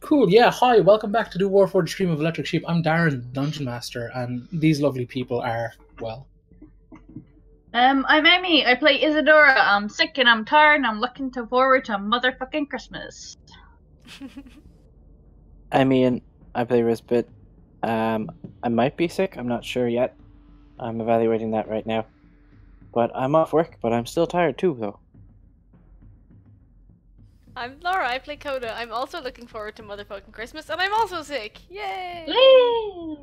cool. Yeah, hi, welcome back to the Warforged Stream of Electric Sheep. I'm Darren, Dungeon Master, and these lovely people are, well... I'm Amy. I play Isidora. I'm sick and I'm tired and I'm looking forward to motherfucking Christmas. I'm Ian. I play Rizbit. I might be sick. I'm not sure yet. I'm evaluating that right now. But I'm off work, but I'm still tired too, though. I'm Laura. I play Coda. I'm also looking forward to motherfucking Christmas, and I'm also sick. Yay! Yay!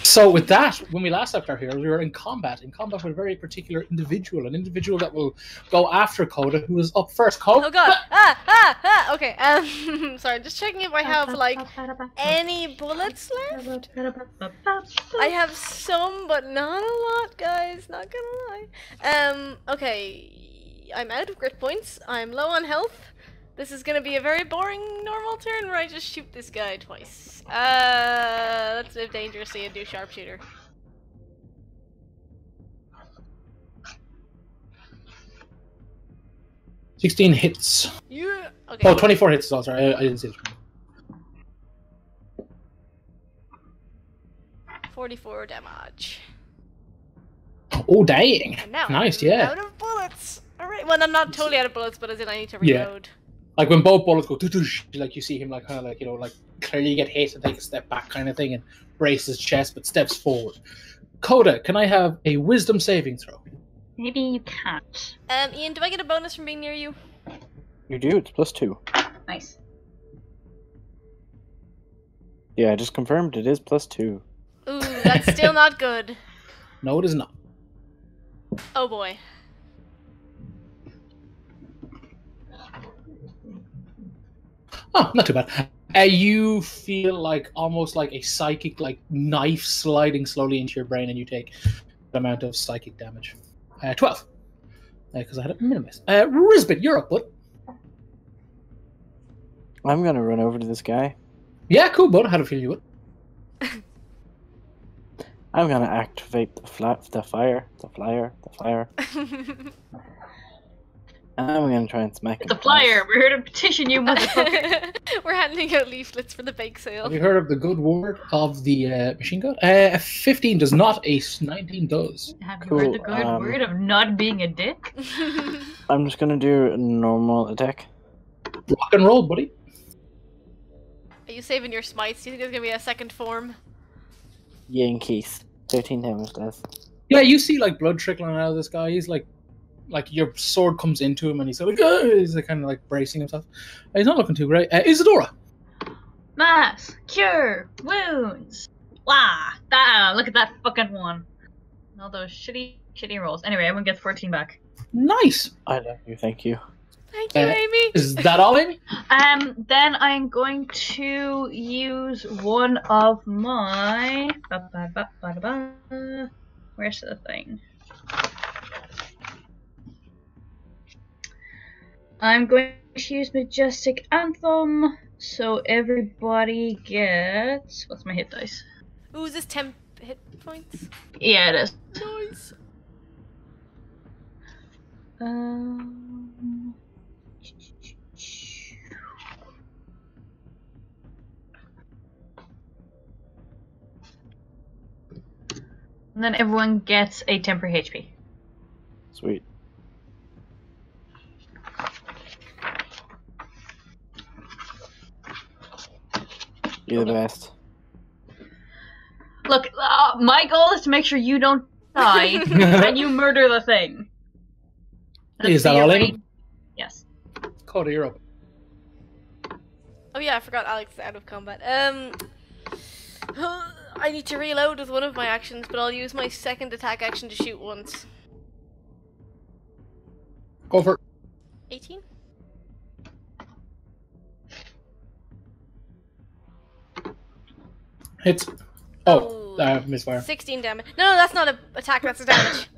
So with that, when we last left our heroes, we were in combat with a very particular individual, an individual that will go after Coda, who is up first. Coda? Oh god! Okay, sorry, just checking if I have, like, any bullets left? I have some, but not a lot, guys, not gonna lie. Okay, I'm out of grit points, I'm low on health. This is gonna be a very boring normal turn where I just shoot this guy twice. Let's live dangerously and do sharpshooter. $16 hits. Yeah. Okay. Oh, 24 hits is all, sorry, I didn't see it. 44 damage. Oh, dang. And now Nice, I'm yeah. out of bullets. Alright, well, I'm not totally out of bullets, but as in I need to reload. Yeah. Like when both bullets go, like you see him like kind of like, you know, like clearly get hit and take a step back kind of thing and brace his chest but steps forward. Coda, can I have a wisdom saving throw? Maybe you can't. Ian, do I get a bonus from being near you? You do, it's +2. Nice. Yeah, I just confirmed it is +2. Ooh, that's still not good. No, it is not. Oh boy. Oh, not too bad. You feel like almost like a psychic like knife sliding slowly into your brain, and you take an amount of psychic damage. 12. Because I had it minimized. Rizbit, you're up, bud. I'm gonna run over to this guy. Yeah, cool, bud. How do you feel you would? I'm gonna activate the flyer. And I'm gonna try and smack him. The flyer! We're here to petition you, motherfucker! We're handing out leaflets for the bake sale. Have you heard of the good word of the machine god? 15 does not, a 19 does. Have you Cool, heard the good word of not being a dick? I'm just gonna do a normal attack. Rock and roll, buddy. Are you saving your smites? Do you think there's gonna be a second form? Yankees. 13 damage, guys. Yeah, you see like blood trickling out of this guy. He's like your sword comes into him and he's like, he's like, kind of like bracing himself. He's not looking too great. Isidora. Mass, cure, wounds. Wow, look at that fucking one. All those shitty rolls. Anyway, everyone gets 14 back. Nice. I love you, thank you. Thank you, Amy. Is that all, Amy? Then I'm going to use one of my... Where's the thing? I'm going to use Majestic Anthem, so everybody gets... What's my hit dice? Ooh, is this 10 hit points? Yeah, it is. Nice. And then everyone gets a temporary HP. Sweet. You're the best. Look, my goal is to make sure you don't die and you murder the thing. Is that all, Amy? Yes. Coda, you're up. Oh yeah, I forgot Alex is out of combat. I need to reload with one of my actions, but I'll use my second attack action to shoot once. Go for it. 18? Hits. Oh, misfire. 16 damage. No, that's not an attack, that's a damage.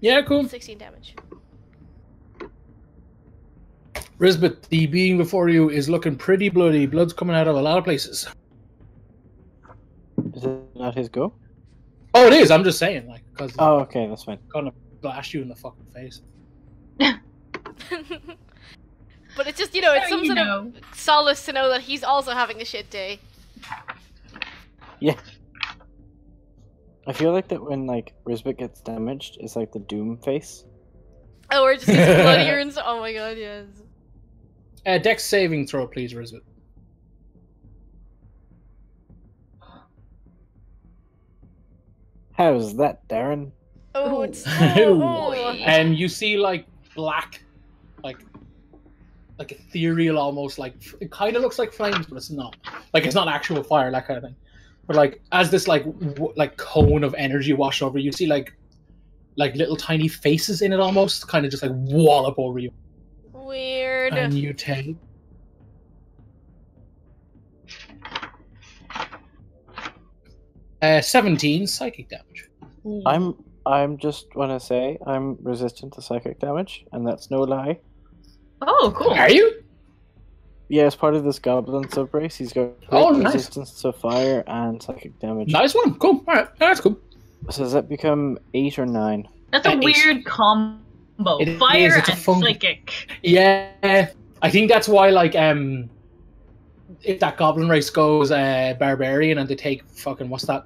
Yeah, cool. 16 damage. Rizbit, the being before you is looking pretty bloody. Blood's coming out of a lot of places. Is it not his go? Oh, it is. I'm just saying, like, because Oh, okay, that's fine. gonna blast you in the fucking face. But it's just, you know, it's Now some you sort of solace to know that he's also having a shit day. Yeah. I feel like that when like Rizbit gets damaged, it's like the Doom face. Oh, or just his bloody urines. Oh my god, yes. Dex saving throw, please, Rizbit. How's that, Darren? Oh, Ooh. it's oh. You see like black, like ethereal, almost like it kind of looks like flames, but it's not. Like it's not actual fire, that kind of thing. But like as this like cone of energy wash over, you see like little tiny faces in it, almost kind of just like wallop over you. Weird. And you take 17 psychic damage. I'm just wanna say I'm resistant to psychic damage, and that's no lie. Oh, cool. Are you? Yeah, as part of this goblin subrace, he's got Nice. resistance to fire and psychic damage. Nice one. Cool. All right, that's cool. So does that become 8 or 9? That's a Eight. weird combo. It Fire is, it's a and funky- psychic. Yeah, I think that's why like if that goblin race goes barbarian and they take fucking what's that?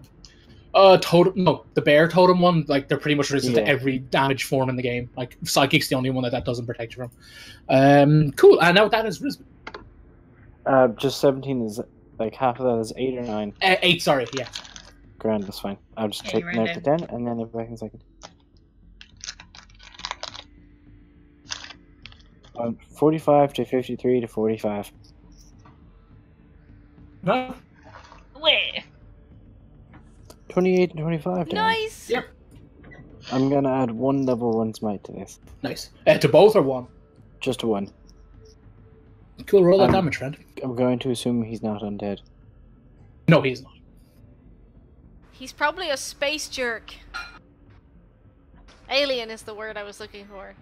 Totem. No, the bear totem one. Like they're pretty much resistant to every damage form in the game. Like psychic's the only one that doesn't protect you from. Cool. And now that is Rizbit. Just 17 is like half of that is 8 or 9. 8. Sorry. Yeah. Grand, that's fine. I'll just Yeah, take you note ran to 10 and then I'll be back in a second. 45 to 53 to 45. No. Wait. 28 and 25. Darren. Nice. Yep. I'm gonna add 1 level 1 smite to this. Nice. To both or one? Just 1. Cool. Roll that damage, friend. I'm going to assume he's not undead. No, he's not. He's probably a space jerk. Alien is the word I was looking for.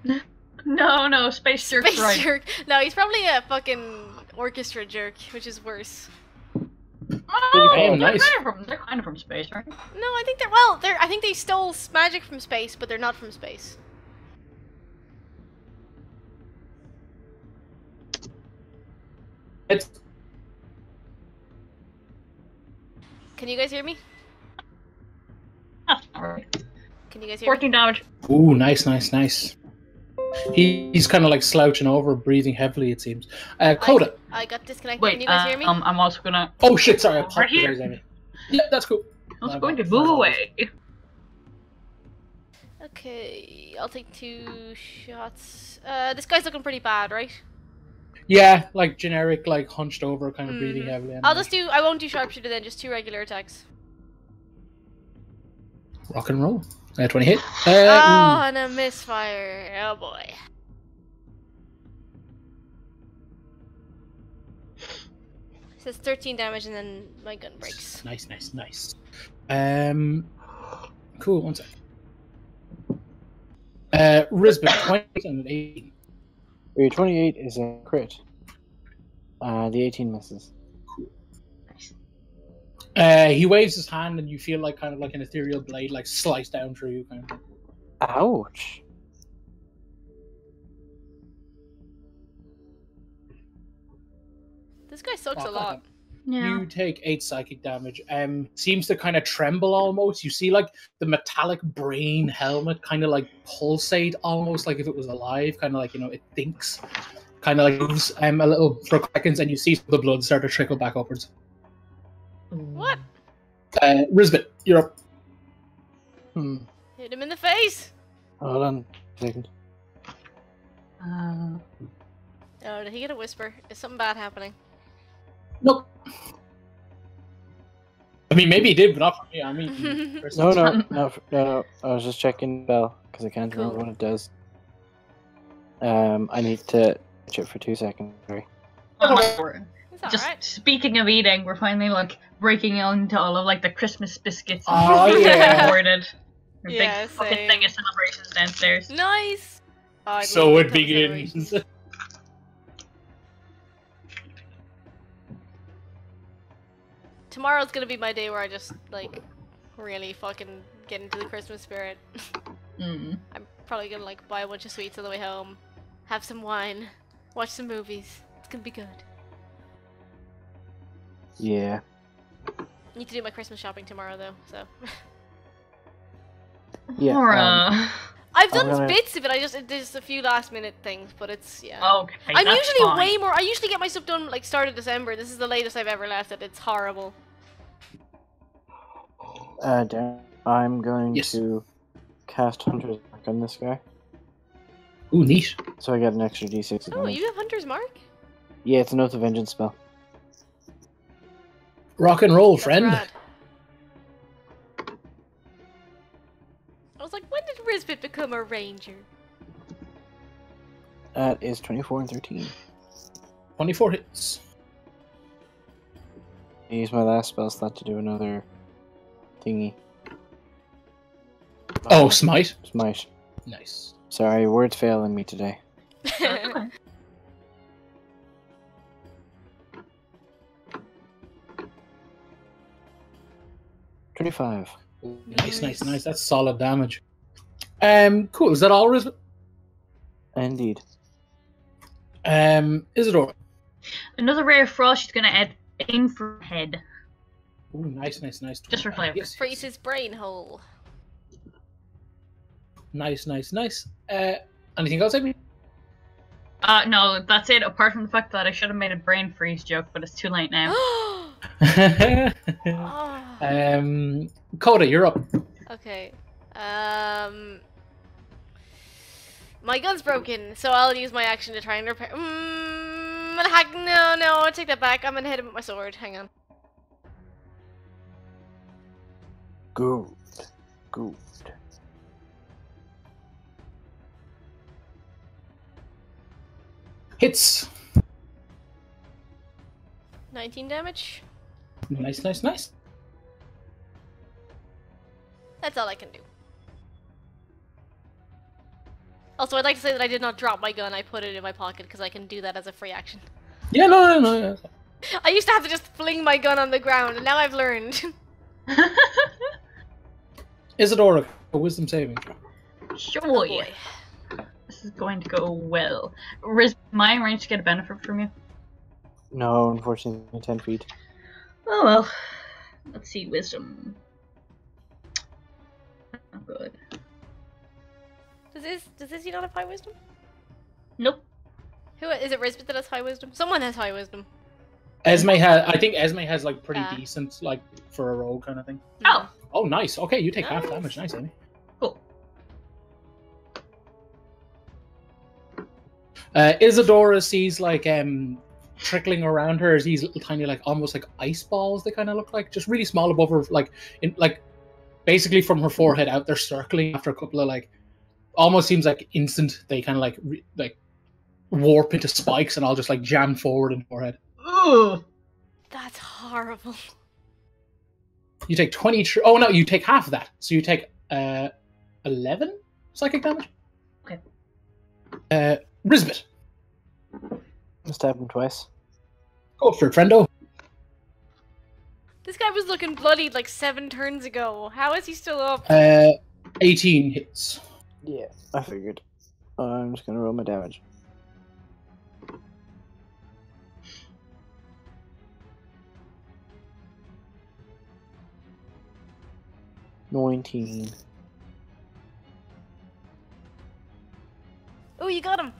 No, space jerk's Space right. jerk. No, he's probably a fucking orchestra jerk, which is worse. Oh, Pretty nice. they're kind of from space, right? No, I think I think they stole magic from space, but they're not from space. It's Can you guys hear me? That's alright. Can you guys hear me? 14 damage. ooh, nice. He's kind of like slouching over, breathing heavily. It seems. Coda. I got disconnected. Wait, Can you guys hear me? I'm also gonna. Oh shit! Sorry, I Right here. apologize, Amy. Yeah, that's cool. I was going to move away. Okay, I'll take 2 shots. This guy's looking pretty bad, right? Yeah, like generic, like hunched over, kind of breathing heavily. I won't do sharpshooter then, just 2 regular attacks. Rock and roll. 20 hit. Oh, and a misfire. Oh boy. Says 13 damage and then my gun breaks. Nice. Cool. 1 sec. Rizbit, 20 and 18. Your 28 is a crit. The 18 misses. He waves his hand, and you feel like kind of like an ethereal blade, like slice down through you, kind of thing. Ouch. This guy sucks a lot. Yeah. You take 8 psychic damage. Seems to kind of tremble almost. You see like the metallic brain helmet kind of like pulsate almost like if it was alive, kind of like, it thinks. Kind of like moves a little for seconds, and you see the blood start to trickle back upwards. What? Rizbit, you're up. Hit him in the face! Hold on a second. Oh, did he get a whisper? Is something bad happening? Nope. I mean, maybe he did, but not for me. I mean, No. I was just checking the bell because I can't remember what it does. I need to catch it for 2 seconds. Sorry. It's Just alright. speaking of eating, we're finally like breaking into all of like the Christmas biscuits. Oh, yeah. Ordered. Our Yeah, big fucking same. thing of celebrations downstairs. Nice! Oh, I'd So love it to come begins. celebrations. Tomorrow's gonna be my day where I just, like, really fucking get into the Christmas spirit. Mm. I'm probably gonna, like, buy a bunch of sweets on the way home, have some wine, Watch some movies. It's gonna be good. Yeah. Need to do my Christmas shopping tomorrow though, so. Yeah. Laura. I've done gonna- bits of it. There's a few last minute things, but it's yeah. Okay, I'm that's usually fine. way more. I usually get my stuff done like start of December. This is the latest I've ever left it. It's horrible. Darren, I'm going Yes. to cast Hunter's Mark on this guy, Ooh, neat. so I get an extra D6 Oh, damage. you have Hunter's Mark? Yeah, it's an Oath of Vengeance spell. Rock and roll, That's friend. rad. I was like, when did Rizbit become a ranger? That is 24 and 13. 24 hits. I use my last spell slot to do another thingy. Oh, smite. Smite. Nice. Sorry, words failing me today. That's okay. $25. Nice. That's solid damage. Cool. Is that all, Rizbit? Indeed. Isidora. Another ray of frost. She's gonna aim for her head. Ooh, nice. Just for flavor. Yes. Freeze his brain hole. Nice. Anything else, Amy? No, that's it. Apart from the fact that I should have made a brain freeze joke, but it's too late now. Oh. Coda, you're up. Okay. My gun's broken, so I'll use my action to try and repair. No, I take that back. I'm gonna hit him with my sword. Hang on. Good. Hits. 19 damage. Nice. That's all I can do. Also, I'd like to say that I did not drop my gun. I put it in my pocket because I can do that as a free action. Yeah, no. I used to have to just fling my gun on the ground, and now I've learned. Isidora, a wisdom saving throw. Sure. Oh boy. This is going to go well. Riz, am I arranged to get a benefit from you? No, unfortunately, 10 feet. Oh well. Let's see, wisdom. Oh, good. Does Izzy not have high wisdom? Nope. Who is it? Rizbit that has high wisdom? Someone has high wisdom. I think Esme has like pretty Ah. decent, like for a roll kind of thing. Oh, Oh, nice. Okay, you take half Nice. damage. Nice, Amy. cool. Isidora sees like trickling around her these little tiny like almost like ice balls. They kind of look like just really small above her, like basically from her forehead out. They're circling after a couple of like almost seems like instant. They kind of like warp into spikes and I'll just like jam forward in her forehead. Ugh. That's horrible. You take 23. Oh no, you take half of that. So you take 11 psychic damage. Okay. Rizbit. Stab him twice. Go for it, friendo. This guy was looking bloodied like 7 turns ago. How is he still up? 18 hits. Yeah, I figured. I'm just gonna roll my damage. $19. Oh, you got him.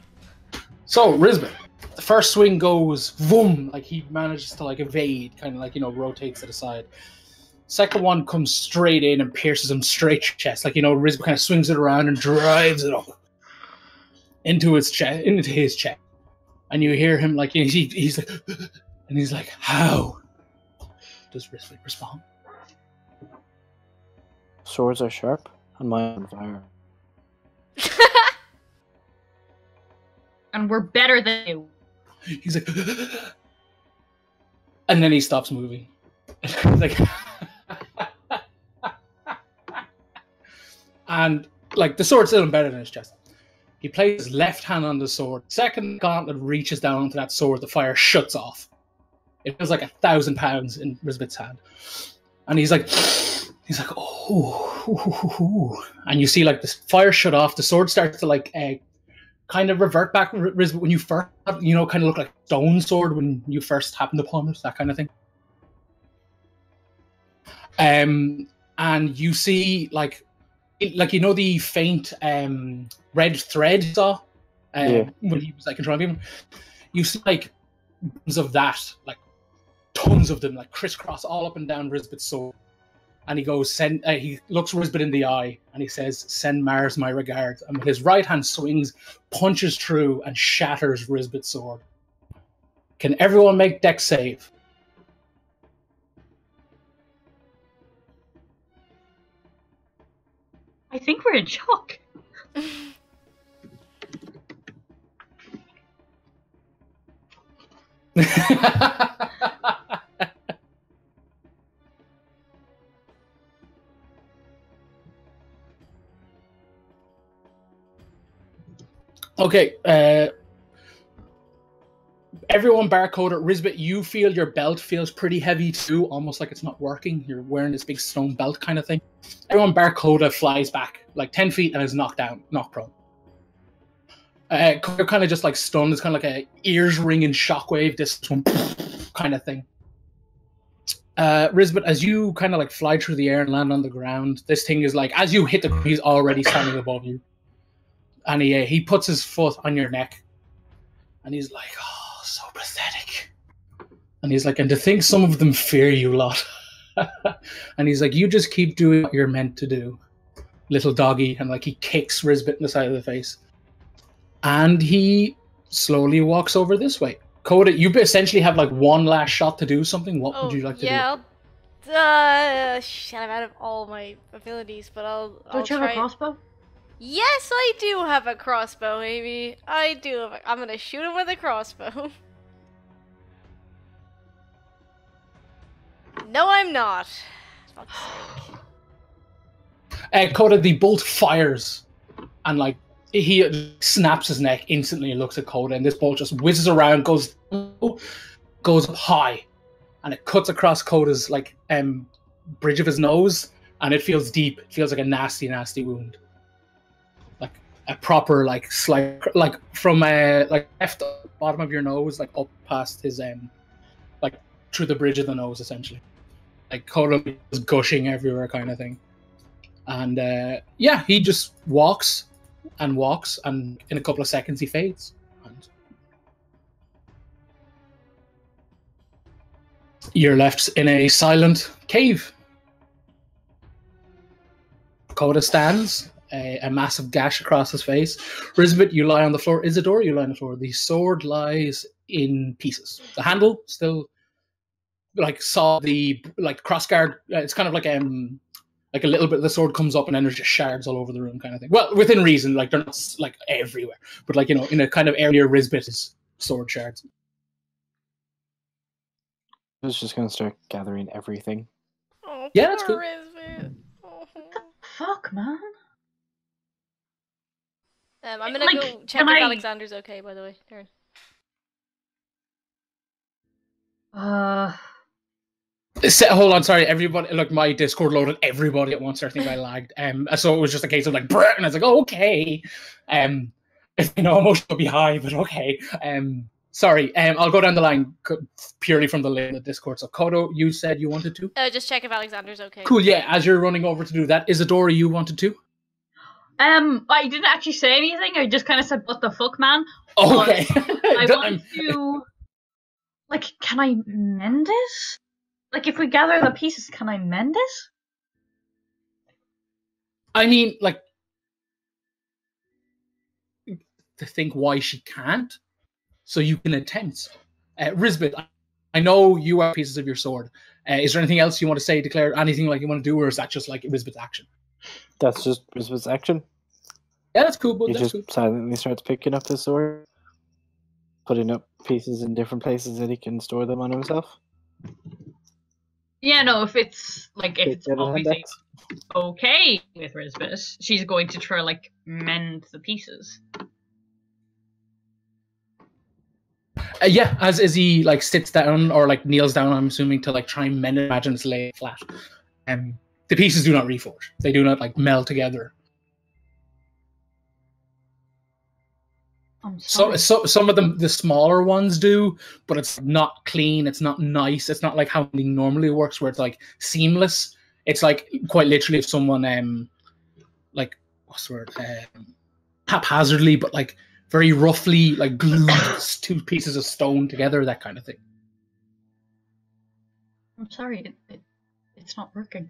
So, Rizbit, the first swing goes boom, like he manages to like evade, kind of like, rotates to the side. Second one comes straight in and pierces him straight to the chest. Like, Rizbit kind of swings it around and drives it up into his chest. And you hear him like, he's like, and he's like, how does Rizbit respond? Swords are sharp, and mine on fire. And we're better than you. He's like, and then he stops moving. He's like, and like the sword's still embedded in his chest. He places his left hand on the sword. Second gauntlet reaches down onto that sword. The fire shuts off. It feels like 1,000 pounds in Rizbit's hand, and he's like, oh, and you see like the fire shut off. The sword starts to like kind of revert back, Rizbit, when you first, kind of look like a stone sword when you first happened upon it, that kind of thing. And you see like the faint red thread you saw when he was like controlling people. You see like tons of that, like tons of them, like crisscross all up and down Rizbit's sword. And he goes, he looks Rizbit in the eye and he says, "Send Mars my regards." And with his right hand swings, punches through and shatters Rizbit's sword. Can everyone make dex save? I think we're in shock. Okay, everyone bar Coda. Rizbit, you feel your belt feels pretty heavy too, almost like it's not working. You're wearing this big stone belt kind of thing. Everyone bar Coda flies back like 10 feet and is knocked prone. Coda kind of just like stunned. It's kind of like a ears ringing shockwave, this one kind of thing. Rizbit, as you kind of like fly through the air and land on the ground, this thing is like, as you hit the ground, he's already standing above you. And he puts his foot on your neck. And he's like, "Oh, so pathetic." And he's like, "And to think some of them fear you lot." And he's like, "You just keep doing what you're meant to do, little doggy." And like he kicks Rizbit in the side of the face. And he slowly walks over this way. Coda, you essentially have like one last shot to do something. What would you like to do? Shit, I'm out of all my abilities, but I'll Don't you try. have a crossbow? Yes, I do have a crossbow, Amy. I do. I'm gonna shoot him with a crossbow. No, I'm not. Fuck's sake. Coda, the bolt fires, and like he snaps his neck instantly and looks at Coda, and this bolt just whizzes around, goes up high, and it cuts across Coda's like bridge of his nose, and it feels deep. It feels like a nasty, nasty wound. A proper like slight, like from like left bottom of your nose, like up past his like through the bridge of the nose, essentially. Like Coda is gushing everywhere, kind of thing. And yeah, he just walks, and in a couple of seconds he fades. And you're left in a silent cave. Coda stands. A massive gash across his face. Rizbit, you lie on the floor. Isidora, you lie on the floor. The sword lies in pieces. The handle still like saw the like crossguard. It's kind of like a little bit of the sword comes up and then there's just shards all over the room, kind of thing. Well, within reason, like they're not like everywhere, but like in a kind of area Rizbit's sword shards. I was just gonna start gathering everything. Oh, yeah, that's cool. Rizbit. Oh. Fuck, man. I'm gonna go check if Alexander's okay, by the way. Aaron. Hold on, sorry, everybody. Look, my Discord loaded everybody at once. I think I lagged. So it was just a case of like, brr, and I was like, "Oh, okay." Emotion will be high, but okay. Sorry. I'll go down the line purely from the list of the Discord. So, Kodo, you said you wanted to. Just check if Alexander's okay. Cool. Yeah. As you're running over to do that, Isidora, you wanted to. I didn't actually say anything. I just kind of said, "What the fuck, man?" Okay. I want to. Like, can I mend it? Like, if we gather the pieces, can I mend it? I mean, like, to think why she can't, so you can attempt. Rizbit, I know you have pieces of your sword. Is there anything else you want to say, declare, anything like you want to do, or is that just like Rizbit's action? That's just Rizbit's action. Yeah, that's cool. But He that's just silently starts picking up his sword, putting up pieces in different places that he can store them on himself. Yeah, no, if it's obviously okay with Rizbit, she's going to try like mend the pieces. Yeah, as he like sits down or like kneels down, I'm assuming, to like try and mend it. Imagine it's laid flat. The pieces do not reforge. They do not like meld together. I'm So, sorry. some of them, the smaller ones do, but it's not clean. It's not nice. It's not like how it normally works, where it's like seamless. It's like quite literally if someone like what's the word haphazardly, but like very roughly like glued two pieces of stone together, that kind of thing. I'm sorry. It's not working.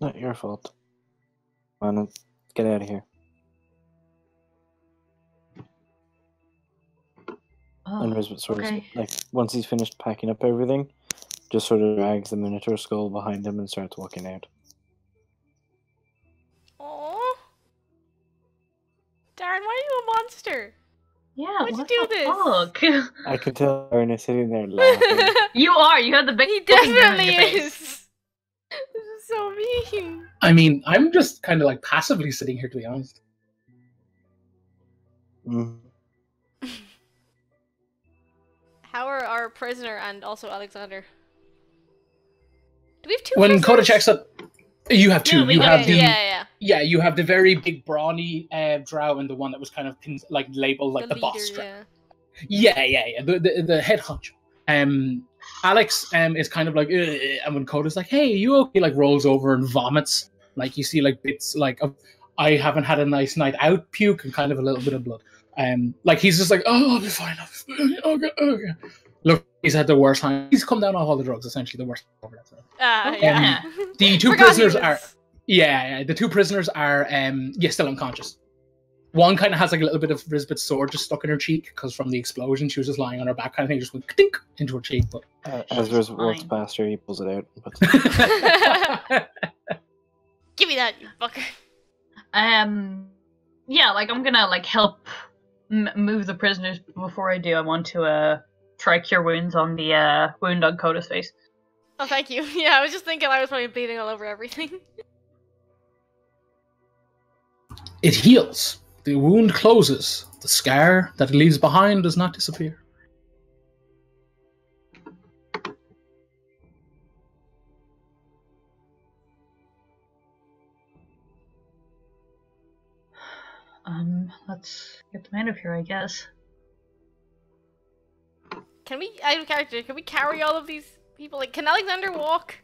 Not your fault. Come on, let's get out of here. Oh, And Rizbit sort okay. of, like, once he's finished packing up everything, just sort of drags the Minotaur skull behind him and starts walking out. Aww. Darren, why are you a monster? Yeah, Why'd you what do the this? fuck? I could tell Aaron is sitting there laughing. You are. You had the big He fucking grin on definitely your face. is. This is so mean. I mean, I'm just kind of like passively sitting here, to be honest. Mm. How are our prisoner and also Alexander? Do we have two When prisoners? Coda checks up, you have two. Yeah, we You got have two. the yeah. you have the very big brawny drow and the one that was kind of like labeled like the, leader, boss. Yeah. The head honcho. Alex is kind of like, ugh, and when Coda's like, "Hey, you okay?" Like rolls over and vomits. Like you see like bits like of, I haven't had a nice night out, puke, and kind of a little bit of blood. Like he's just like, "Oh, I'll be fine. Okay. Look, he's had the worst time. He's come down off all the drugs, essentially the worst. Yeah. The two Forgot he prisoners was- are the two prisoners are still unconscious. One kind of has like a little bit of Rizbit's sword just stuck in her cheek because from the explosion she was just lying on her back, kind of thing, just went dink into her cheek. But As Rizbit walks fine. past her, he pulls it out. But Give me that, you fucker. Yeah, like I'm gonna like help move the prisoners. Before I do, I want to try cure wounds on the wound on Coda's face. Oh, thank you. Yeah, I was just thinking I was probably bleeding all over everything. it heals. The wound closes. The scar that it leaves behind does not disappear. Let's get them out of here, I guess. Can we, out of character, can we carry all of these people? Like, can Alexander walk?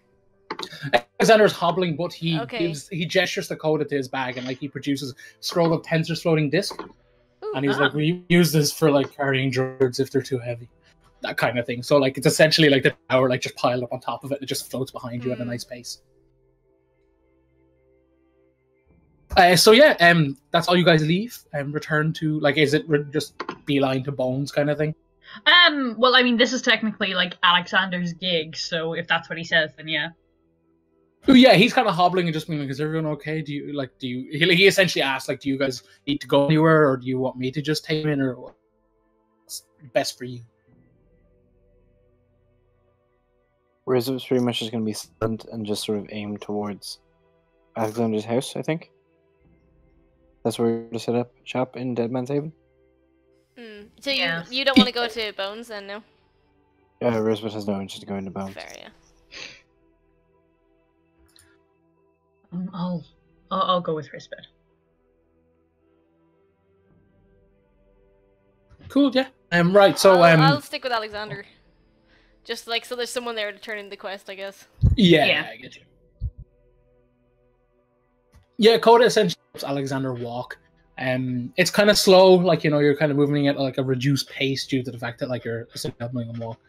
Alexander's hobbling, but he Okay. he gestures the Coda to his bag and like he produces a scroll of Tensor's floating disc. Ooh, And he's Ah. like, we use this for like carrying druids if they're too heavy. That kind of thing. So like it's essentially like the tower like just piled up on top of it. It just floats behind you at a nice pace. So yeah, that's all you guys leave and return to like, is it just beeline to Bones kind of thing? Well, I mean, this is technically like Alexander's gig, so if that's what he says, then yeah. Oh yeah, he's kind of hobbling and just being like, "Is everyone okay? Do you?" He essentially asked like, "Do you guys need to go anywhere, or do you want me to just take him in, or what's best for you?" Rizbit's pretty much just going to be silent and just sort of aim towards Alexander's house, I think. That's where we're going to set up shop in Deadman's Haven. So Yeah. you don't want to go to Bones then, no? Yeah, Rizbit has no interest in going to Bones. Fair, yeah. I'll go with Rizbit. Cool, yeah. Right, so I'll stick with Alexander. Just like so, there's someone there to turn in the quest, I guess. yeah, I get you. Yeah, Coda essentially helps Alexander walk. It's kind of slow, like you're kind of moving at like a reduced pace due to the fact that like you're essentially helping him walk.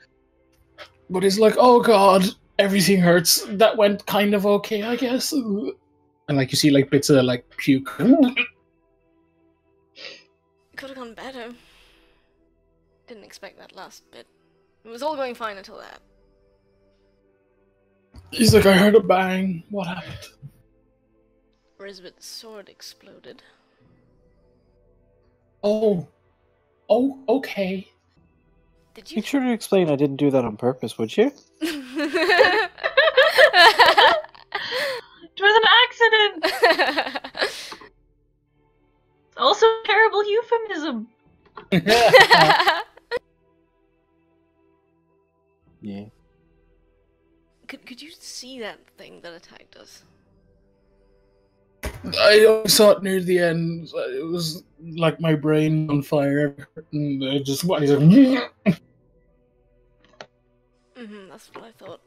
But he's like, "Oh God, everything hurts. That went kind of okay, I guess." And like you see like bits of like puke. Could have gone better. Didn't expect that last bit. It was all going fine until that. He's like, "I heard a bang. What happened?" Rizbit's sword exploded. Oh, okay. Did you? Make sure to explain I didn't do that on purpose, would you? It was an accident! Also a terrible euphemism! Yeah. Could you see that thing that attacked us? I saw it near the end. It was like my brain on fire. And I just what he's like, that's what I thought.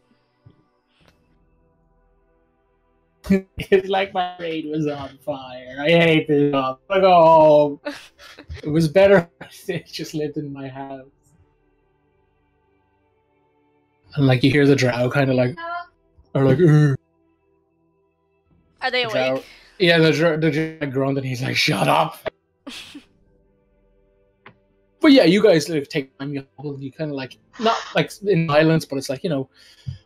it's like my brain was on fire. I hate this job. I go home. It was better if they just lived in my house. And like you hear the drow kind of like, or like, "Ugh." Are they Drow- awake? Yeah, the drow groaned and he's like, shut up. But yeah, you guys take time. You kind of like, not like in silence, but it's like, you know,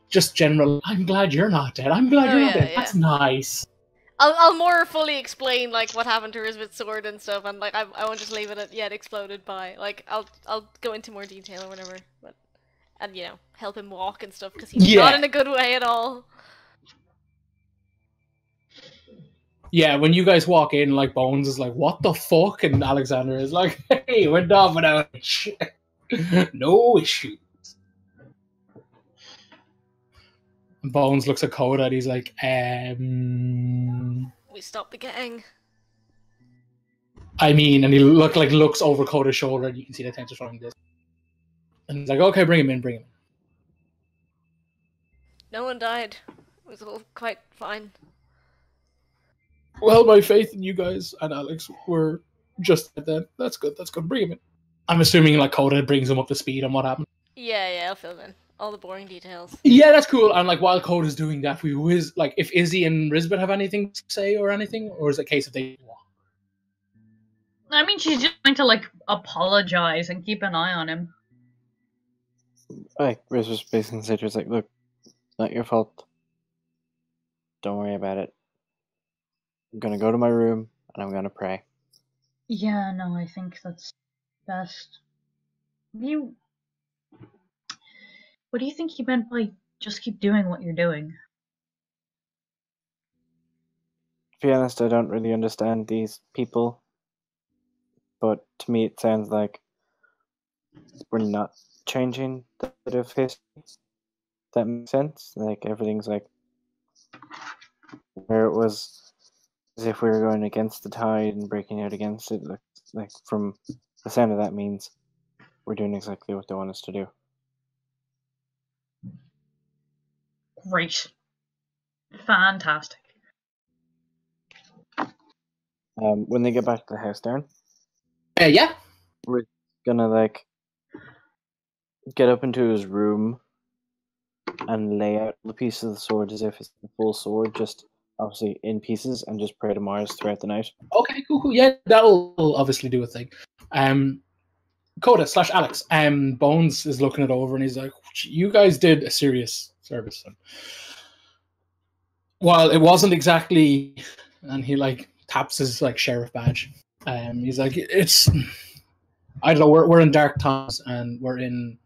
just general. I'm glad you're not dead. I'm glad Oh, you're not yeah, dead. yeah. That's nice. I'll more fully explain like what happened to Rizbit's sword and stuff, and like I won't just leave it at yet exploded by. Like I'll go into more detail or whatever, but and you know help him walk and stuff because he's not in a good way at all. Yeah, when you guys walk in, like Bones is like, "What the fuck?" and Alexander is like, "Hey, we're done without no issues." And Bones looks at Coda and he's like, We stopped the gang. I mean, and he looks over Coda's shoulder and you can see the tension from this. And he's like, "Okay, bring him in, bring him in." No one died. It was all quite fine. Well, my faith in you guys and Alex were just then. That's good. That's good. Bring him in. I'm assuming like Coda brings him up to speed on what happened. Yeah, I'll fill in all the boring details. Yeah, that's cool. And like while Coda's doing that, we whiz like if Izzy and Rizbit have anything to say or anything, or is it a case of they? I mean, she's just going to like apologize and keep an eye on him. Like Riz was basically saying to her, like, look, not your fault. Don't worry about it. I'm gonna go to my room and I'm gonna pray. Yeah, no, I think that's best. What do you think he meant by just keep doing what you're doing? To be honest, I don't really understand these people. But to me, it sounds like we're not changing the bit of history. That makes sense. Like everything's like where it was as if we were going against the tide and breaking out against it. Like from the sound of that means we're doing exactly what they want us to do. Great. Fantastic. When they get back to the house, Darren, Yeah. we're gonna like get up into his room and lay out the piece of the sword as if it's the full sword, just obviously in pieces, and just pray to Mars throughout the night. Okay, cool. Yeah, that'll obviously do a thing. Coda / Alex. Bones is looking it over and he's like, "You guys did a serious service." While it wasn't exactly, and he like taps his like sheriff badge. He's like, "It's, I don't know. We're in dark times and we're in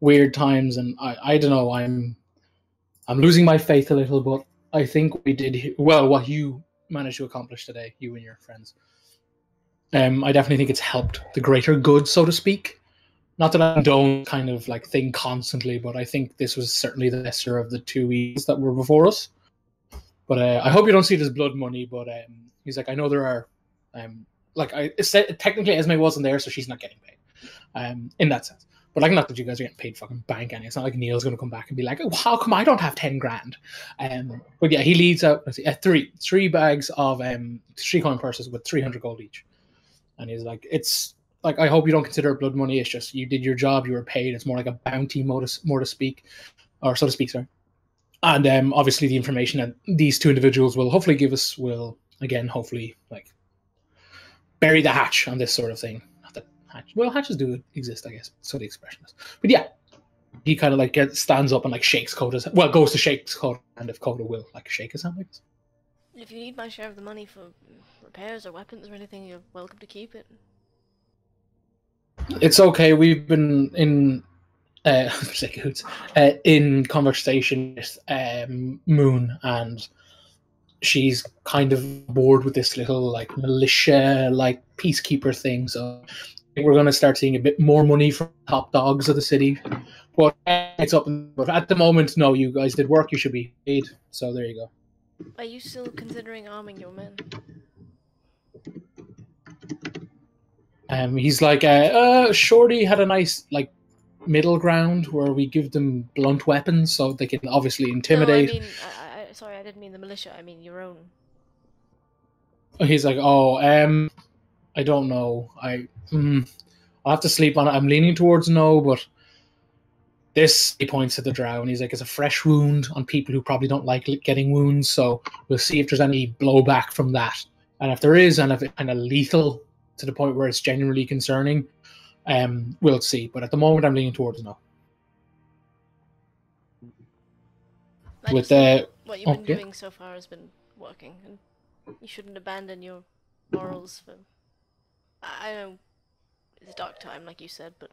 weird times, and I don't know. I'm losing my faith a little, but I think we did well. What you managed to accomplish today, you and your friends. I definitely think it's helped the greater good, so to speak. Not that I condone kind of like thing constantly, but I think this was certainly the lesser of the two evils that were before us. But I hope you don't see it as blood money. But he's like, I know there are, technically Esme wasn't there, so she's not getting paid. In that sense. But like, not that you guys are getting paid fucking bank any. It's not like Neil's going to come back and be like, "Oh, how come I don't have 10 grand?" But yeah, he leads out three bags of 3 coin purses with 300 gold each, and he's like, "It's like I hope you don't consider it blood money. It's just you did your job, you were paid. It's more like a bounty, more to speak, or so to speak, sorry." And obviously, the information that these two individuals will hopefully give us will again hopefully like bury the hatch on this sort of thing. Hatch. Well, hatches do exist, I guess. So the expression is. But yeah, he kind of like stands up and like shakes Coda's. Well, goes to shake Coda, and if Coda will like shake his hand, I guess. If you need my share of the money for repairs or weapons or anything, you're welcome to keep it. It's okay. We've been in in conversation with Moon, and she's kind of bored with this little like militia like peacekeeper thing. So we're going to start seeing a bit more money from top dogs of the city. But it's up. But at the moment, no, you guys did work. You should be paid. So there you go. Are you still considering arming your men? He's like, Shorty had a nice like middle ground where we give them blunt weapons so they can obviously intimidate. No, I mean, sorry, I didn't mean the militia. I mean your own. He's like, oh, I don't know. I'll have to sleep on it. I'm leaning towards no, but this, he points to the drow, and he's like, it's a fresh wound on people who probably don't like getting wounds, so we'll see if there's any blowback from that. And if there is, and if it's kind of lethal to the point where it's genuinely concerning, we'll see. But at the moment, I'm leaning towards no. With what you've been doing so far has been working, and you shouldn't abandon your morals for... I know it's a dark time, like you said, but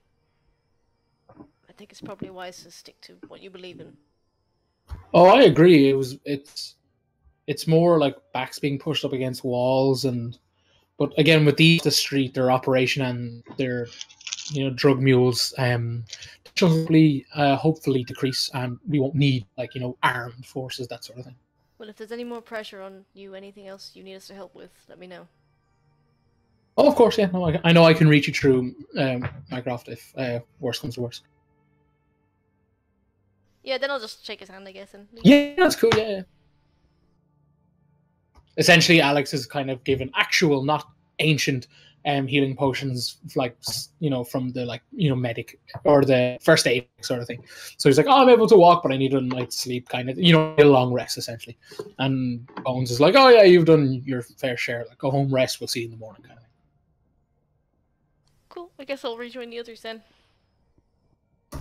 I think it's probably wise to stick to what you believe in. Oh, I agree. It's more like backs being pushed up against walls, but again, with the street, their operation and their drug mules, hopefully decrease, and we won't need armed forces, that sort of thing. Well, if there's any more pressure on you, anything else you need us to help with, let me know. Oh, of course, yeah. No, I know I can reach you through Mycroft if worse comes to worse. Yeah, then I'll just shake his hand, I guess. And yeah, that's cool. Yeah. Essentially, Alex is kind of given actual, not ancient, healing potions, from the medic or the first aid sort of thing. So he's like, oh, I'm able to walk, but I need a night's sleep, kind of, a long rest essentially. And Bones is like, oh yeah, you've done your fair share. Like, go home, rest. We'll see you in the morning, kind of thing. Cool. I guess I'll rejoin the others then.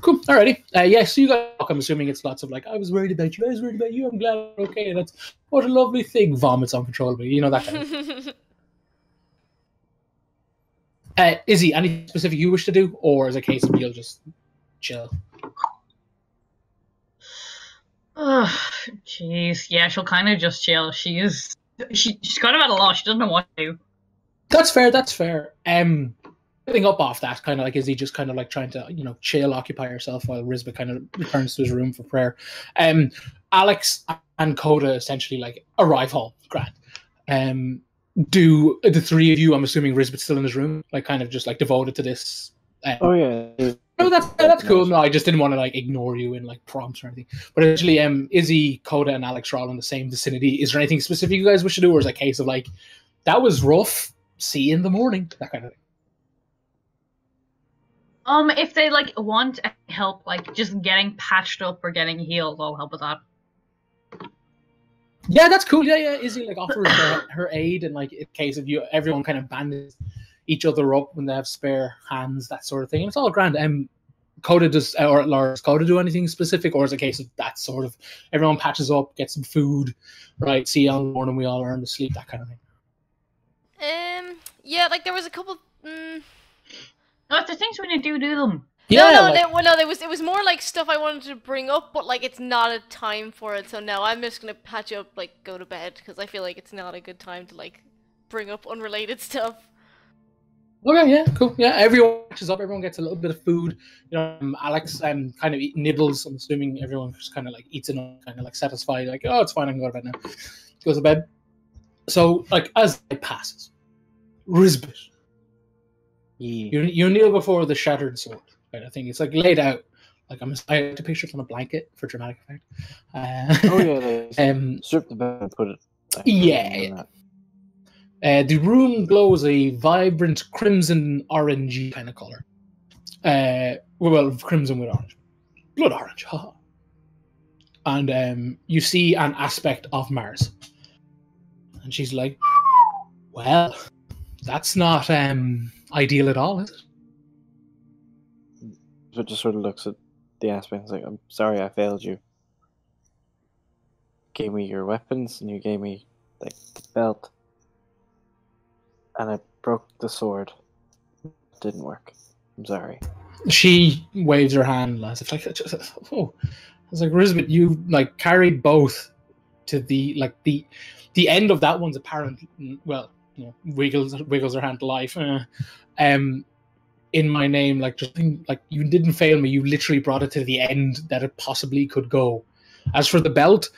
Cool. Alrighty. Yes, you guys. I'm assuming it's lots of I was worried about you. I was worried about you. I'm glad you're okay. That's what a lovely thing. Vomits uncontrollably. That kind of. Izzy, anything specific you wish to do, or is it a case of you'll just chill? Oh, jeez. Yeah, she'll kind of just chill. She's kind of at a loss. She doesn't know what to do. That's fair. Picking up off that, kind of like Izzy just kind of trying to, chill, occupy herself while Rizbit kind of returns to his room for prayer. Alex and Coda essentially arrive home. Grand. Do the three of you, I'm assuming Rizbit's still in his room, kind of just devoted to this. Oh yeah. No, that's cool. No, I just didn't want to ignore you in prompts or anything. But actually, Izzy, Coda, and Alex are all in the same vicinity. Is there anything specific you guys wish to do, or is it a case of that was rough? See you in the morning, that kind of thing. If they want help, just getting patched up or getting healed, I'll help with that. Yeah, that's cool. Yeah. Izzy offers her aid in in case of everyone kind of bandages each other up when they have spare hands, that sort of thing. And it's all grand. Coda does, or does Coda do anything specific, or is it a case of that sort of everyone patches up, get some food, right? See you in the morning, we all learn to sleep, that kind of thing. Yeah, there was a couple. No, if there's things we need to do them. Yeah, it was more stuff I wanted to bring up, but it's not a time for it. So no, I'm just gonna patch up, go to bed, because I feel it's not a good time to bring up unrelated stuff. Okay, yeah, cool. Yeah, everyone catches up. Everyone gets a little bit of food. Alex kind of nibbles. I'm assuming everyone just kind of eats enough, kind of satisfied. Oh, it's fine. I can go to bed now. Goes to bed. So as it passes, Rizbit. Yeah. You kneel before the shattered sword. Right? I think it's laid out. I have to picture it on a blanket for dramatic effect. Oh yeah, they strip the bed and put it. Yeah. The room glows a vibrant crimson orangey kind of color. Crimson with orange, blood orange. Haha. And you see an aspect of Mars, and she's like, "Well, that's not ideal at all, is it?" So it just sort of looks at the aspect and I'm sorry I failed you. Gave me your weapons and you gave me the belt. And I broke the sword. It didn't work. I'm sorry. She waves her hand as if oh. I was Rizbit, you carried both to the the end of that one's apparent. Well, wiggles her hand to life. In my name, you didn't fail me. You literally brought it to the end that it possibly could go. As for the belt,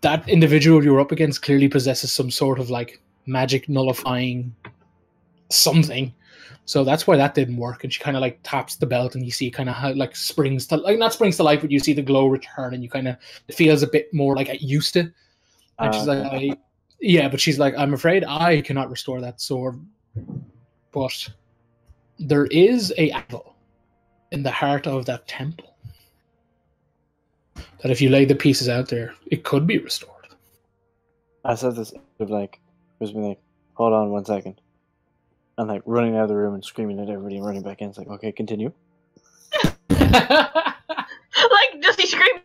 that individual you're up against clearly possesses some sort of like magic nullifying something. So that's why that didn't work. And she kind of like taps the belt, and you see kind of like springs to like not springs to life, but you see the glow return, and you kind of it feels a bit more like it used to. And she's like, yeah, but she's like, I'm afraid I cannot restore that sword, but there is a anvil in the heart of that temple that if you lay the pieces out there, it could be restored. I said this of like, was me like, hold on 1 second. And like running out of the room and screaming at everybody and running back in. It's like, okay, continue. Like, does he scream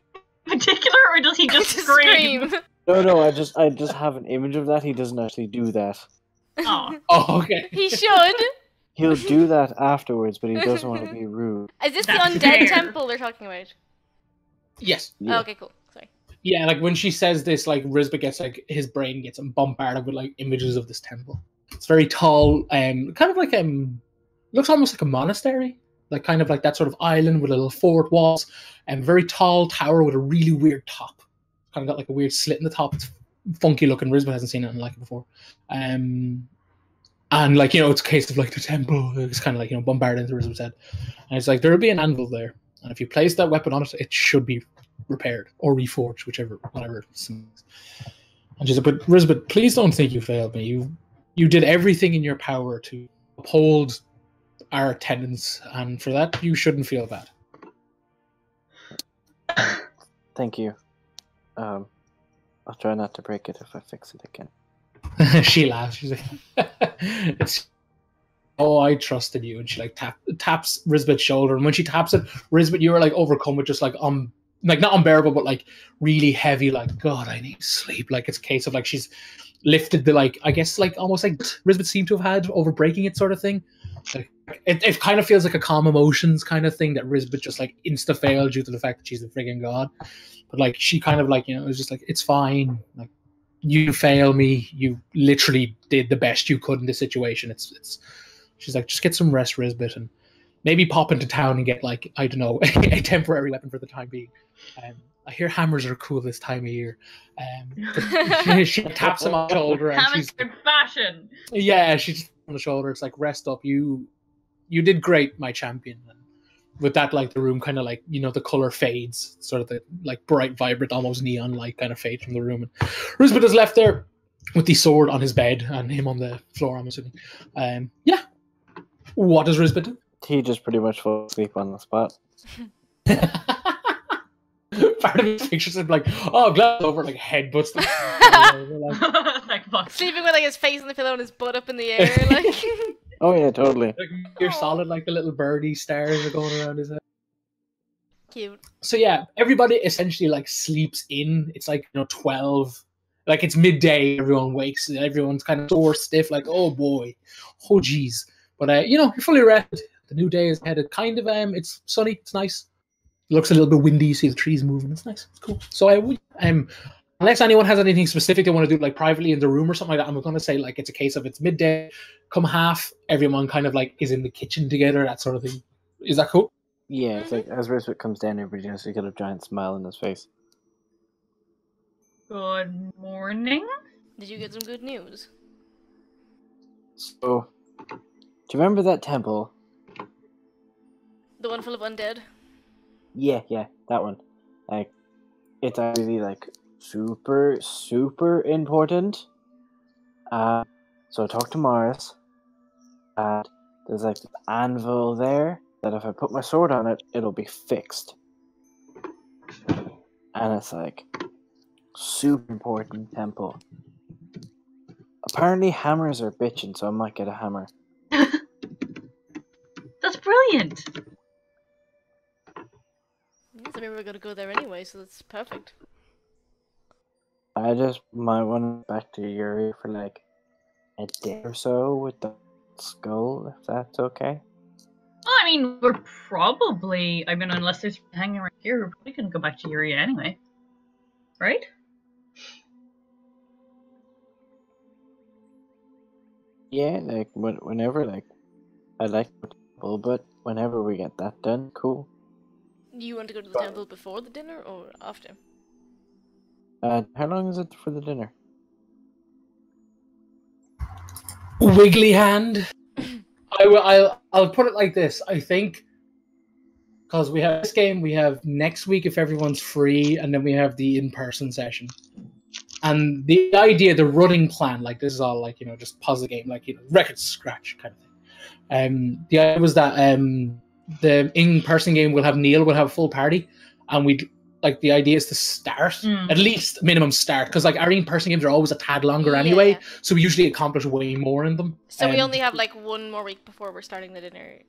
in particular, or does he just scream? No, I just have an image of that. He doesn't actually do that. Oh, Okay. He should. He'll do that afterwards, but he doesn't want to be rude. Is this That's the undead fair. temple they're talking about? Yes. Yeah. Oh, okay, cool. Sorry. Yeah, like when she says this, like Rizbit gets like his brain gets bombarded with like images of this temple. It's very tall, kind of like looks almost like a monastery, like kind of like that sort of island with little fort walls, and very tall tower with a really weird top. Kind of got like a weird slit in the top. It's funky looking. Rizbit hasn't seen anything like it before. And like, you know, it's a case of like the temple. It's kind of like, you know, bombarded into Rizbit's head. And it's like, there'll be an anvil there. And if you place that weapon on it, it should be repaired or reforged, whatever. And she's like, but Rizbit, please don't think you failed me. You did everything in your power to uphold our tenets, and for that, you shouldn't feel bad. Thank you. I'll try not to break it if I fix it again. She laughs. She's like, I trusted you. And she like taps Rizbit's shoulder. And when she taps it, Rizbit, you are like overcome with just like like not unbearable, but like really heavy. Like, God, I need sleep. Like it's a case of like she's lifted the like, I guess like almost like Rizbit seemed to have had over breaking it sort of thing. Like, it kind of feels like a calm emotions kind of thing that Rizbit just like insta failed due to the fact that she's a friggin' god. But like she kind of like, you know, it was just like, it's fine. Like, you fail me. You literally did the best you could in this situation. It's. She's like, just get some rest, Rizbit, and maybe pop into town and get like, I don't know, a temporary weapon for the time being. I hear hammers are cool this time of year. She taps him on the shoulder and hammers in fashion. Yeah, she's on the shoulder. It's like, rest up. You did great, my champion. And with that, like the room kind of like, you know, the color fades, sort of the like bright, vibrant, almost neon light kind of fades from the room. And Rizbit is left there with the sword on his bed and him on the floor, I'm assuming. Yeah. What does Rizbit do? He just pretty much falls asleep on the spot. Part of me pictures him like, oh, glad over, like headbutts them. Like, fuck. Sleeping with like his face on the pillow and his butt up in the air, like. Oh yeah, totally. Like, you're solid, like the little birdie stars are going around his head. Cute. So yeah, everybody essentially like sleeps in. It's like, you know, 12. Like it's midday, everyone wakes, and everyone's kind of sore stiff, like, oh boy, oh geez. But you know, you're fully rested. The new day is ahead. Kind of it's sunny, it's nice. It looks a little bit windy. You see the trees moving. It's nice. It's cool. So unless anyone has anything specific they want to do, like privately in the room or something like that, I'm going to say like it's a case of it's midday, come half, everyone kind of like is in the kitchen together, that sort of thing. Is that cool? Yeah, it's like as Rizbit comes down, everybody just got a giant smile on his face. Good morning. Did you get some good news? So, do you remember that temple? The one full of undead? Yeah, that one. Like, it's actually like super, super important. So I talked to Morris, and there's like an anvil there that if I put my sword on it, it'll be fixed. And it's like super important temple. Apparently hammers are bitching, so I might get a hammer. That's brilliant. Yes, I mean, we're gonna go there anyway, so that's perfect. I just might want to back to Yuri for like a day or so with the skull, if that's okay. Well, I mean, we're probably, unless there's hanging right here, we're probably gonna go back to Yuri anyway. Right? Yeah, like whenever, like I like the temple, but whenever we get that done, cool. You want to go to the temple before the dinner or after? How long is it for the dinner? Wiggly hand. I'll put it like this. I think because we have this game, we have next week if everyone's free, and then we have the in-person session. And the idea, the running plan, like this is all like just pause the game, like record scratch kind of thing. The idea was that the in-person game will have Neil will have a full party, and we'd like the idea is to start at least minimum start because like our in-person games are always a tad longer anyway, so we usually accomplish way more in them. So we only have like one more week before we're starting the dinner.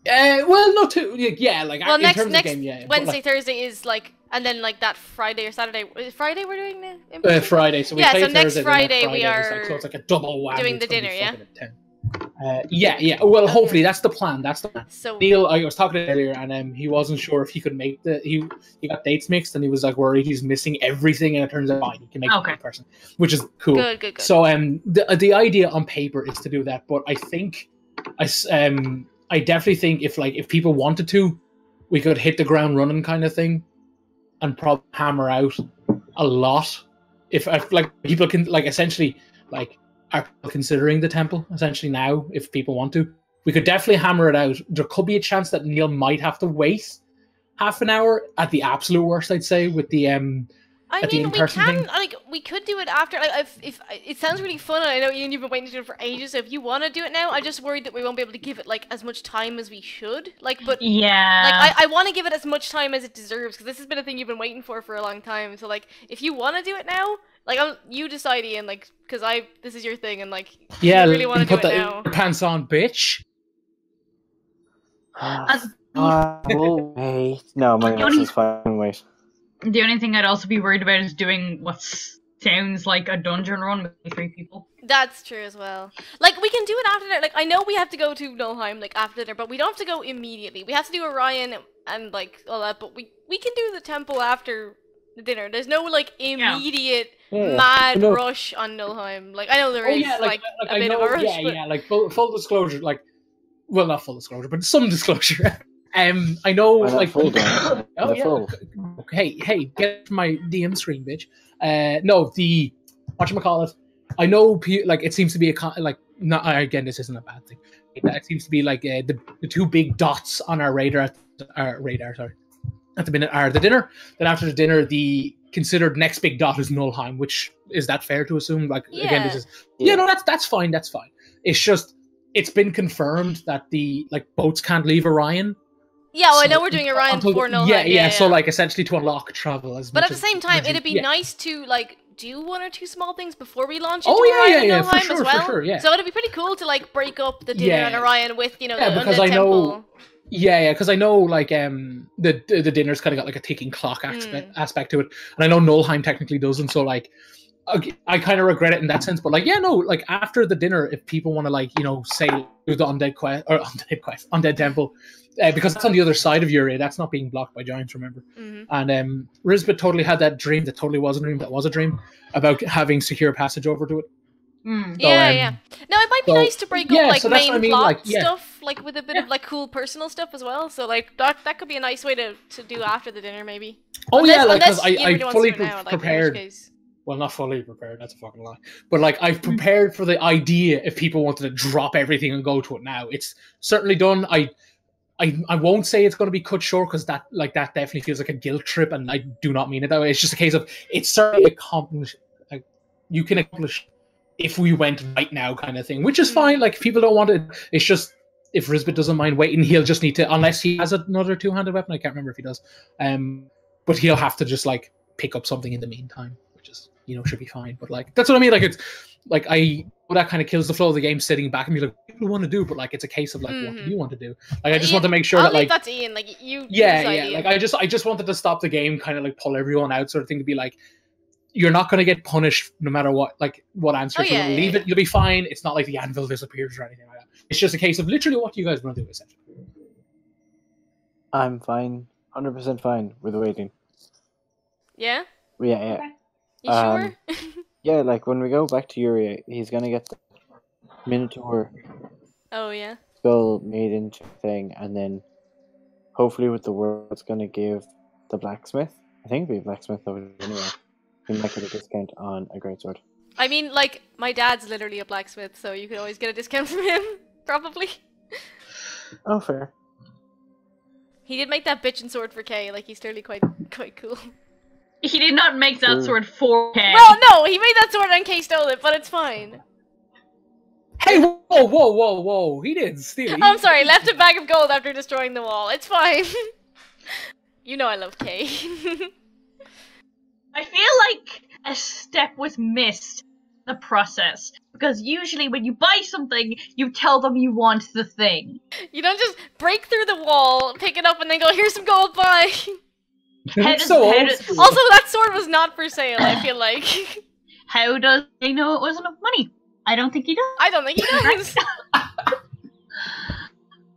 Well, not too. Yeah, like well, in next terms of the game, yeah. Wednesday, Thursday is like, and then like that Friday or Saturday. Is it Friday we're doing the Friday. So we play so Thursday, next Friday we are. So it's like a double whammy. Doing the dinner, yeah. Yeah. Well, hopefully that's the plan. That's the plan. So Neil, I was talking to him earlier, and he wasn't sure if he could make he got dates mixed, and he was like worried he's missing everything, and it turns out fine, he can make it in person, which is cool. Good. So the idea on paper is to do that, but I think I definitely think if people wanted to, we could hit the ground running kind of thing, and probably hammer out a lot. If like people can like essentially like are considering the temple essentially now, if people want to, we could definitely hammer it out. There could be a chance that Neil might have to wait half an hour at the absolute worst, I'd say, with the I mean, we could do it after. Like, if it sounds really fun, and I know you've been waiting to do it for ages. So if you want to do it now, I'm just worried that we won't be able to give it like as much time as we should. Like, but yeah, like I want to give it as much time as it deserves because this has been a thing you've been waiting for a long time. So like, if you want to do it now, like you decide, Ian. Like, because this is your thing, and like, yeah, you really want to do it now. Pants on, bitch. We'll wait. No, my goodness is fine. Wait. The only thing I'd also be worried about is doing what sounds like a dungeon run with 3 people. That's true as well. Like, we can do it after dinner. Like, I know we have to go to Nullheim, like, after dinner, but we don't have to go immediately. We have to do Orion and like, all that, but we can do the temple after the dinner. There's no, like, immediate mad rush on Nullheim. Like, I know there is, like a bit of a rush. Yeah, like, full disclosure, like, well, not full disclosure, but some disclosure. I know, like, full hey, get my DM screen, bitch. No, the whatchamacallit. I know, like, it seems to be not again. This isn't a bad thing. It seems to be like the 2 big dots on our radar. Sorry, at the minute are the dinner. Then after the dinner, the considered next big dot is Nullheim. Which is that fair to assume? Like, again, this is no, that's fine. That's fine. It's just it's been confirmed that the boats can't leave Orion. Yeah, well, I know we're doing Orion before Nullheim. Yeah. So, like, essentially to unlock travel as but much at the same time, it'd be nice to, like, do 1 or 2 small things before we launch into Orion and Nullheim as well. For sure, yeah. So it'd be pretty cool to, like, break up the dinner on Orion with, the because Undead I know, Temple. because I know, like, the dinner's kind of got, like, a ticking clock aspect to it. And I know Nullheim technically doesn't, so, like, I kind of regret it in that sense. But, like, like, after the dinner, if people want to, like, say, do the Undead Temple, because that's on the other side of Uria, that's not being blocked by giants, remember? And Rizbit totally had that dream that totally was a dream that was a dream about having secure passage over to it. So, No, it might be nice to break up, like, main plot stuff, like, with a bit of, like, cool personal stuff as well. So, like, that could be a nice way to do after the dinner, maybe. Because I fully prepared. Well, not fully prepared, that's a fucking lie. But, like, I've prepared for the idea if people wanted to drop everything and go to it now. It's certainly done. I won't say it's going to be cut short because that definitely feels like a guilt trip, and I do not mean it that way. It's just a case of it's certainly accomplished. Like, you can accomplish if we went right now, kind of thing, which is fine. Like, if people don't want it, it's just if Rizbit doesn't mind waiting, he'll just need to, unless he has another 2-handed weapon. I can't remember if he does. But he'll have to just like pick up something in the meantime, which is should be fine. But like that's what I mean. Like it's like that kind of kills the flow of the game, sitting back and be like, what do you want to do? But like it's a case of like, what do you want to do? Like I just want to make sure that like that's Ian. Like you. Yeah. Like I just wanted to stop the game, kind of like pull everyone out, sort of thing, to be like, you're not going to get punished no matter what answer. Leave it. You'll be fine. It's not like the anvil disappears or anything like that. It's just a case of literally what do you guys want to do, essentially. I'm fine. 100% fine with waiting. Yeah? Yeah. Okay. You sure? Yeah, like when we go back to Uria, he's going to get the Minotaur skull made into a thing, and then hopefully with the world it's going to give the blacksmith. I think it'll be a blacksmith over there anyway. You might get a discount on a greatsword. I mean, like, my dad's literally a blacksmith, so you could always get a discount from him, probably. Oh, fair. He did make that bitchin' sword for Kay, like, he's clearly quite cool. He did not make that sword for Kay. Well, no, he made that sword and Kay stole it, but it's fine. Hey, whoa! He didn't steal it. I'm sorry, left a bag of gold after destroying the wall. It's fine. You know I love Kay. I feel like a step was missed in the process. Because usually when you buy something, you tell them you want the thing. You don't just break through the wall, pick it up, and then go, here's some gold, bye! Also, that sword was not for sale, I feel like. How does he know it wasn't enough money? I don't think he does. I don't think he does.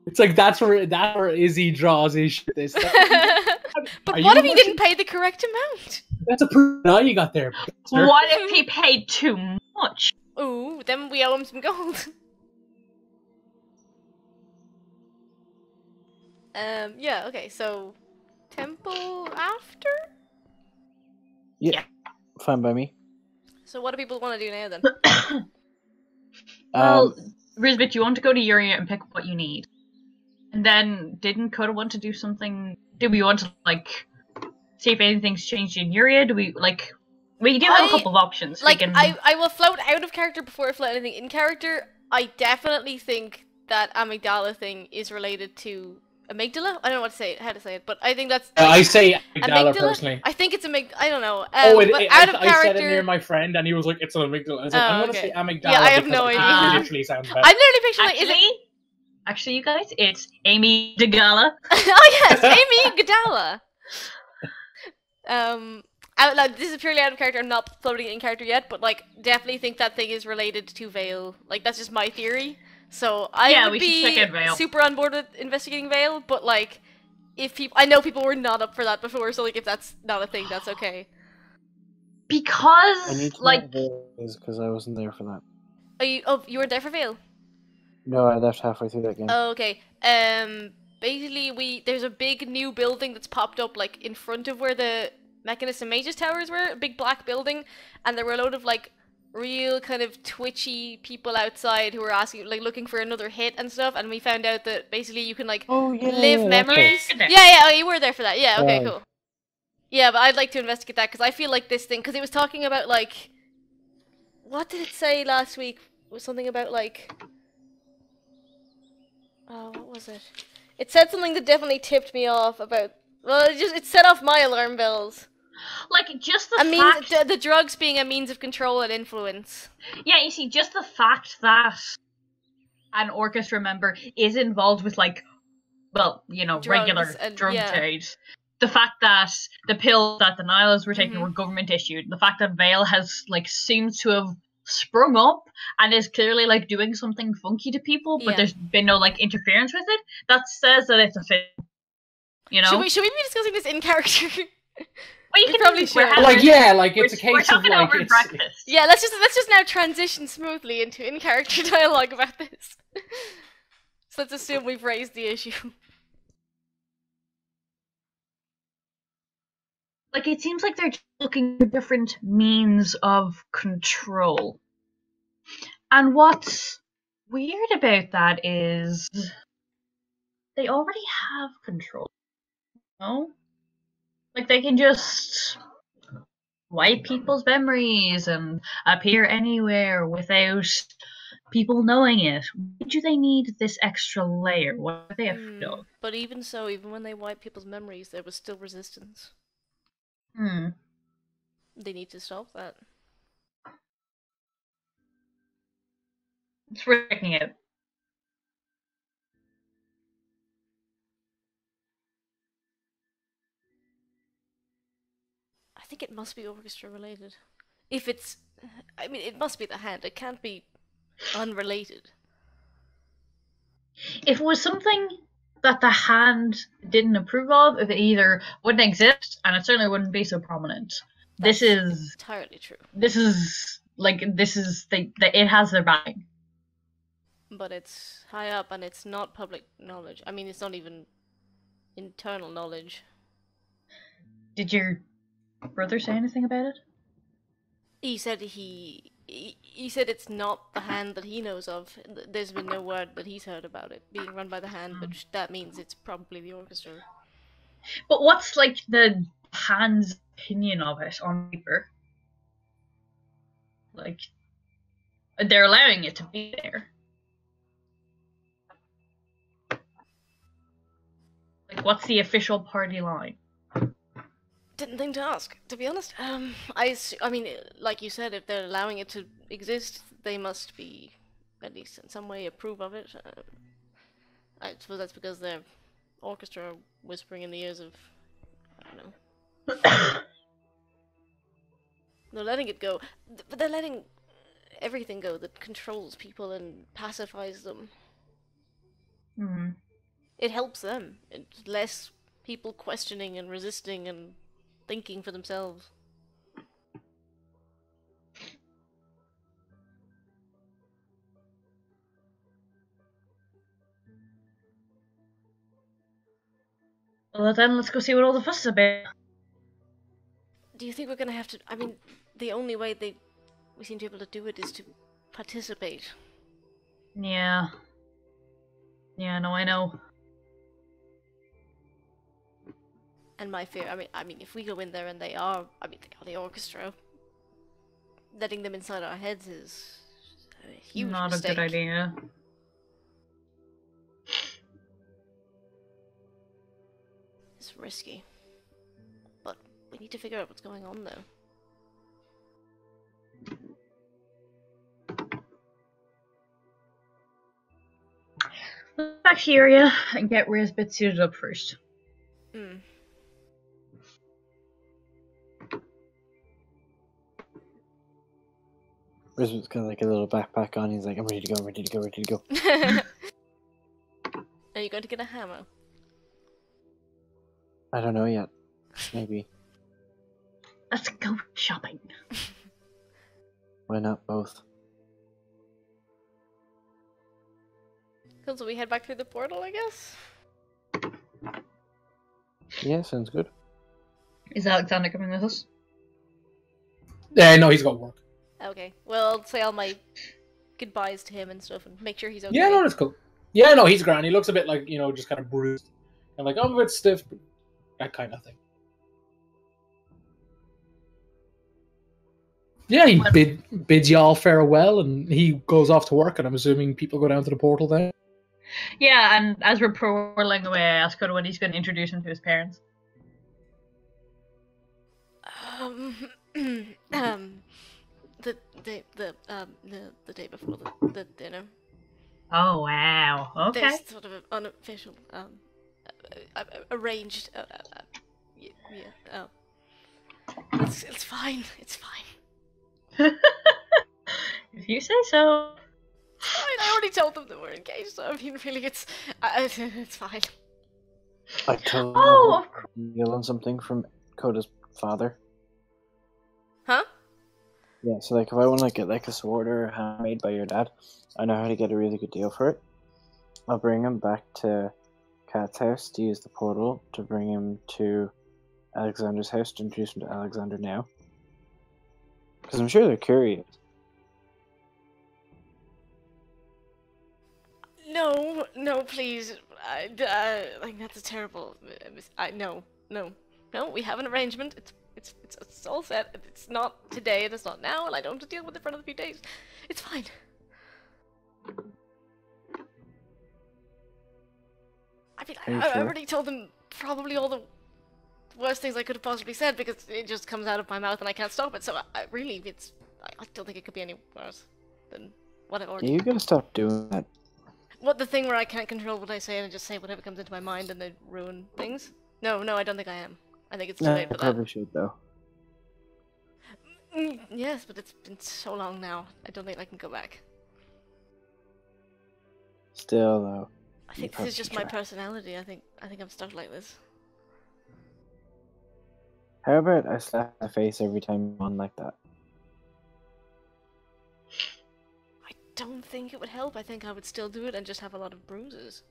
It's like that's where Izzy draws his shit. But what if he didn't pay the correct amount? That's a proof now you got there. Sir. What if he paid too much? Ooh, then we owe him some gold. Yeah, okay, so temple after? Yeah. Fine by me. So what do people want to do now then? Well, Rizbit, you want to go to Uria and pick up what you need. And then, didn't Coda want to do something? Do we want to, like, see if anything's changed in Uria? Do we, like... We do have a couple of options. Like, I will float out of character before I float anything in character. I definitely think that amygdala thing is related to amygdala? I don't know how to say it, but I think that's... I say amygdala personally. I think it's amygdala. I don't know. Out of character... I said it near my friend, and he was like, "It's an amygdala." I was like, "I'm gonna say amygdala." Yeah, I have no idea. It literally sounds better. I'm literally picturing Actually, you guys, it's Amy Dagala. Oh yes, Amy Gadala. This is purely out of character. I'm not floating it in character yet, but like, definitely think that thing is related to Vale. Like, that's just my theory. So I would be super on board with investigating Vale, but like, if people, I know people were not up for that before, so like, if that's not a thing, that's okay. Because I need to like, because I wasn't there for that. You weren't there for Vale? No, I left halfway through that game. Oh, okay. Basically, there's a big new building that's popped up like in front of where the Mechanist and Mages towers were, a big black building, and there were a load of like real kind of twitchy people outside who were asking, like, looking for another hit and stuff, and we found out that basically you can like live memories. Yeah, oh, you were there for that. Yeah, okay, cool. Yeah, but I'd like to investigate that because I feel like this thing, because it was talking about like, what did it say last week? It was something about like, oh, what was it? It said something that definitely tipped me off about. Well, it set off my alarm bells. Like, just the fact... the drugs being a means of control and influence. Yeah, you see, just the fact that an orchestra member is involved with, like, well, you know, drugs regular drug trade. The fact that the pills that the Nihilists were taking were government issued. The fact that Vale has, like, seems to have sprung up and is clearly, like, doing something funky to people, but there's been no, like, interference with it. That says that it's a film. You know? Should we be discussing this in character? Well, you can probably should. It's a case of like breakfast. Yeah, let's just now transition smoothly into in-character dialogue about this. So let's assume we've raised the issue. Like, it seems like they're looking for different means of control. And what's weird about that is they already have control. No? Like, they can just wipe people's memories and appear anywhere without people knowing it. Why do they need this extra layer? What are they afraid of? But even so, even when they wipe people's memories, there was still resistance. They need to stop that. It's working out. I think it must be orchestra related. If it's... I mean, it must be the hand. It can't be unrelated. If it was something that the hand didn't approve of, if it either wouldn't exist, and it certainly wouldn't be so prominent. That's this is... entirely true. This is... Like, this is... it has their backing. But it's high up, and it's not public knowledge. I mean, it's not even internal knowledge. Did your brother say anything about it? He said he said it's not the hand that he knows of. There's been no word that he's heard about it being run by the hand, but that means it's probably the orchestra. But what's like the hand's opinion of it on paper? Like, they're allowing it to be there. Like, what's the official party line? Didn't think to ask, to be honest. I mean, like you said, if they're allowing it to exist, they must be, at least in some way, approve of it. I suppose that's because their orchestra are whispering in the ears of, I don't know. They're letting it go, but they're letting everything go that controls people and pacifies them. Hmm. It helps them. It's less people questioning and resisting and thinking for themselves. Well then, let's go see what all the fuss is about. Do you think we're gonna have to? I mean, the only way we seem to be able to do it is to participate. Yeah. Yeah, no, I know. And my fear, I mean, if we go in there and they are the orchestra, letting them inside our heads is a huge Not mistake. a good idea. It's risky, but we need to figure out what's going on, though. Let's back to the area and get Rizbit suited up first. Hmm. Rizbit's got like a little backpack on. He's like, I'm ready to go, ready to go, ready to go. Are you going to get a hammer? I don't know yet. Maybe. Let's go shopping. Why not both? Cool, so we head back through the portal, I guess? Yeah, sounds good. Is Alexander coming with us? No, he's got work. Okay, well, I'll say all my goodbyes to him and stuff and make sure he's okay. Yeah, no, that's cool. Yeah, no, he's grand. He looks a bit like, just kind of bruised. And like, I'm a bit stiff, but that kind of thing. Yeah, he bids y'all farewell, and he goes off to work, and I'm assuming people go down to the portal then. Yeah, and as we're whirling away, I ask Coda when he's going to introduce him to his parents. The day before the dinner. Oh wow! Okay. There's sort of an unofficial, arranged. It's fine. It's fine. If you say so. I already told them that we're engaged, so I mean, really, it's fine. I told Oh, you learn something from Coda's father. Huh? Yeah, so like if I want to get like a sword or a hammer made by your dad, I know how to get a really good deal for it. I'll bring him back to Kat's house to use the portal to bring him to Alexander's house to introduce him to Alexander now. Because I'm sure they're curious. No, please. Like that's a terrible. No. We have an arrangement. It's all set. It's not today, and it's not now, and I don't have to deal with it for another few days. It's fine. I mean, I already told them probably all the worst things I could have possibly said because it just comes out of my mouth and I can't stop it. So I really, I don't think it could be any worse than what I've already. You gotta stop doing that. What, the thing where I can't control what I say and I just say whatever comes into my mind and they ruin things? No, I don't think I am. I think it's too late for that. Probably should though. Yes, but it's been so long now. I don't think I can go back. Still though. I think this is just my personality. I think I'm stuck like this. How about I slap my face every time you're on like that? I don't think it would help. I think I would still do it and just have a lot of bruises.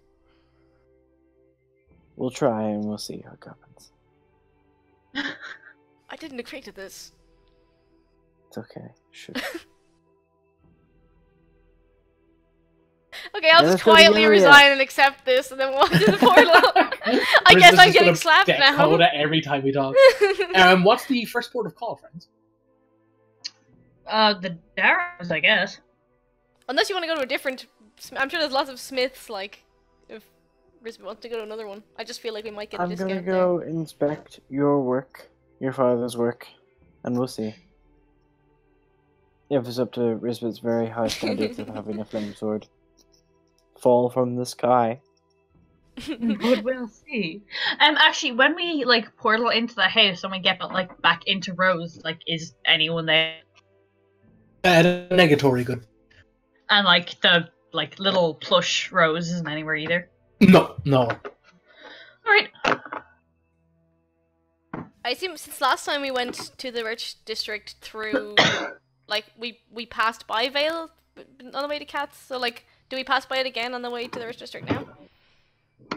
We'll try and we'll see how it happens. I didn't agree to this. It's okay. Sure. Okay, I'll Yeah, just let's go to the quietly area. resign and accept this, and then walk to the portal. I guess I'm getting slapped now. Coda every time we talk. What's the first port of call, friends? The Darrows, I guess. Unless you want to go to a different... I'm sure there's lots of smiths, like, if Rizbit wants to go to another one. I just feel like we might get a I'm discount gonna go inspect your work, your father's work, and we'll see. If it's up to Rizbit's very high standards of having a flame sword fall from the sky. But we'll see. Actually, when we like portal into the house and we get like back into Rose, like, is anyone there? Negatory, good. And like the little plush Rose isn't anywhere either. No. Alright. I assume since last time we went to the rich district through, like, we passed by Vale on the way to Cats, so, like, do we pass by it again on the way to the rich district now?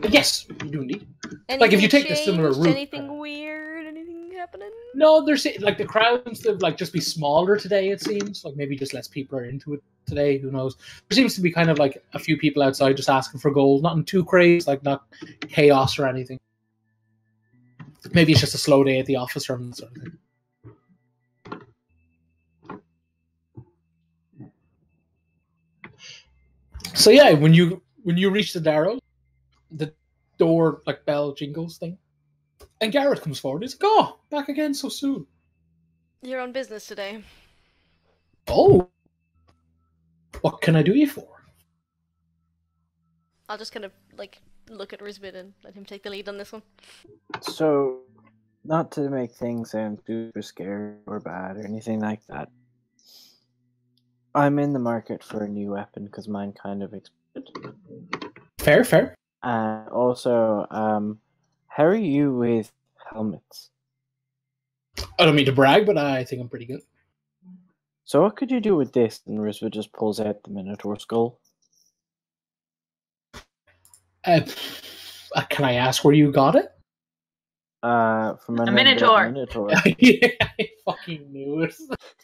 Yes, you do indeed. Anything like, if you take the similar route... Anything weird? Anything happening? No, there's, like, the crowd seems to, like, just be smaller today, it seems. Like, maybe just less people are into it today, who knows. There seems to be kind of, like, a few people outside just asking for gold. Nothing too crazy, like, not chaos or anything. Maybe it's just a slow day at the office or something. So yeah, when you reach the Darrow, the door like bell jingles thing, and Garrett comes forward. He's like, "Oh, back again so soon." You're on business today. Oh, what can I do you for? I'll just kind of like look at Rizbit and let him take the lead on this one. So, not to make things sound super scary or bad or anything like that, I'm in the market for a new weapon because mine kind of exploded. Fair. And also, how are you with helmets? I don't mean to brag, but I think I'm pretty good. So what could you do with this? And Rizbit just pulls out the Minotaur skull. Can I ask where you got it? From a Minotaur. Yeah, I fucking knew it.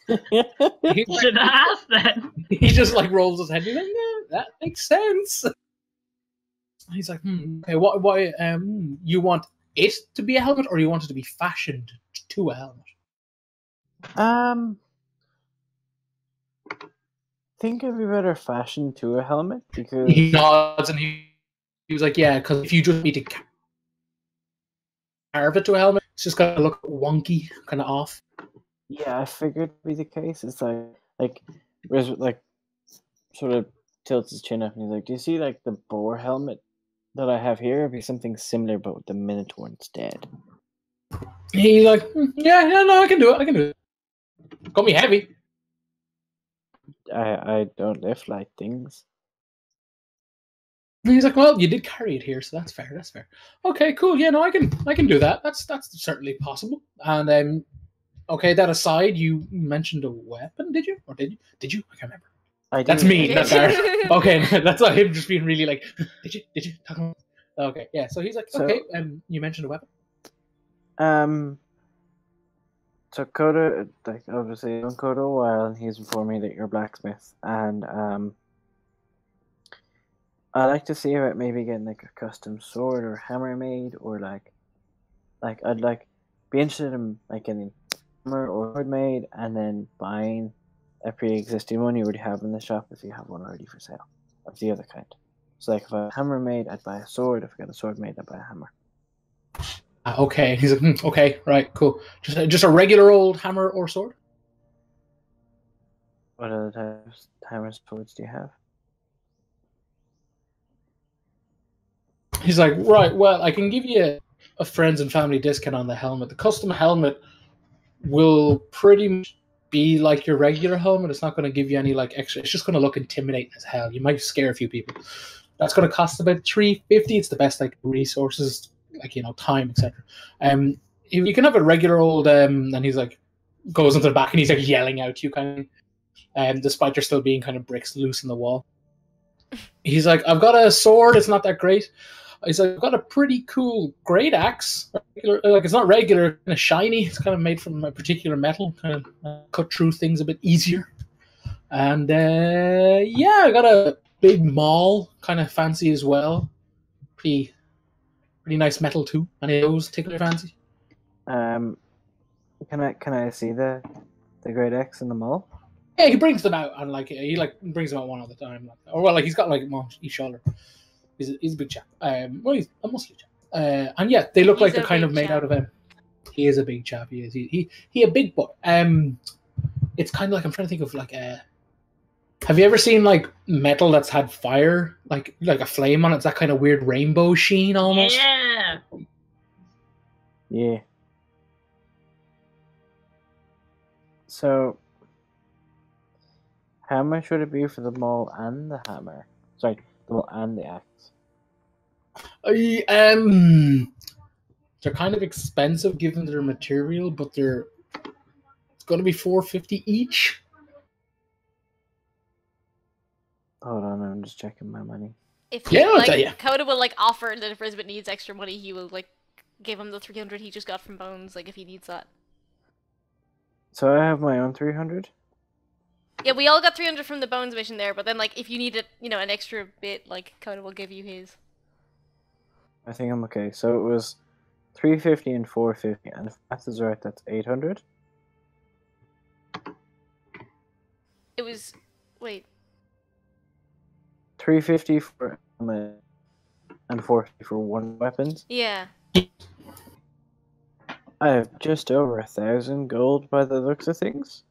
You should have asked then. He just like rolls his head. He's like, "Yeah, that makes sense." He's like, okay, why? You want it to be a helmet, or you want it to be fashioned to a helmet? Think it'd be better fashioned to a helmet because he nods and he was like, yeah, because if you just need to carve it to a helmet, it's just gonna look wonky, kind of off. Yeah, I figured it'd be the case. It's like sort of tilts his chin up and he's like, "Do you see like the boar helmet that I have here? It'd be something similar, but with the Minotaur instead." He's like, yeah, no, I can do it. Got me heavy. I don't lift light things. And he's like, well, you did carry it here, so that's fair. Okay, cool. Yeah, no, I can do that. That's certainly possible. And okay, that aside, you mentioned a weapon, did you? Or did you? I can't remember. That's me, not Garrett. Okay, that's not him just being really like, did you? Okay, yeah. So he's like, okay, you mentioned a weapon. So Coda, like obviously known Coda a while, and he's informed me that you're a blacksmith, and I like to see about maybe getting like a custom sword or hammer made, or like I'd like be interested in like getting hammer or sword made, and then buying a pre-existing one you already have in the shop if you have one already for sale, of the other kind. So like if I have a hammer made, I'd buy a sword. If I got a sword made, I'd buy a hammer. Okay, he's like, okay, right, cool. Just a regular old hammer or sword? What other types of hammer swords do you have? He's like, right, well, I can give you a friends and family discount on the helmet. The custom helmet will pretty much be like your regular helmet. It's not going to give you any like extra. It's just going to look intimidating as hell. You might scare a few people. That's going to cost about $350. It's the best like resources, like time, etc. You can have a regular old and he's like goes into the back and he's like yelling out to you kind of, despite there still being kind of bricks loose in the wall. He's like, I've got a sword. It's not that great. He's like, I've got a pretty cool great axe. Like it's not regular, kind of shiny. It's kind of made from a particular metal, kind of cut through things a bit easier. And yeah, I got a big maul, kind of fancy as well. Pretty nice metal too. Any of those tickle your fancy? Can I see the great X in the mall? Yeah, he brings them out, and like he brings them out one at a time. Or well, like he's got like them on each shoulder. He's a big chap. Well, he's a muscly chap. And yeah, they look like they're kind of made out of him. He is a big chap. He is. He a big boy. It's kind of like I'm trying to think of like have you ever seen like metal that's had fire, like a flame on it? It's that kind of weird rainbow sheen almost. Yeah. Yeah. So, how much would it be for the maul and the hammer? Sorry, the maul and the axe. They're kind of expensive given their material, but it's going to be $450 each. Hold on, I'm just checking my money. If Coda will like offer that if Rizbit needs extra money, he will like give him the 300 he just got from Bones, like if he needs that. So I have my own 300? Yeah, we all got 300 from the Bones mission there, but then like if you needed, an extra bit, like Coda will give you his. I think I'm okay. So it was 350 and 450, and if math is right, that's 800. It was 350 for helmet and 450 for one weapons. Yeah. I have just over 1,000 gold by the looks of things.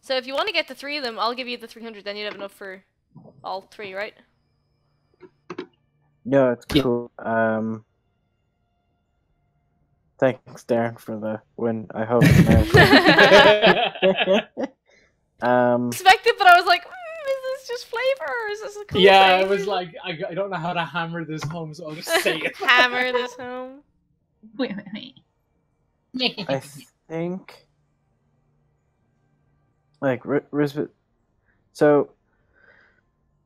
So if you want to get the 3 of them, I'll give you the 300. Then you'd have enough for all 3, right? No, it's cool. Thanks, Darren, for the win. I hope. Expected, but I was like, is this just flavor, or is this a cool Yeah, flavor? I was like, I don't know how to hammer this home, so I'll just say it. Hammer this home. Wait. I think, like, Rizbit. So,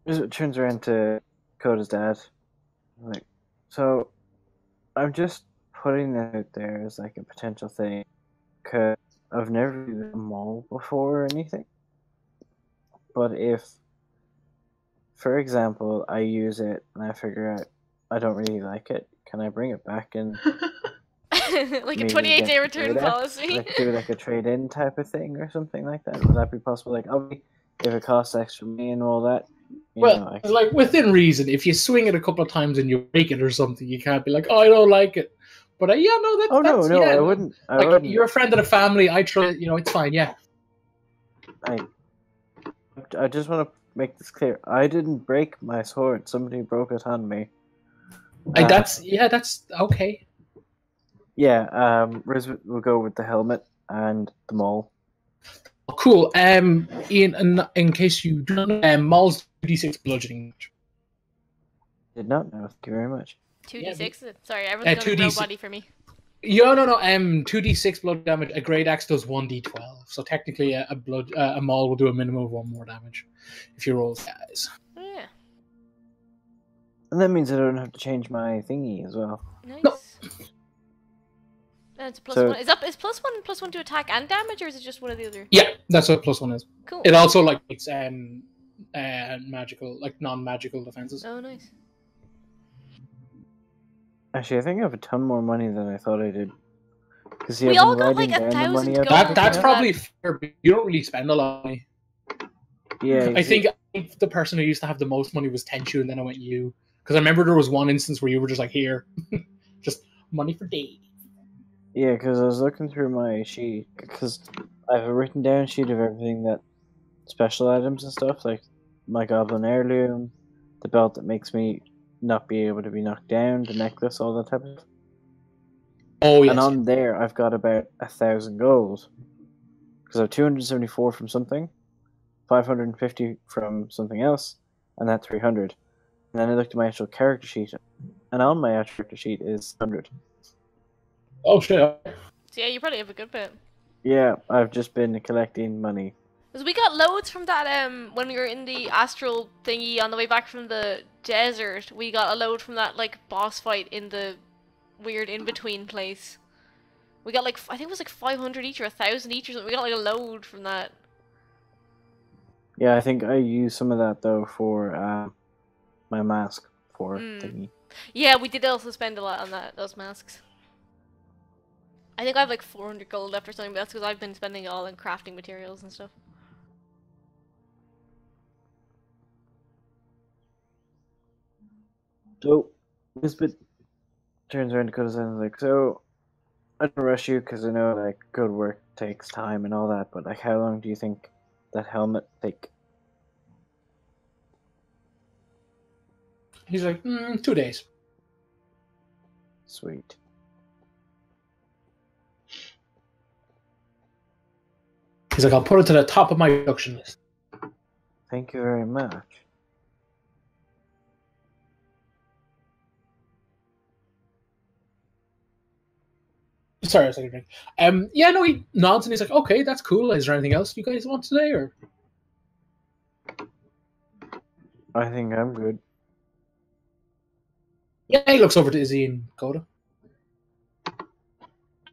Rizbit turns around to Coda's dad. Like, so, I'm just putting that out there as like a potential thing, because I've never used a mall before or anything. But if, for example, I use it and I figure out I don't really like it, can I bring it back and like a 28-day return policy? Like do like a trade-in type of thing or something like that? Would that be possible? Like, obviously, if it costs extra money and all that. Well, like within reason. If you swing it a couple of times and you break it or something, you can't be like, "Oh, I don't like it." But yeah, no, that's. Oh no, yeah, I wouldn't. You're a friend of the family. I try. It's fine. Yeah. I just want to make this clear. I didn't break my sword. Somebody broke it on me. That's okay. Yeah. Rizbit will go with the helmet and the maul. Oh, cool. Ian, in case you don't know, Maul's 2d6 bludgeoning. Did not know. Thank you very much. 2d6. Sorry, everyone's done a nobody for me. Yeah, no. 2d6 blood damage. A great axe does 1d12. So technically, a maul will do a minimum of 1 more damage if you roll guys. Yeah. And that means I don't have to change my thingy as well. Nice. No. That's a +1. Is +1 to attack and damage, or is it just one or the other? Yeah, that's what +1 is. Cool. It also it's magical, like non-magical defenses. Oh, nice. Actually, I think I have a ton more money than I thought I did. Because we all got like 1,000 gold. That's probably fair, but you don't really spend a lot of money. Yeah. I think the person who used to have the most money was Tenchu, and then I went you. Because I remember there was one instance where you were just like, here, just money for days. Yeah, because I was looking through my sheet, because I have a written down sheet of everything that special items and stuff, like my goblin heirloom, the belt that makes me not be able to be knocked down, the necklace, all that type of stuff. Oh, yes. And on there, I've got about 1,000 gold. Because I have 274 from something, 550 from something else, and that 300. And then I looked at my actual character sheet, and on my actual character sheet is 100. Oh, shit. So yeah, you probably have a good bit. Yeah, I've just been collecting money. Because we got loads from that, when we were in the astral thingy on the way back from the desert. We got a load from that, like, boss fight in the weird in-between place. We got, like, I think it was like 500 each or 1,000 each or something. We got, like, a load from that. Yeah, I think I used some of that, though, for my mask for thingy. Yeah, we did also spend a lot on those masks. I think I have, like, 400 gold left or something, but that's because I've been spending it all in crafting materials and stuff. So, Rizbit turns around to Coda and is like, so, I don't rush you because I know, like, good work takes time and all that, but, like, how long do you think that helmet take? He's like, 2 days. Sweet. He's like, I'll put it to the top of my production list. Thank you very much. Sorry, I was taking a drink. Yeah, no, he nods and he's like, okay, that's cool. Is there anything else you guys want today, or? I think I'm good. Yeah, he looks over to Izzy and Coda.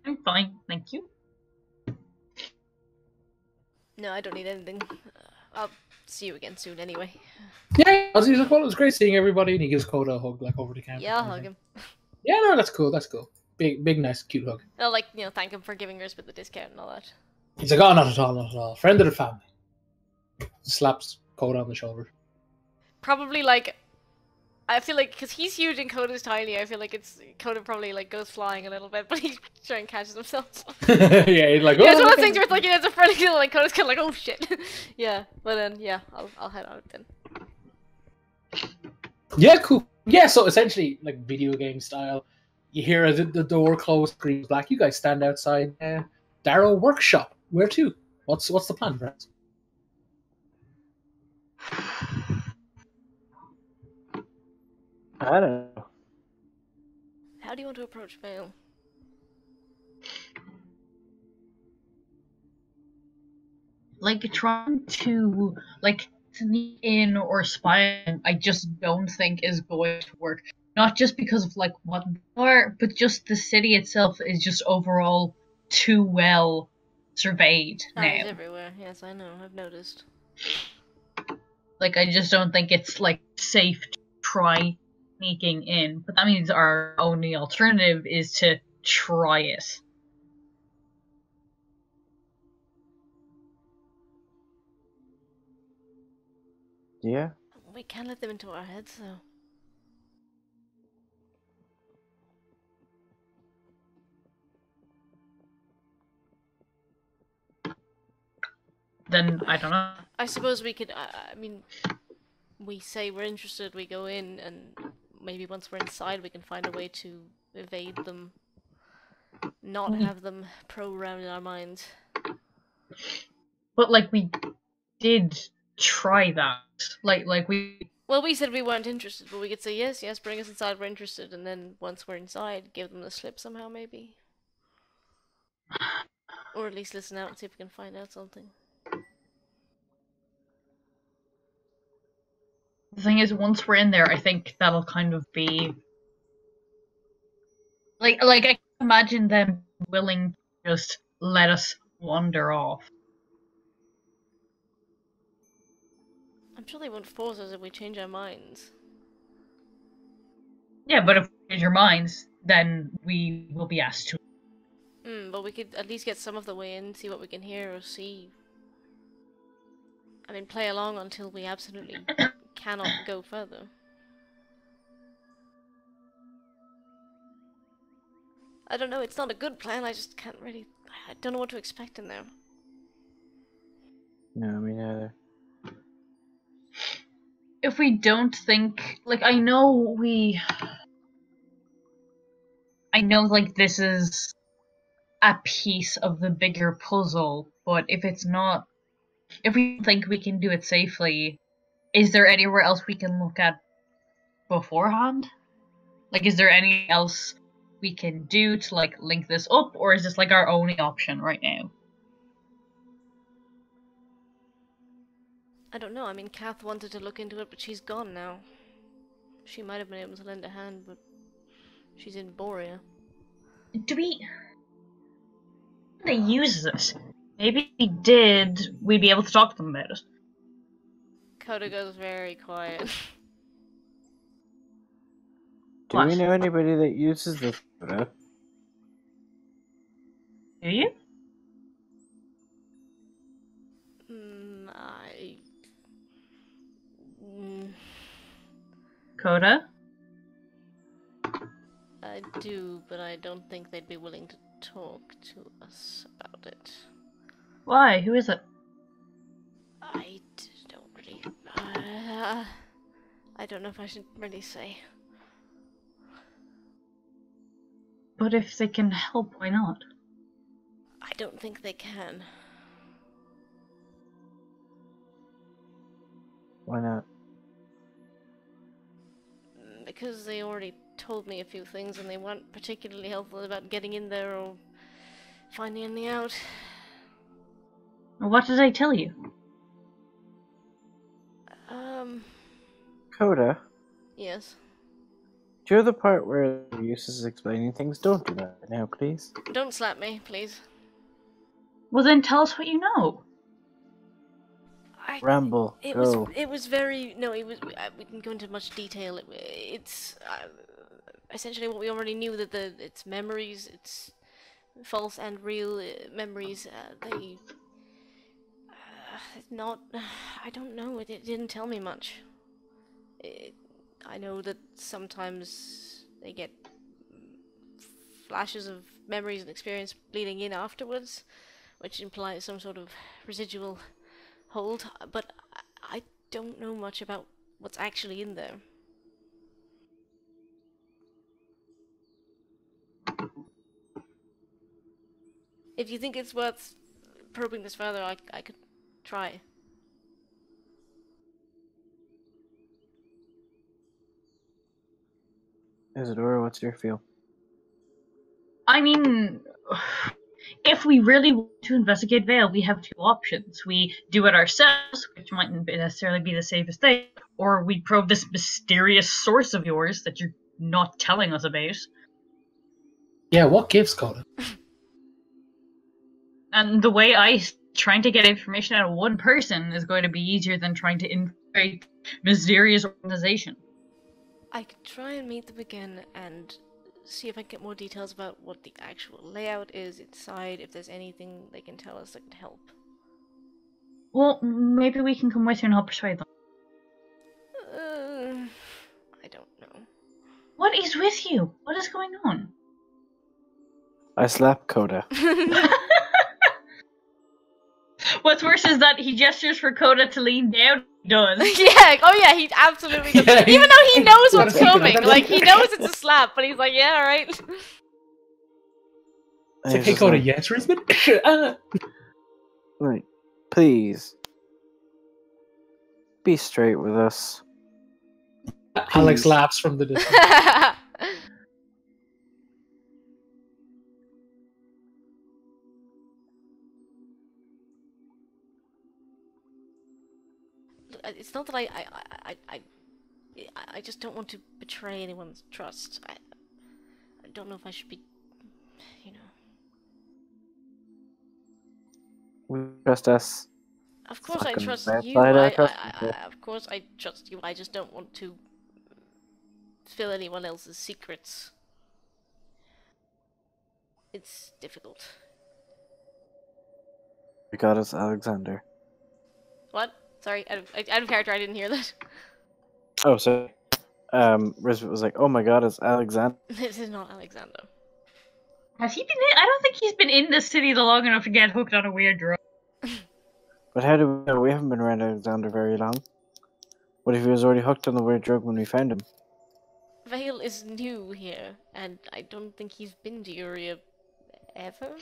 I'm fine, thank you. No, I don't need anything. I'll see you again soon anyway. Yeah, he's like, well, it was great seeing everybody, and he gives Coda a hug, like, over the counter. Yeah, I'll hug him. Yeah, no, that's cool, that's cool. Big, nice, cute hug. I'll, like, you know, thank him for giving Rizbit the discount and all that. He's like, oh, not at all, not at all. Friend of the family. Slaps Coda on the shoulder. Probably, like, I feel like, because he's huge and Coda's tiny, I feel like Coda probably, like, goes flying a little bit, but he tries and catches himself. Yeah, he's like, oh, yeah, it's one of those things where it's like, yeah, it's a friendly little, like, Coda's kind of like, oh shit. Yeah, but then, yeah, I'll head out then. Yeah, cool. Yeah, so essentially, like, video game style, you hear the door close, screams black. You guys stand outside Darrow Workshop. Where to? What's the plan, friends? I don't know. How do you want to approach Vale? Like, trying to, like, sneak in or spy, I just don't think is going to work. Not just because of, like, what they are, but just the city itself is just overall too well surveyed now. Eyes everywhere. Yes, I know. I've noticed. Like, I just don't think it's, like, safe to try sneaking in. But that means our only alternative is to try it. Yeah? We can't let them into our heads, though. Then, I don't know. I suppose we could, I mean, we say we're interested, we go in, and maybe once we're inside we can find a way to evade them. Not have them programmed in our minds. But, like, we did try that. Like we... Well, we said we weren't interested, but we could say, yes, bring us inside, we're interested, and then once we're inside, give them the slip somehow, maybe. Or at least listen out and see if we can find out something. The thing is, once we're in there, I think that'll kind of be... Like I can imagine them willing to just let us wander off. I'm sure they won't force us if we change our minds. Yeah, but if we change our minds, then we will be asked to. But we could at least get some of the way in, see what we can hear or see. I mean, play along until we absolutely cannot go further. I don't know, it's not a good plan, I just can't really... I don't know what to expect in there. No, me neither. If we don't think... Like, I know, like, this is a piece of the bigger puzzle, but if it's not... If we think we can do it safely, is there anywhere else we can look at beforehand? Like, is there anything else we can do to, like, link this up, or is this, like, our only option right now? I don't know. I mean, Kath wanted to look into it, but she's gone now. She might have been able to lend a hand, but she's in Borea. Do we... They use this. Maybe if we did, we'd be able to talk to them about it. Coda goes very quiet. Do we know anybody that uses this? Do you? Coda? I do, but I don't think they'd be willing to talk to us about it. Why? Who is it? Don't really... I don't know if I should really say. But if they can help, why not? I don't think they can. Why not? Because they already told me a few things and they weren't particularly helpful about getting in there or finding anything out. What did I tell you? Coda? Yes? Do you know the part where the use is explaining things? Don't do that now, please. Don't slap me, please. Well then tell us what you know. Ramble, go. It was very... No, it was... we didn't go into much detail. It's... essentially what we already knew, that it's memories, it's false and real memories, they... not... I don't know, it didn't tell me much. I know that sometimes they get flashes of memories and experience bleeding in afterwards, which implies some sort of residual hold, but I don't know much about what's actually in there. If you think it's worth probing this further, I could try. Isidora, what's your feel? I mean, if we really want to investigate Vale, we have two options. We do it ourselves, which mightn't necessarily be the safest thing, or we probe this mysterious source of yours that you're not telling us about. Yeah, what gives, Coda? And the way trying to get information out of one person is going to be easier than trying to infiltrate mysterious organization. I could try and meet them again and see if I can get more details about what the actual layout is inside, if there's anything they can tell us that can help. Well, maybe we can come with you and help persuade them. I don't know. What is with you? What is going on? I slap Coda. What's worse is that he gestures for Coda to lean down. He does. Yeah, oh yeah, he absolutely does. Yeah, even though he knows what's keep it coming. under- Like, he knows it's a slap, but he's like, yeah, alright. It's like, hey, Coda, yes, Rizbit? Right, please. Be straight with us. Alex laughs from the distance. It's not that I just don't want to betray anyone's trust. I don't know if I should be, you know. Trust us. Of course I trust you. Of course I trust you. I just don't want to fill anyone else's secrets. It's difficult. We got us Alexander. What? Sorry, out of character, I didn't hear that. Oh, sorry. Rizbit was like, oh my god, it's Alexander. This is not Alexander. Has he been in? I don't think he's been in this city long enough to get hooked on a weird drug. But how do we know? We haven't been around Alexander very long. What if he was already hooked on the weird drug when we found him? Vale is new here, and I don't think he's been to Uria ever.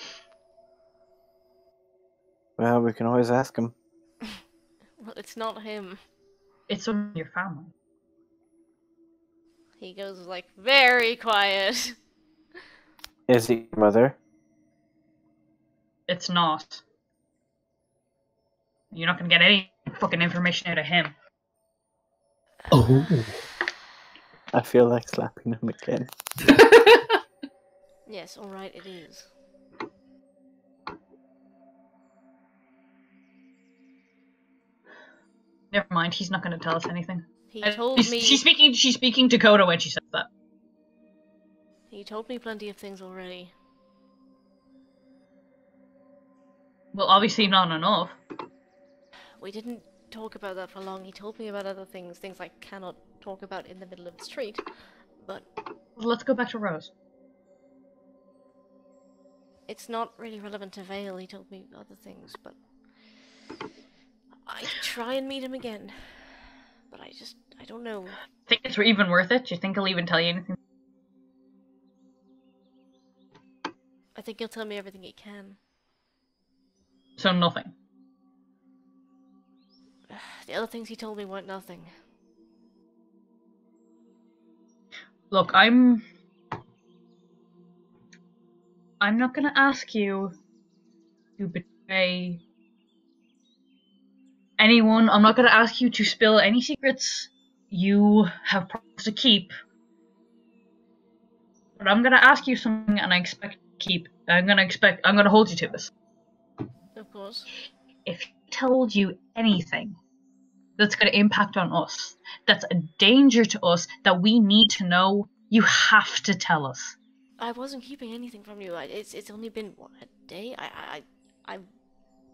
Well, we can always ask him. Well, it's not him. It's on your family. He goes like very quiet. Is he your mother? It's not. You're not gonna get any fucking information out of him. Oh. I feel like slapping him again. Yes, alright, it is. Never mind, he's not going to tell us anything. He told me... She's speaking to Coda when she says that. He told me plenty of things already. Well, obviously not enough. We didn't talk about that for long. He told me about other things I cannot talk about in the middle of the street. But... Let's go back to Rose. It's not really relevant to Vale. He told me other things, but... I try and meet him again. But I don't know. Think it's even worth it? Do you think he'll even tell you anything? I think he'll tell me everything he can. So nothing? The other things he told me weren't nothing. Look, I'm not gonna ask you to betray anyone. I'm not gonna ask you to spill any secrets you have promised to keep. But I'm gonna ask you something, and I expect to keep. I'm gonna hold you to this. Of course. If he told you anything that's gonna impact on us, that's a danger to us, that we need to know, you have to tell us. I wasn't keeping anything from you. It's only been, what, a day?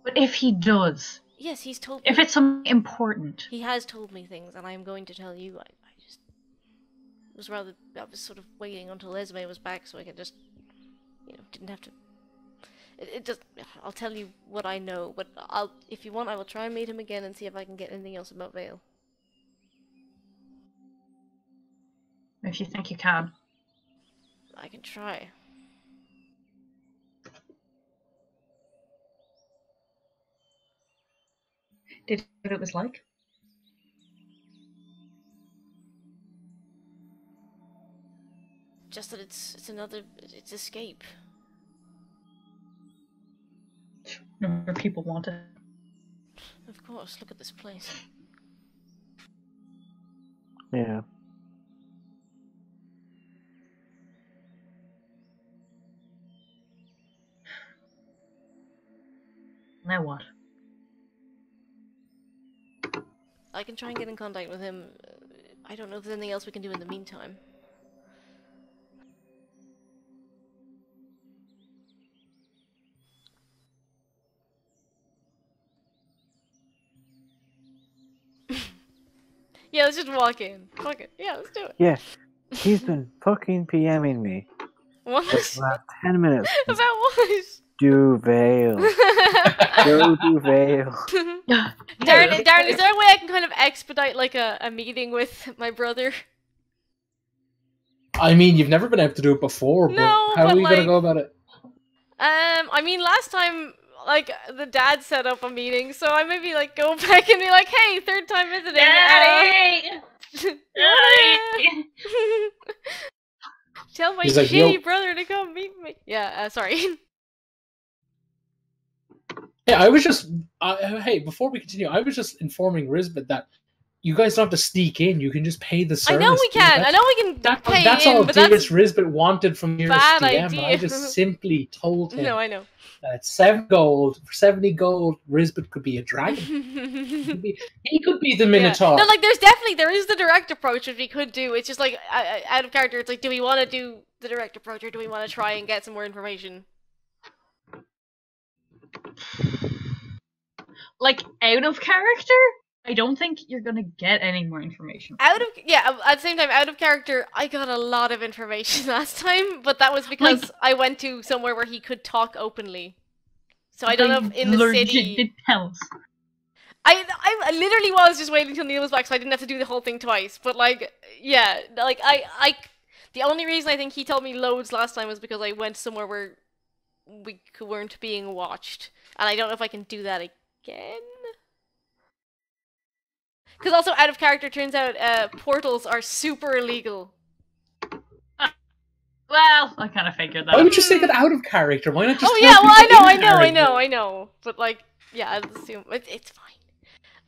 But if he does... Yes, he's told me. If it's something important... He has told me things, and I am going to tell you. I was sort of waiting until Esme was back so I could just, didn't have to... I'll tell you what I know, but if you want, I will try and meet him again and see if I can get anything else about Vale. If you think you can. I can try. Did you know what it was like? Just that it's escape. No more people want it. Of course, look at this place. Yeah. Now what? I can try and get in contact with him. I don't know if there's anything else we can do in the meantime. Yeah, let's just walk in. Fuck it. Yeah, let's do it. Yeah. He's been fucking PMing me. What? For about 10 minutes. About what? Do Vale. Go do Vale. Darren, is there a way I can kind of expedite like a meeting with my brother? I mean, you've never been able to do it before, No, but how but are we gonna go about it? I mean, last time, like, the dad set up a meeting, so I maybe, like, go back and be like, hey, third time visiting. Tell my shitty brother to come meet me. Yeah, sorry. Hey, I was just... hey, before we continue, I was just informing Rizbit that you guys don't have to sneak in. You can just pay the service. I know we can. I know we can pay that's in, all but Davis Rizbit wanted from your bad DM. idea. I just simply told him. No, I know. That 7 gold. For 70 gold, Rizbit could be a dragon. he could be the Minotaur. Yeah. No, like, there is the direct approach which we could do. It's just, like, out of character, it's like, do we want to do the direct approach, or do we want to try and get some more information? Like, out of character? I don't think you're gonna get any more information. At the same time, out of character, I got a lot of information last time, but that was because, like, I went to somewhere where he could talk openly. So I don't know if in the city... Did tell us. I literally was just waiting until Neil was back so I didn't have to do the whole thing twice. But, like, yeah, like, the only reason I think he told me loads last time was because I went somewhere where we weren't being watched. And I don't know if I can do that again. Because also, out of character, turns out portals are super illegal. Well, I kind of figured that. Why would you say that out of character? Why not just? Oh yeah, well, I know. But like, yeah, I'll assume it's fine.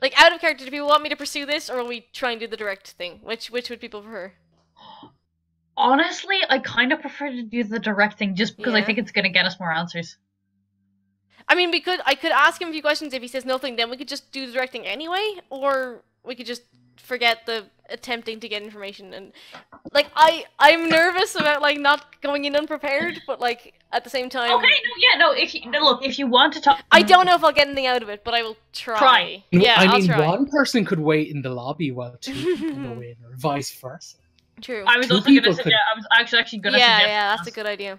Like, out of character, do people want me to pursue this, or will we try and do the direct thing? Which would people prefer? Honestly, I kind of prefer to do the direct thing, just because I think it's gonna get us more answers. I mean, I could ask him a few questions. If he says nothing, then we could just do the direct thing anyway, or we could just forget the attempting to get information. And like, I'm nervous about like not going in unprepared, but like at the same time. Okay, if you want to talk, I don't know if I'll get anything out of it, but I will try. Yeah, I'll try. one person could wait in the lobby while two people go in, or vice versa. True. I was also gonna suggest. I was actually gonna suggest. Yeah, that's a good idea.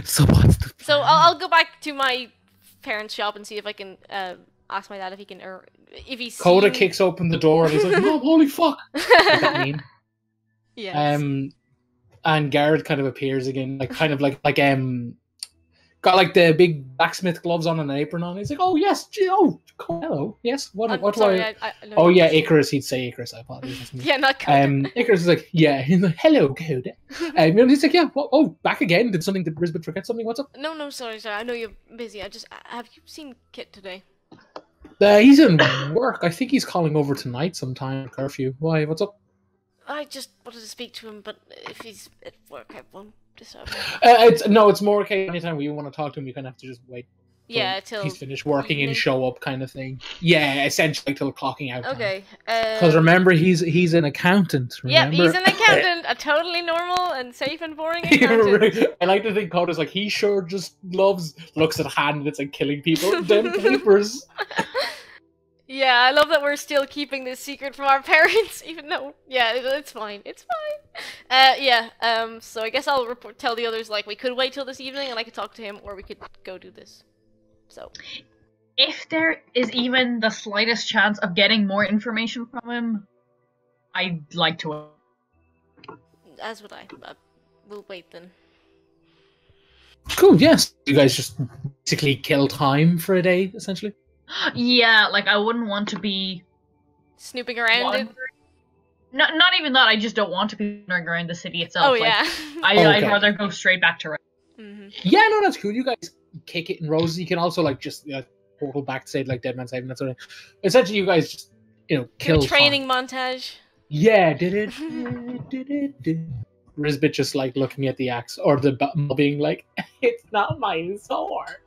So what's the plan? So I'll go back to my parents' shop and see if I can ask my dad if he can, or if he's. Coda kicks open the door and he's like, "Mom, holy fuck!" Does that mean? Yes. And Garrett kind of appears again, like got like the big blacksmith gloves on and an apron on. He's like, "Oh yes, hello, yes. What do I? Oh yeah, Icarus. He'd say Icarus. I apologize. Yeah, not Coda. Icarus is like, yeah. He's like, hello, Coda. And he's like, yeah. Back again. Did Rizbit forget something? What's up? No, sorry. I know you're busy. Have you seen Kit today? He's in work. I think he's calling over tonight sometime. Curfew. Why? What's up? I just wanted to speak to him, but if he's at work, I won't disturb him. It's more okay. Anytime we want to talk to him, you kind of have to just wait. Till he's finished working and show up, kind of thing. Yeah, essentially till clocking out. Okay. Because remember, he's an accountant. Remember? Yeah, he's an accountant, a totally normal and safe and boring accountant. I like to think Coda's like, he sure just looks at hand that's like killing people. Them papers. Yeah, I love that we're still keeping this secret from our parents, even though, it's fine. It's fine. So I guess I'll tell the others, like, we could wait till this evening and I could talk to him, or we could go do this. So, if there is even the slightest chance of getting more information from him, I'd like to. As would I. We'll wait then. Cool. Yes, you guys just basically kill time for a day, essentially. Yeah, like I wouldn't want to be snooping around it. Not even that. I just don't want to be wandering around the city itself. Oh like, yeah. I'd rather go straight back to. Yeah, no, that's cool. You guys kick it in rows. You can also like just portal back to say like Dead Man's Haven, that sort of. Essentially, you guys just kill do a training montage. Yeah, did it. Rizbit just like looking at the axe or the being like, "It's not my sword."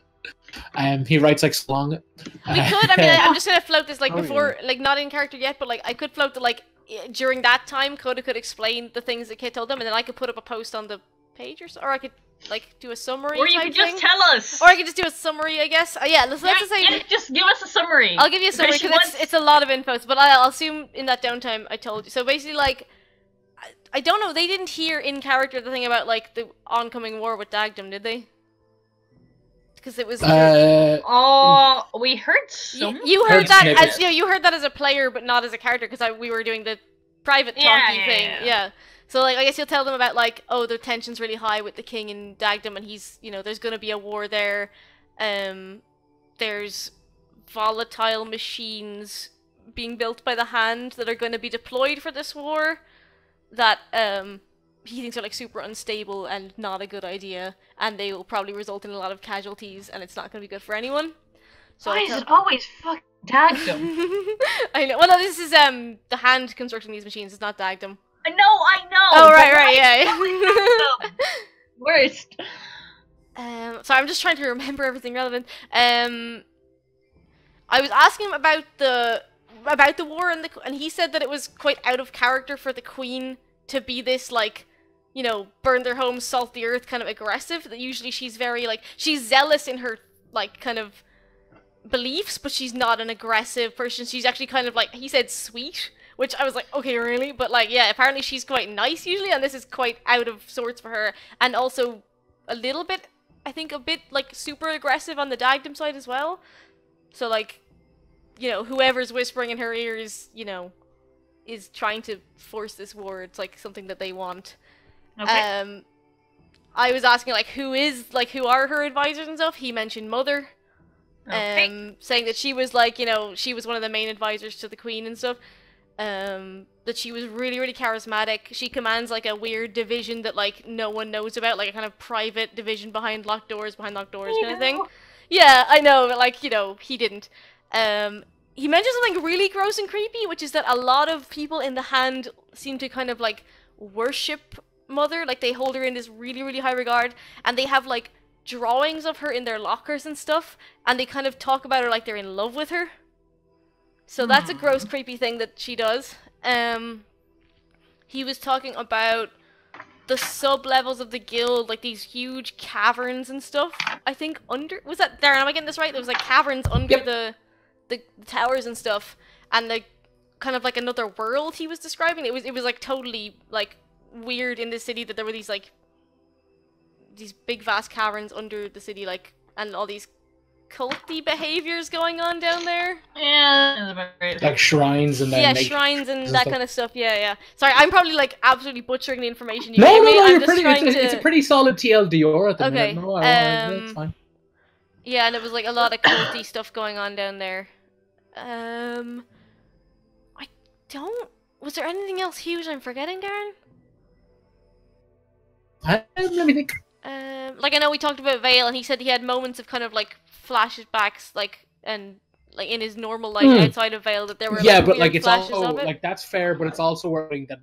He writes like slong. We could. I mean, I'm just gonna float this like before, like not in character yet, but like I could float the like during that time. Coda could explain the things that Kit told them, and then I could put up a post on the page or I could like do a summary. Or you could just tell us. Or I could just do a summary, I guess. Let's just say. Just give us a summary. I'll give you a summary because it's a lot of info. But I'll assume in that downtime I told you. So basically, like, I don't know. They didn't hear in character the thing about like the oncoming war with Dagdom, did they? Because it was. We heard some. You heard that as you heard that as a player, but not as a character, because we were doing the private talky thing. Yeah. So like, I guess you'll tell them about like, oh, the tension's really high with the king in Dagdom, and he's, there's gonna be a war there. There's volatile machines being built by the hand that are going to be deployed for this war. That he thinks are like super unstable and not a good idea, and they will probably result in a lot of casualties, and it's not going to be good for anyone. So why is it always fucking Dagdom? I know. Well, no, this is the hand constructing these machines. It's not Dagdom. I know. Oh, right, yeah. Worst. So I'm just trying to remember everything relevant. I was asking him about the war and he said that it was quite out of character for the queen to be this like, burn their homes, salt the earth kind of aggressive. That usually she's very like, she's zealous in her like kind of beliefs, but she's not an aggressive person. She's actually kind of like, he said sweet, which I was like, okay, really? But like, yeah, apparently she's quite nice usually, and this is quite out of sorts for her. And also a little bit, I think a bit like super aggressive on the Dagdom side as well. So like, whoever's whispering in her ears, is trying to force this war. It's like something that they want. Okay. I was asking like, who are her advisors and stuff? He mentioned Mother. Okay. Saying that she was like, she was one of the main advisors to the queen and stuff. That she was really, really charismatic. She commands like a weird division that like no one knows about, like a kind of private division behind locked doors kind of thing. Yeah, I know, but like, he didn't. He mentioned something really gross and creepy, which is that a lot of people in the Hand seem to kind of like worship Mother, like they hold her in this really, really high regard, and they have like drawings of her in their lockers and stuff, and they kind of talk about her like they're in love with her. So that's a gross, creepy thing that she does. He was talking about the sub-levels of the guild, like these huge caverns and stuff. I think was that, Darren, am I getting this right? There was like caverns under the towers and stuff, and like kind of like another world he was describing. It was like totally like weird in the city that there were these like these big vast caverns under the city, like, and all these culty behaviors going on down there. Yeah, like shrines and then shrines and that kind of stuff. Yeah. Sorry, I'm probably like absolutely butchering the information you no, gave no, me. no, I'm you're just pretty. It's a pretty solid TLDR at the okay. minute. No, it's fine. Yeah, and it was like a lot of culty stuff going on down there. I don't. Was there anything else huge I'm forgetting, Darren? Let me think. Like I know we talked about Vale, and he said he had moments of kind of like flashbacks, like and like in his normal life outside of Vale, that there were but like it's flashes also of it. like that's fair, but it's also worrying that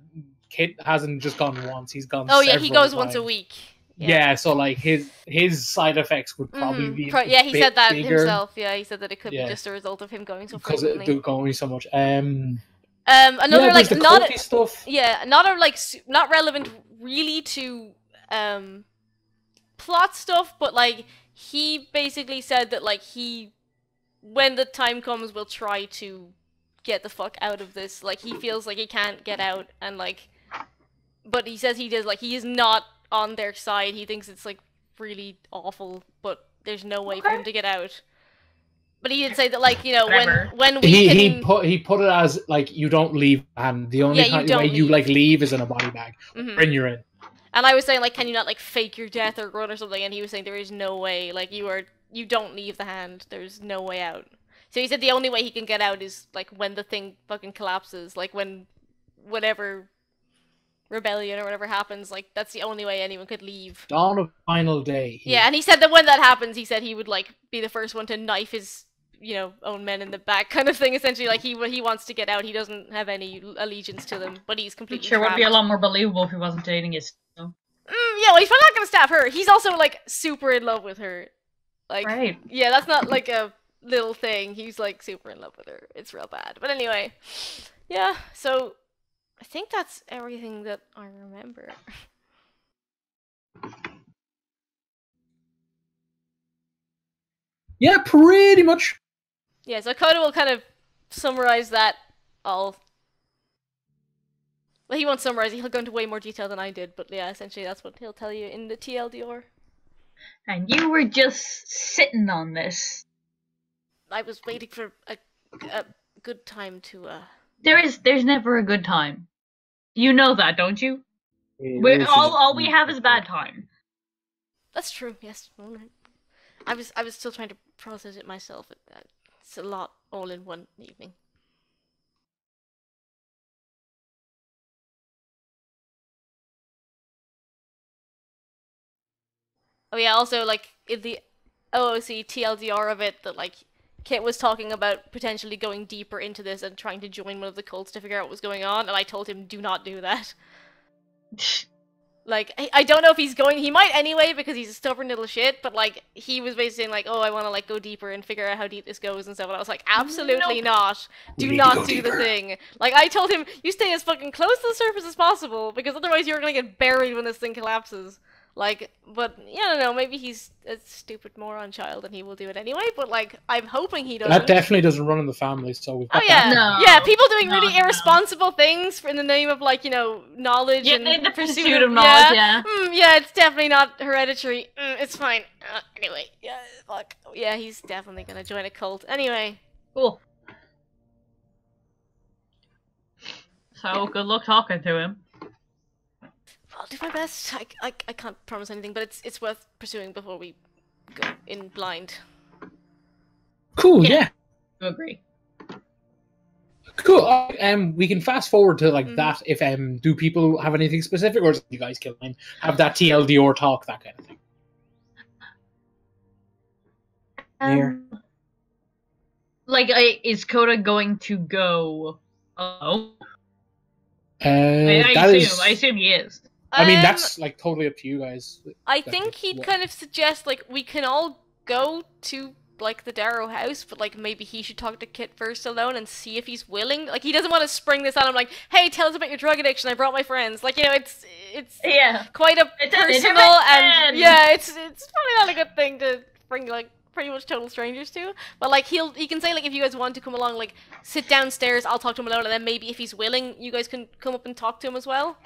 Kit hasn't just gone once; he's gone. Oh yeah, he goes times. once a week. Yeah, so like his side effects would probably be yeah, he said that bigger. himself. Yeah, he said that it could be just a result of him going so frequently. Because going so much. Another like not stuff. Yeah, not relevant really to plot stuff, but like he basically said that like he, when the time comes, will try to get the fuck out of this. Like he feels like he can't get out, and like, but he says he does, like he is not on their side. He thinks it's like really awful, but there's no way for him to get out. But he did say that, like, you know, when we he put it as like you don't leave, and the only way you like leave is in a body bag. When you're in. And I was saying, like, can you not like fake your death or run or something? And he was saying there is no way. Like you don't leave the Hand. There's no way out. So he said the only way he can get out is like when the thing fucking collapses, like when whatever rebellion or whatever happens, like that's the only way anyone could leave. Dawn of final day. Yeah, and he said that when that happens, he said he would like be the first one to knife his, you know, own men in the back, kind of thing. Essentially, like he wants to get out. He doesn't have any allegiance to them, but he's completely sure trapped. Would be a lot more believable if he wasn't dating his. Yeah, well, he's probably not gonna stab her. He's also like super in love with her. Like, right. Yeah, that's not like a little thing. He's like super in love with her. It's real bad. But anyway, yeah. So I think that's everything that I remember. Yeah, pretty much. Yeah, so Coda will kind of summarize that all. Well, he won't summarize it. He'll go into way more detail than I did, but yeah, essentially that's what he'll tell you in the TLDR. And you were just sitting on this. I was waiting for a good time to, There's never a good time. You know that, don't you? All we have is bad time. That's true, yes. I was still trying to process it myself. It's a lot all in one evening. Oh yeah, also, like, in the OOC TLDR of it, that, like, Kit was talking about potentially going deeper into this and trying to join one of the cults to figure out what was going on, and I told him, do not do that. Like, I don't know if he's going, he might anyway, because he's a stubborn little shit, but, like, he was basically saying, like, oh, I want to, like, go deeper and figure out how deep this goes and stuff, and I was like, absolutely not. Do not do the thing. Like, I told him, you stay as fucking close to the surface as possible, because otherwise you're gonna get buried when this thing collapses. Like, but, yeah, I don't know, maybe he's a stupid moron child and he will do it anyway, but, like, I'm hoping he doesn't. That definitely doesn't run in the family, so we've got yeah. No. Yeah, people doing really irresponsible things in the name of, like, you know, knowledge and the pursuit of knowledge, yeah, it's definitely not hereditary. It's fine. Anyway, yeah, fuck. Yeah, he's definitely gonna join a cult. Anyway. Cool. So, good luck talking to him. I'll do my best. I can't promise anything, but it's worth pursuing before we go in blind. Cool, yeah. I agree. Cool. We can fast forward to like that. If do people have anything specific, or do you guys kill mine? Have that TLDR talk, that kind of thing. Like, is Coda going to go alone? I assume he is. I mean, that's like totally up to you guys. I think he'd kind of suggest like we can all go to like the Darrow house, but like maybe he should talk to Kit first alone and see if he's willing. Like he doesn't want to spring this on him like, "Hey, tell us about your drug addiction. I brought my friends." Like, you know, it's quite a personal and it's probably not a good thing to bring like pretty much total strangers to. But like he can say like if you guys want to come along, like sit downstairs, I'll talk to him alone, and then maybe if he's willing, you guys can come up and talk to him as well.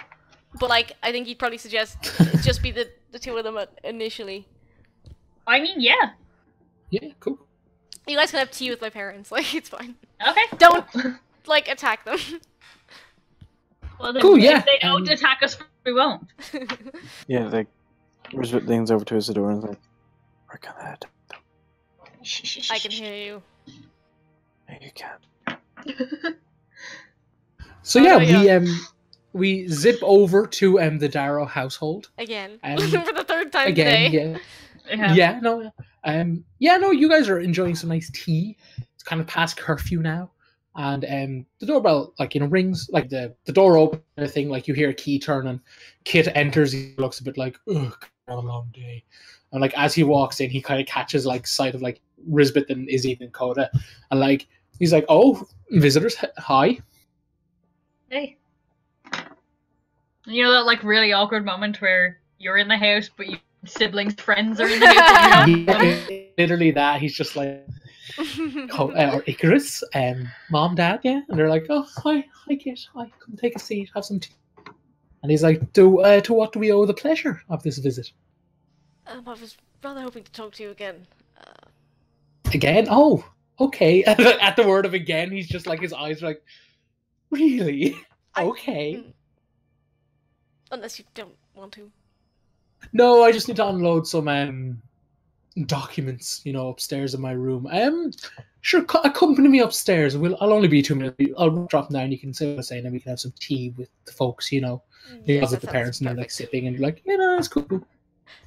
But like I think he'd probably suggest it just be the two of them initially. I mean, yeah. Yeah, cool. You guys can have tea with my parents, like, it's fine. Okay. Don't, like, attack them. Well, then, cool, yeah. If they don't attack us, we won't. Yeah, like, Rizbit leans over to Isidora and is like, work on that. I can hear you. Yeah, you can. So yeah, we zip over to the Darrow household. Again. For the third time today. Yeah. No, you guys are enjoying some nice tea. It's kind of past curfew now, and the doorbell rings, like the door opens, and everything, like you hear a key turn, and Kit enters. He looks a bit like, ugh, a long day, and like as he walks in, he kind of catches like sight of like Rizbit and Izzy and Coda, and like he's like, oh, visitors, hi. Hey. You know that like really awkward moment where you're in the house, but your siblings' friends are in the house. Yeah, literally that. He's just like, or Icarus, mom, dad, yeah, and they're like, oh, hi, Kit, hi, come take a seat, have some tea. And he's like, to what do we owe the pleasure of this visit? I was rather hoping to talk to you again. Again? Oh, okay. At the word of again, he's just like, his eyes are like, really? Okay. Unless you don't want to. No, I just need to unload some documents, upstairs in my room. Sure, accompany me upstairs. I'll only be 2 minutes. I'll drop down. You can say what I'm saying, and we can have some tea with the folks. Because of the parents, and they're like sipping, and you're like, it's cool.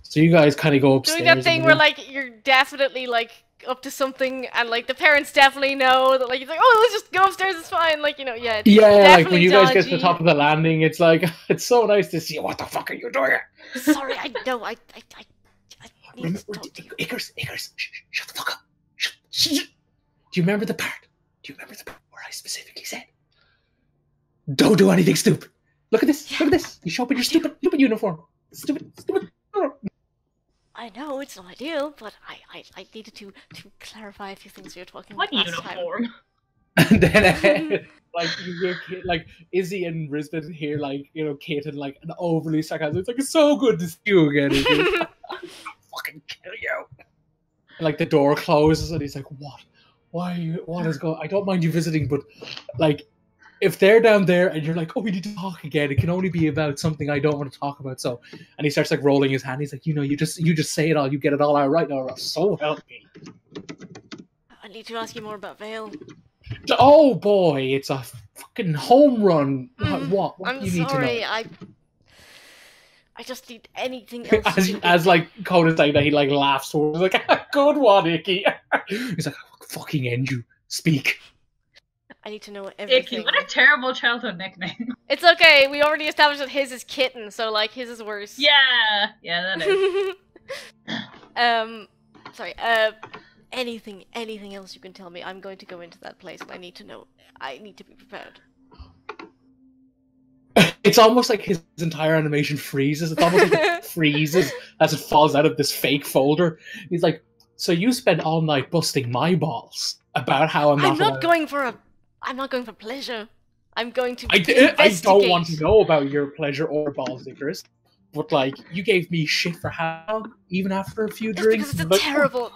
So you guys kind of go upstairs. Doing that thing where like you're definitely like up to something, and like the parents definitely know that like it's like, oh, let's just go upstairs, it's fine, like yeah. Yeah, like when you guys get to the top of the landing, it's like it's so nice to see. What the fuck are you doing? Sorry, I know. I remember, Icarus, shut the fuck up. Shh. Do you remember the part? Where I specifically said, don't do anything stupid? Look at this. Yeah. Look at this. You show up in your stupid uniform. Stupid. I know it's not ideal, but I needed to clarify a few things we were talking about. What uniform? And then like you hear like Izzy and Rizbit hear like Kate and like an overly sarcastic. It's like, it's so good to see you again. I'll fucking kill you. And like the door closes and he's like, what? Why are you? What is going? I don't mind you visiting, but like if they're down there and you're like, oh, we need to talk again, it can only be about something I don't want to talk about. So, and he starts like rolling his hand. He's like, you just say it all, you get it all out right now. So help me. I need to ask you more about Vale. Oh boy, it's a fucking home run. What I'm do you need sorry, to know? I just need anything else. as like Coda saying that, he like laughs towards like, good one, Icky. He's like, I'll fucking end you. Speak. I need to know everything. Icky, what a terrible childhood nickname. It's okay, we already established that his is Kitten, so like his is worse. Yeah, that is. Sorry, anything else you can tell me. I'm going to go into that place and I need to know. I need to be prepared. It's almost like his entire animation freezes. It's almost like it freezes as it falls out of this fake folder. He's like, so you spent all night busting my balls about how I'm not going for pleasure. I'm going to I don't want to know about your pleasure or balls, Icarus. But like, you gave me shit for how long? Even after a few drinks? Because it's a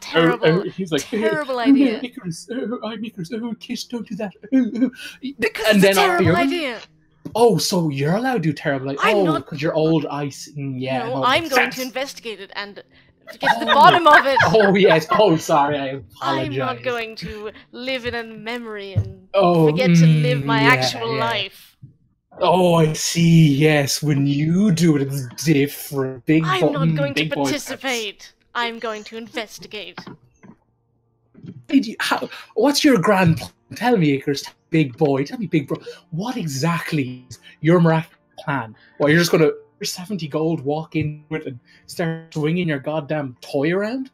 terrible, he's like, terrible idea. Icarus, I'm Icarus. Kiss, don't do that. Because it's a terrible idea. Oh, so you're allowed to do terrible? Like, because you're old. Yeah. No, I'm going to investigate it and get to the bottom of it. Oh yes. Oh, sorry. I apologize. I'm not going to live in a memory and forget to live my actual life. Oh, I see. Yes, when you do it, it's different. I'm not going to participate. I'm going to investigate. What's your grand plan? Tell me, Icarus, big boy. Tell me, big bro. What exactly is your miraculous plan? Well, you're just going to, for 70 gold, walk in with and start swinging your goddamn toy around?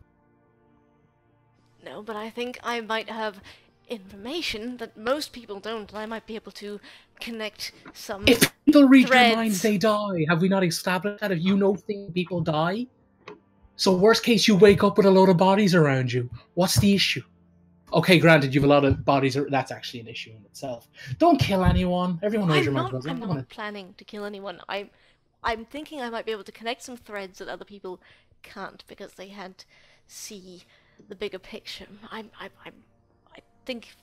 No, but I think I might have information that most people don't, and I might be able to connect some If people read threads. your minds, they die. Have we not established that? If you know things, people die? So worst case, you wake up with a load of bodies around you. What's the issue? Okay, granted, you have a lot of bodies. That's actually an issue in itself. Don't kill anyone. Everyone knows your mind. I'm not planning to kill anyone. I'm thinking I might be able to connect some threads that other people can't because they can't see the bigger picture. I think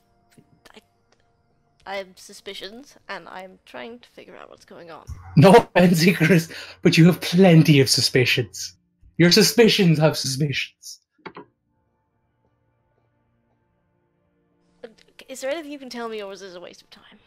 I have suspicions, and I'm trying to figure out what's going on. No offense, Icarus, but you have plenty of suspicions. Your suspicions have suspicions. Is there anything you can tell me, or is this a waste of time?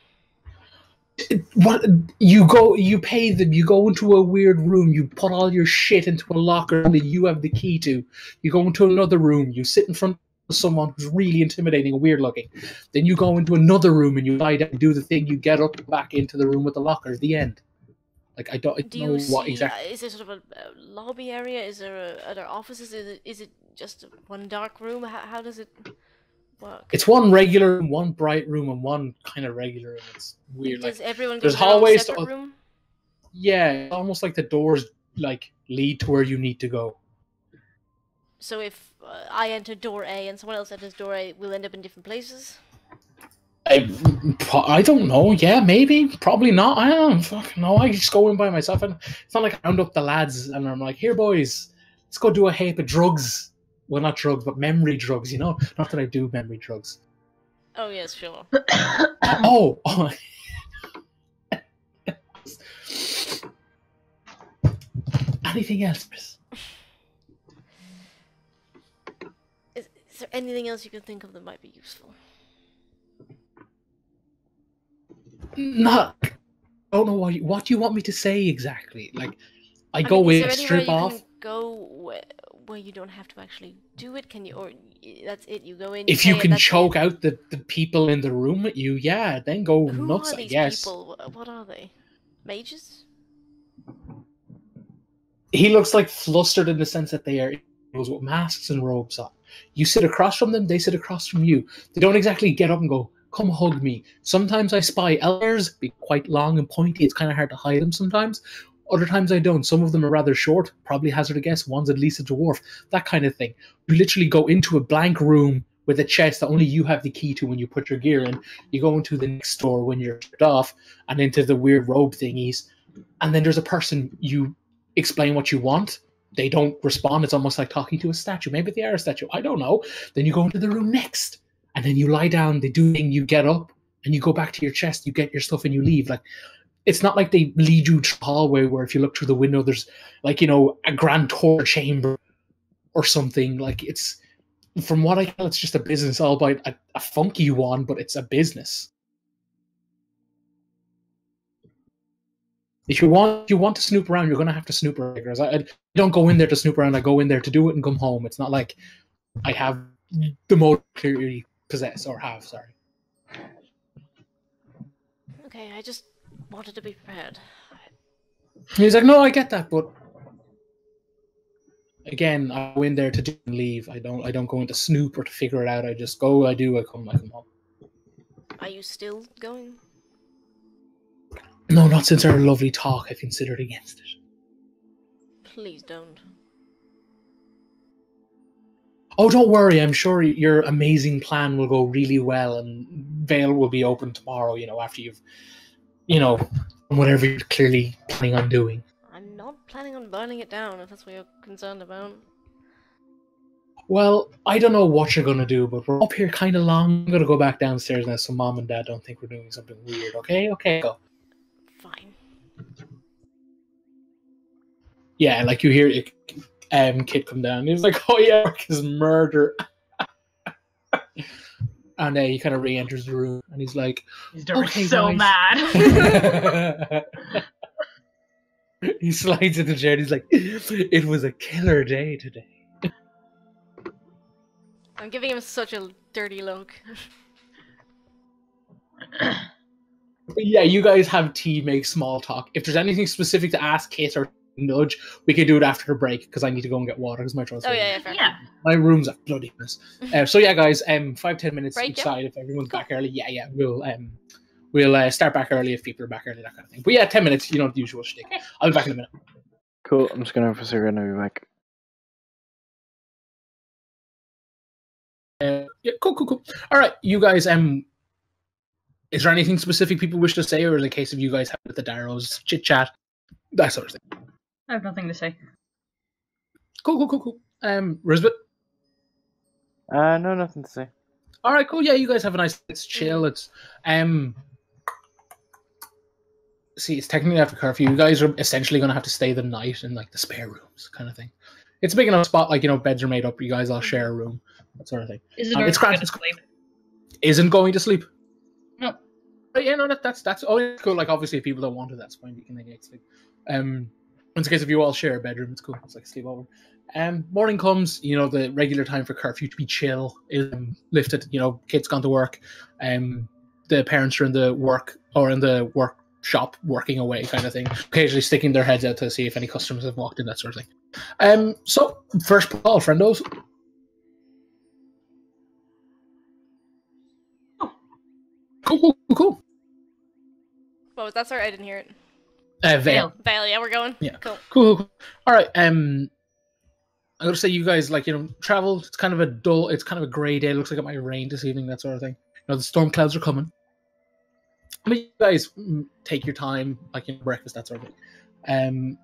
What you pay them, you go into a weird room, you put all your shit into a locker that you have the key to. You go into another room, you sit in front of someone who's really intimidating and weird looking. Then you go into another room and you lie down and do the thing, you get up back into the room with the locker at the end. Like I don't know what exactly. Is there sort of a lobby area? Is there are there offices? Is it just one dark room? How does it work? It's one regular room, one bright room, and one kind of regular room. It's weird. Does everyone go there's to their hallways separate room? Yeah, it's almost like the doors like lead to where you need to go. So if I enter door A and someone else enters door A, we'll end up in different places? I don't know. Yeah, maybe. Probably not. I don't fucking know. I just go in by myself. And it's not like I round up the lads and I'm like, here, boys, let's go do a heap of drugs. Well, not drugs, but memory drugs, you know? Not that I do memory drugs. Oh, yes, sure. Oh. Anything else, Chris? Is there anything else you can think of that might be useful? Not. I don't know what do you want me to say exactly. Like, I go in, strip off. Can go where you don't have to actually do it? Can you, or that's it? You go in. If you can choke out the people in the room at you, yeah, then go nuts. Who are these I guess. people? What are they? Mages? He looks like flustered in the sense that they are with masks and robes on. You sit across from them, they sit across from you. They don't exactly get up and go, come hug me. Sometimes I spy elders, be quite long and pointy. It's kind of hard to hide them sometimes. Other times I don't. Some of them are rather short, probably hazard a guess. One's at least a dwarf, that kind of thing. You literally go into a blank room with a chest that only you have the key to when you put your gear in. You go into the next door when you're stripped off and into the weird robe thingies. And then there's a person, you explain what you want. They don't respond. It's almost like talking to a statue. Maybe they are a statue. I don't know. Then you go into the room next. And then you lie down, they do the thing, you get up, and you go back to your chest, you get your stuff, and you leave. Like, it's not like they lead you to the hallway where if you look through the window, there's, like, you know, a grand tour chamber or something. Like, it's, from what I tell, it's just a business, albeit a funky one, but it's a business. If you want to snoop around, you're going to have to snoop around. I don't go in there to snoop around, I go in there to do it and come home. It's not like I have the motive clearly possess or have, sorry. Okay, I just wanted to be prepared. He's like, no, I get that, but again, I go in there to do and leave. I don't go in to snoop or to figure it out. I just go, I come home. Are you still going? No, not since our lovely talk. I considered against it. Please don't. Oh, don't worry. I'm sure your amazing plan will go really well and Vale will be open tomorrow, you know, after you've, you know, whatever you're clearly planning on doing. I'm not planning on burning it down, if that's what you're concerned about. Well, I don't know what you're going to do, but we're up here kind of long. I'm going to go back downstairs now so Mom and Dad don't think we're doing something weird, okay? Okay, go. Fine. Yeah, like you hear it. Kid come down. He was like, "Oh yeah, Marcus murder," and he kind of re-enters the room, and he's like, "He's okay, so guys." Mad." He slides into the chair. And he's like, "It was a killer day today." I'm giving him such a dirty look. Yeah, you guys have tea, make small talk. If there's anything specific to ask Kit or nudge, we can do it after the break because I need to go and get water because my throat's Fair. Yeah. My room's a bloody mess. So yeah, guys, 5-10 minutes Break, each yeah. side. If everyone's back early, yeah, we'll start back early if people are back early, that kind of thing. But yeah, 10 minutes, the usual shtick. I'll be back in a minute. Cool. I'm just gonna have a cigarette and I'll be back. Yeah, cool. All right, you guys. Is there anything specific people wish to say, or in the case of you guys have with the Darrows, chit chat, that sort of thing? I have nothing to say. Cool. Rizbit? No, nothing to say. All right, cool. Yeah, you guys have a nice. It's chill. It's See, it's technically after curfew. You guys are essentially going to have to stay the night in like the spare rooms, kind of thing. It's a big enough spot, like beds are made up. You guys all share a room, that sort of thing. It's going to sleep. Isn't going to sleep. No. But yeah, no, that's cool. Like obviously, if people don't want it, that's fine. You can get sleep. In the case if you all share a bedroom, it's cool. It's like a sleepover. Morning comes, the regular time for curfew to be chill is lifted. Kids gone to work. The parents are in the workshop working away, kind of thing. Occasionally sticking their heads out to see if any customers have walked in, that sort of thing. So first call, friendos. Cool. What was that? Sorry, I didn't hear it. Vale. Yeah, we're going. Yeah. Cool. All right. I'm gonna say you guys travel. It's kind of a dull. It's kind of a grey day. It looks like it might rain this evening. That sort of thing. The storm clouds are coming. But you guys take your time, breakfast, that sort of thing.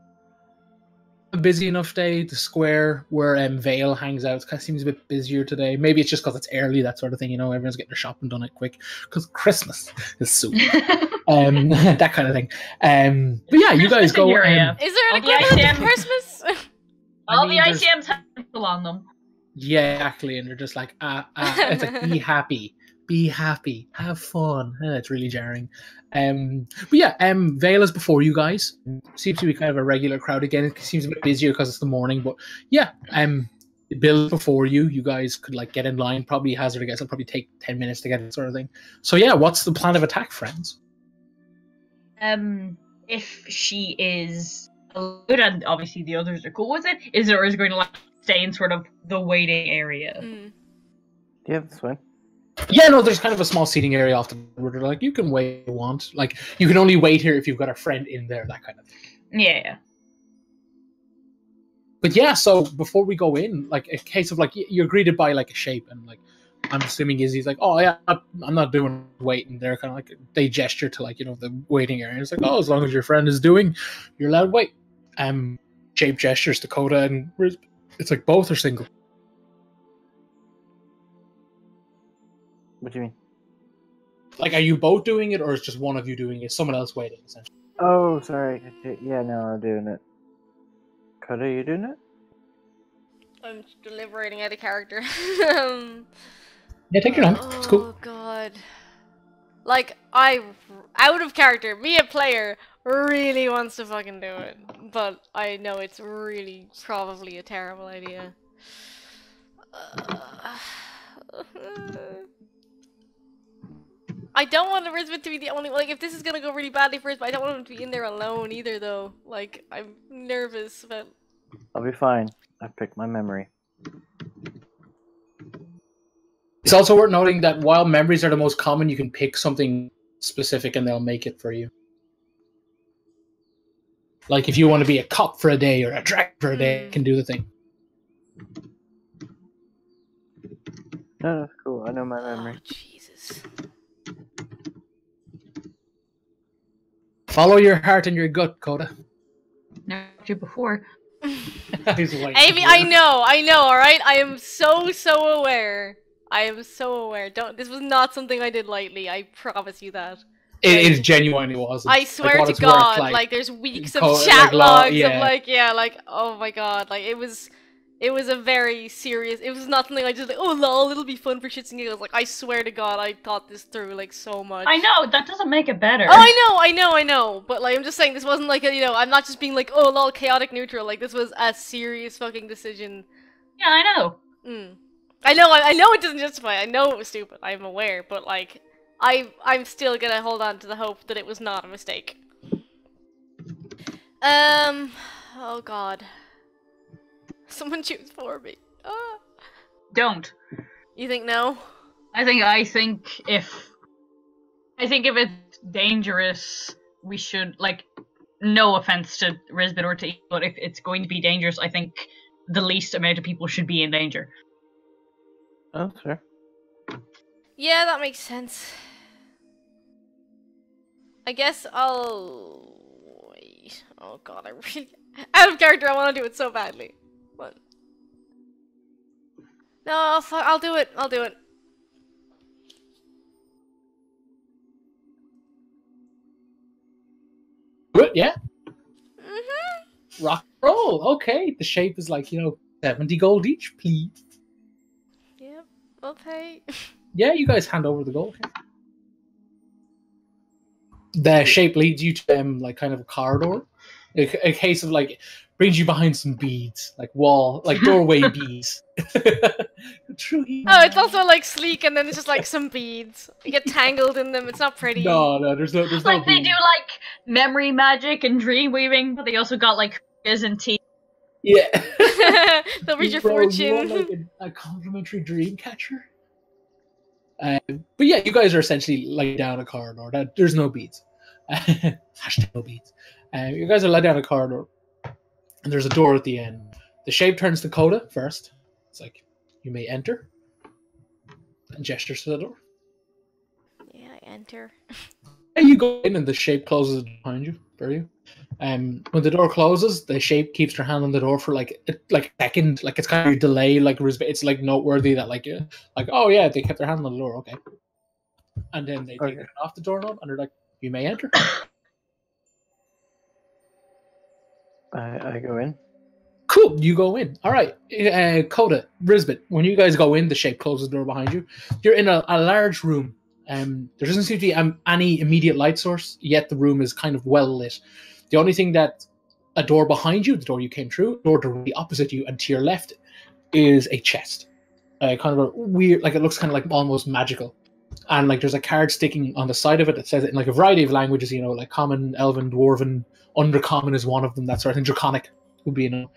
A busy enough day. The square where Vale hangs out kind of seems a bit busier today. Maybe it's just because it's early, that sort of thing. Everyone's getting their shopping done quick because Christmas is soon. That kind of thing. But yeah, you guys go. Is there an equivalent to Christmas? All the ICMs have people on them. Yeah, exactly, and they're just like, it's like be happy, have fun. It's really jarring. But yeah, Vale is before you guys. Seems to be kind of a regular crowd again. It seems a bit busier because it's the morning, but yeah, Bill before you. You guys could get in line. Probably hazard a guess. It'll probably take 10 minutes to get it, sort of thing. So yeah, what's the plan of attack, friends? If she is allowed, and obviously the others are cool with it, is going to stay in sort of the waiting area. Yeah, that's fine. Yeah, no, there's kind of a small seating area off the where they're you can wait if you want. You can only wait here if you've got a friend in there, that kind of thing. Yeah. But yeah, so before we go in, a case of you're greeted by a shape, and I'm assuming Izzy's oh yeah, I'm not doing waiting. They're kind of they gesture to the waiting area. It's as long as your friend is doing, you're allowed to wait. Shape gestures to Coda and Rizbit. It's both are single. What do you mean? Are you both doing it, or is just one of you doing it? Someone else waiting, essentially. Oh, sorry. Yeah, no, I'm doing it. Coda, are you doing it? I'm deliberating out of character. Yeah, take your time. It's cool. Oh god. Out of character, me a player really wants to fucking do it, but I know it's really probably a terrible idea. I don't want Rizbit to be the only if this is gonna go really badly for us, but I don't want him to be in there alone either, though. I'm nervous, but I'll be fine. I've picked my memory. It's also worth noting that while memories are the most common, you can pick something specific and they'll make it for you. If you want to be a cop for a day or a dragon for a day, you can do the thing. No, that's cool. I know my memory. Oh, Jesus. Follow your heart and your gut, Coda. Never did before. Amy, I know, alright? I am so aware. This was not something I did lightly, I promise you that. It genuinely was. I swear to God, there's weeks of chat logs of oh my god, it was a very serious, it was not something I just oh lol, it'll be fun for shits and giggles. I swear to God, I thought this through so much. I know, that doesn't make it better. Oh, I know, but I'm just saying this wasn't I'm not just being oh lol, chaotic neutral, this was a serious fucking decision. Yeah, I know. I know it doesn't justify. I know it was stupid. I'm aware, but like, I'm still gonna hold on to the hope that it was not a mistake. Oh god. Someone choose for me. Ah. Don't. You think no? I think if it's dangerous, we should, like, no offense to Rizbit or to E, but if it's going to be dangerous, I think the least amount of people should be in danger. Oh, sure. Yeah, that makes sense. I guess I'll... Wait. Oh god, I really... Out of character, I want to do it so badly. What? No, I'll do it. I'll do it. Good, yeah. Mm-hmm. Rock and roll. Okay. The shape is like, 70 gold each, please. Yep, I'll pay. Yeah, you guys hand over the gold. The shape leads you to like kind of a corridor. A case of like brings you behind some beads, like doorway beads. Truly. Oh, it's also like sleek, and then it's just like some beads. You get tangled in them. It's not pretty. No, there's no Like they beads. do like memory magic and dream weaving, but they also got like fizz and teeth. Yeah. They'll read your Bro, fortune. You want, like a complimentary dream catcher? But yeah, you guys are essentially led down a corridor. There's no beads. Hashtag no beads. You guys are led down a corridor, and there's a door at the end. The shape turns to Coda first. It's like, you may enter, and gestures to the door. Yeah, I enter. And you go in, and the shape closes behind you, for you. When the door closes, the shape keeps their hand on the door for like a second. Like it's kind of a delay. Like it's like noteworthy that like oh yeah, they kept their hand on the door. Okay, and then they take it off the doorknob, and they're like, you may enter. I go in. Cool, you go in. All right, Coda, Rizbit, when you guys go in, the shape closes the door behind you. You're in a large room. There doesn't seem to be any immediate light source, yet the room is kind of well lit. The only thing that a door behind you, the door you came through, a door directly opposite you, and to your left is a chest. Kind of a weird, like it looks kind of like almost magical. And like there's a card sticking on the side of it that says it in like a variety of languages, like common, elven, dwarven, undercommon is one of them, that sort of thing. Draconic would be,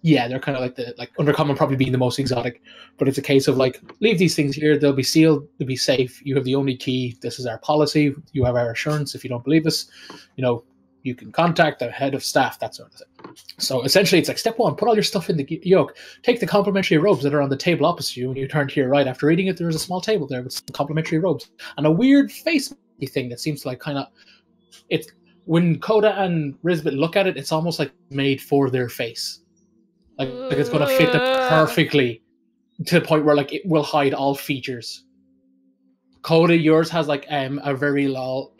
yeah, they're kind of like undercommon probably being the most exotic, but it's a case of like, leave these things here, they'll be sealed, they'll be safe, you have the only key, this is our policy, you have our assurance, if you don't believe us, you can contact the head of staff, that sort of thing. So essentially it's like, step one, put all your stuff in the yoke, take the complimentary robes that are on the table opposite you, and you turn to your right after reading it, there's a small table there with some complimentary robes, and a weird face thing that seems to like kind of, it's, when Coda and Rizbit look at it, it's almost like made for their face. Like it's going to fit them perfectly to the point where like it will hide all features. Coda, yours has like a very tall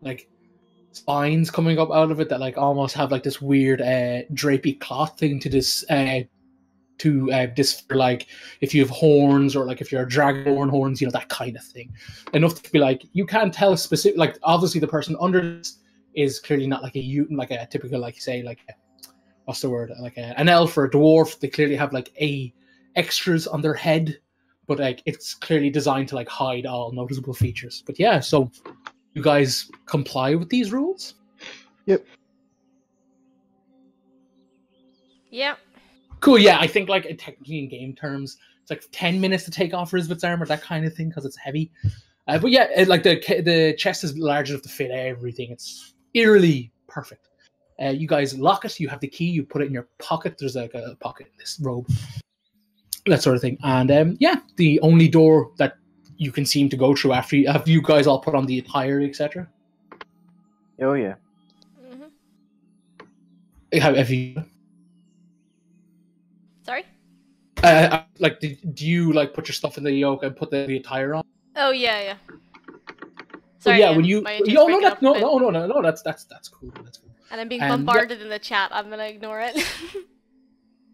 like spines coming up out of it that like almost have like this weird drapey cloth thing to this for like if you have horns or like if you're a dragonborn horns, that kind of thing. Enough to be like, you can't tell specific, like obviously the person under this is clearly not like a typical, like say like what's the word, like an elf or a dwarf. They clearly have like extras on their head, but like it's clearly designed to like hide all noticeable features. But yeah, so you guys comply with these rules? Yep. Cool, yeah, I think like technically in game terms, it's like 10 minutes to take off Rizbit's armor, that kind of thing, because it's heavy. But yeah, like the chest is large enough to fit everything. It's eerily perfect. You guys lock it, you have the key, you put it in your pocket. There's like a pocket in this robe. That sort of thing. And yeah, the only door that you can seem to go through after you guys all put on the attire, etc. Oh yeah. Mm-hmm. Have you... Sorry? Like, do you like put your stuff in the yoke and put the attire on? Oh yeah. Sorry, yeah, when you no, that's cool. That's cool. And I'm being bombarded in the chat. I'm gonna ignore it.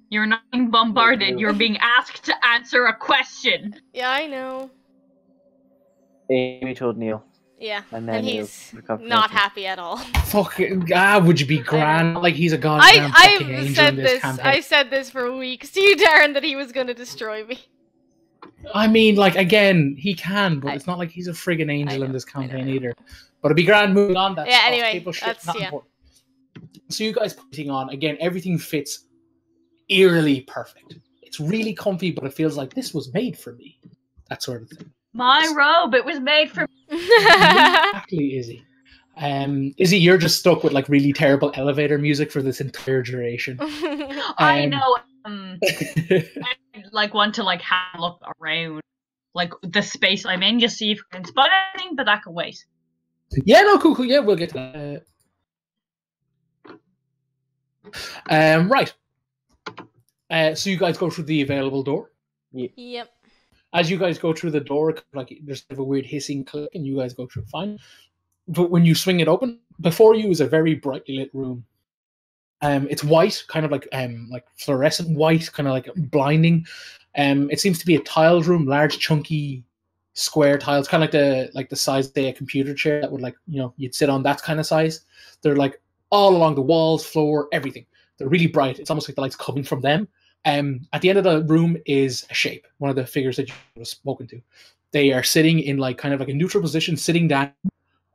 You're not being bombarded. You're being asked to answer a question. Yeah, I know. Amy told Neil. Yeah, And then he's you'll become not connected. happy at all. Fucking would you be grand? Like he's a goddamn fucking I've angel said in this this. campaign. I said this for weeks to you, Darren, that he was going to destroy me. I mean, like again, he can, but it's not like he's a friggin' angel in this campaign either. But it'd be grand moving on. That's Yeah. Anyway, table shit, that's not important. So you guys putting on again, everything fits eerily perfect. It's really comfy, but it feels like this was made for me. That sort of thing. My robe, it was made for me. Exactly, Izzy. Izzy, you're just stuck with like really terrible elevator music for this entire duration. I know. I like want to like have a look around, like the space I'm in, just see if I can spot anything, but that can wait. Yeah, no, cool. Yeah, we'll get to that. Right. So you guys go through the available door. Yep. As you guys go through the door, like there's a weird hissing click, and you guys go through fine. But when you swing it open, before you is a very brightly lit room. It's white, kind of like fluorescent white, kind of like blinding. It seems to be a tiled room, large, chunky, square tiles, kind of like the size of a computer chair that would you'd sit on, that kind of size. They're like all along the walls, floor, everything. They're really bright. It's almost like the light's coming from them. At the end of the room is a shape, one of the figures that you were spoken to. They are sitting in like kind of like a neutral position, sitting down,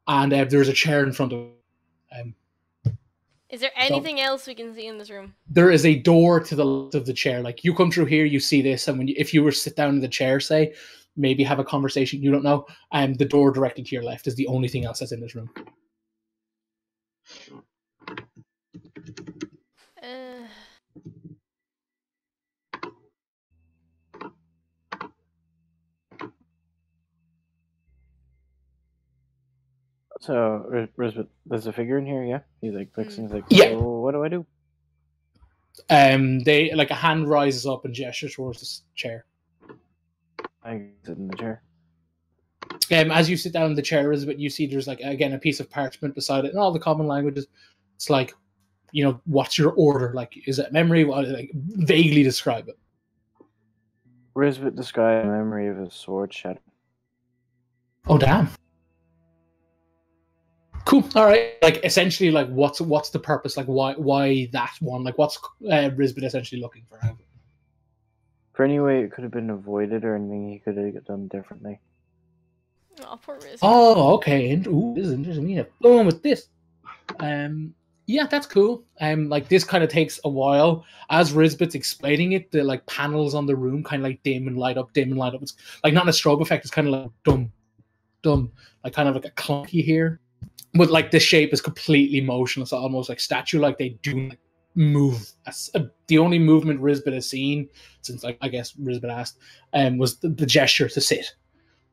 and there's a chair in front of them. Is there anything else we can see in this room? There is a door to the left of the chair. Like you come through here, you see this, and if you were to sit down in the chair, say, maybe have a conversation, you don't know, the door directly to your left is the only thing else that's in this room. So, there's a figure in here, yeah? He's like fixing, he's like, yeah. So what do I do? They like a hand rises up and gestures towards this chair. I sit in the chair. As you sit down in the chair, Rizbit, you see there's like again a piece of parchment beside it in all the common languages. It's like, what's your order? Like, is it memory? Like, vaguely describe it. Rizbit described a memory of his sword shattering. Oh damn. Cool. All right. Like essentially, like what's the purpose? Like why that one? Like what's Rizbit essentially looking for? For any way it could have been avoided or anything he could have done differently. Oh, poor Rizbit. Oh, okay. Ooh, this is interesting. We have going with this. Yeah, that's cool. Like this kind of takes a while. As Rizbit's explaining it, the like panels on the room kind of like dim and light up. It's like not in a strobe effect. It's kind of like dumb, like kind of like a clunky here. But like the shape is completely motionless, almost like statue. Like they do not move. The only movement Rizbit has seen since, like, I guess Rizbit asked, was the gesture to sit.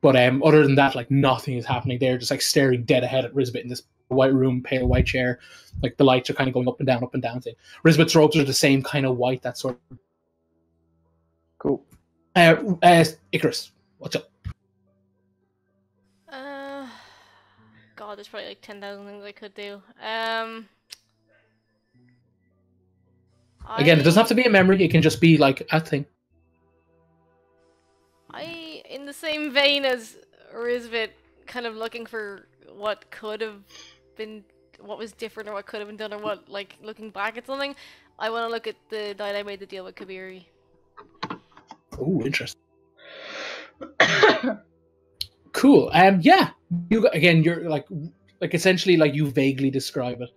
But other than that, like nothing is happening. They're just like staring dead ahead at Rizbit in this white room, pale white chair. Like the lights are kind of going up and down thing. Rizbit's robes are the same kind of white. That sort of. Cool. Icarus, what's up? God, there's probably like 10,000 things I could do. Again, it doesn't have to be a memory. It can just be like a thing. In the same vein as Rizbit, kind of looking for what could have been, what was different, or what could have been done, or what, like, looking back at something. I want to look at the night I made the deal with Kabiri. Oh, interesting. Cool. Yeah. You're like essentially like you vaguely describe it,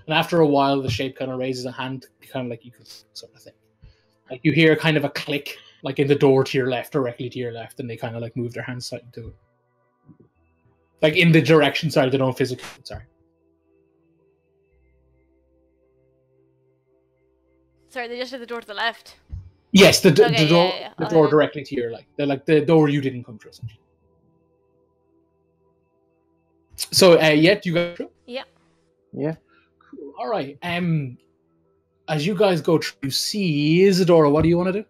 and after a while, the shape kind of raises a hand, kind of like you can sort of thing. Like you hear kind of a click, like in the door to your left, directly to your left, and they kind of like move their hands slightly to it, like in the direction. Sorry, they don't physically. Sorry. Sorry, they just did the door to the left. Yes, the door, yeah. the door directly to your left. They're like the door you didn't come through. Essentially. So, you got through? Yeah. Yeah. Cool. All right. As you guys go through, see Isidora. What do you want to do?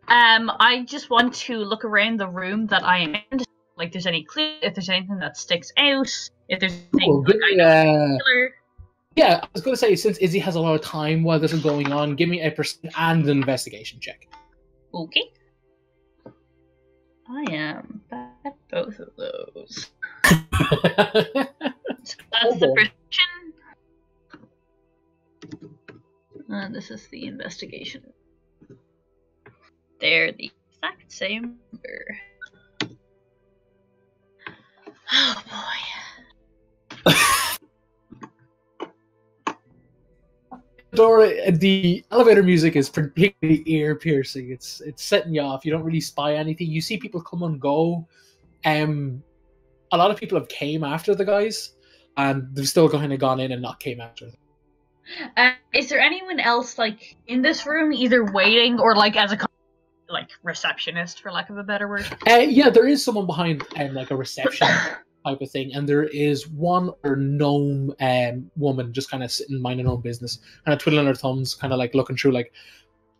I just want to look around the room that I am in. Like, there's any clue, if there's anything that sticks out, if there's anything particular. Yeah, I was going to say, since Izzy has a lot of time while this is going on, give me a percent and an investigation check. Okay. I am bad at both of those. That's the perception. This is the investigation. They're the exact same number. Oh boy. Dora, the elevator music is particularly ear piercing. It's setting you off. You don't really spy anything. You see people come and go. A lot of people have came after the guys, and they've still kind of gone in and not came after them. Is there anyone else like in this room, either waiting or like as a like receptionist, for lack of a better word? Yeah, there is someone behind like a reception type of thing, and there is one or gnome woman just kind of sitting minding her own business, kind of twiddling her thumbs, kind of like looking through like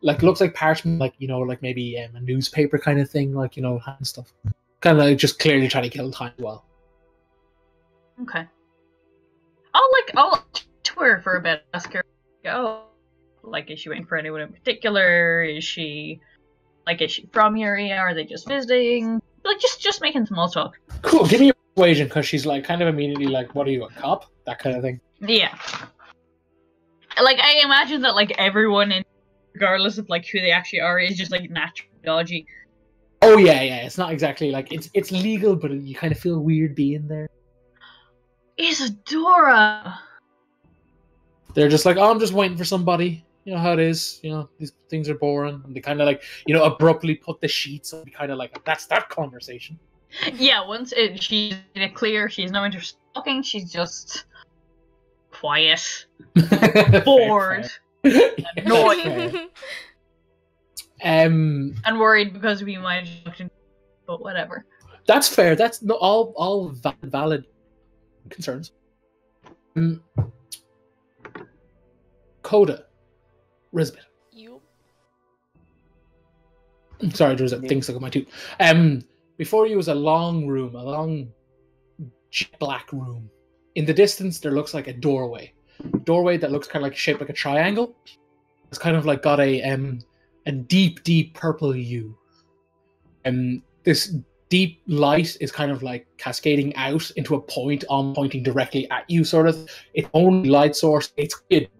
looks like parchment, like, you know, like maybe a newspaper kind of thing, like, you know, and stuff. Kind of like just clearly trying to kill time as well. Okay. I'll tour for a bit. Ask her, go. Like, is she waiting for anyone in particular? Is she from your area? Are they just visiting? Like, just making small talk. Cool. Give me a persuasion, because she's like kind of immediately like, "What are you, a cop?" That kind of thing. Yeah. Like, I imagine that like everyone, regardless of like who they actually are, is just like naturally dodgy. Oh yeah. It's not exactly like it's legal, but you kind of feel weird being there. Isidora. They're just like, "Oh, I'm just waiting for somebody." You know how it is. You know, these things are boring, and they kind of like, you know, abruptly put the sheets on. Kind of like, that's that conversation. Yeah, once she's in it clear, she's no interest in talking. She's just quiet, bored, annoyed, and worried because we might have talked to, but whatever. That's fair. That's not all valid concerns. Coda, Rizbit. You. Sorry, there was a thing stuck on my tooth. Before you was a long jet black room. In the distance, there looks like a doorway that looks kind of like shaped like a triangle. It's kind of like got a deep purple hue. And this deep light is kind of like cascading out into a point, pointing directly at you, sort of. Its own light source. It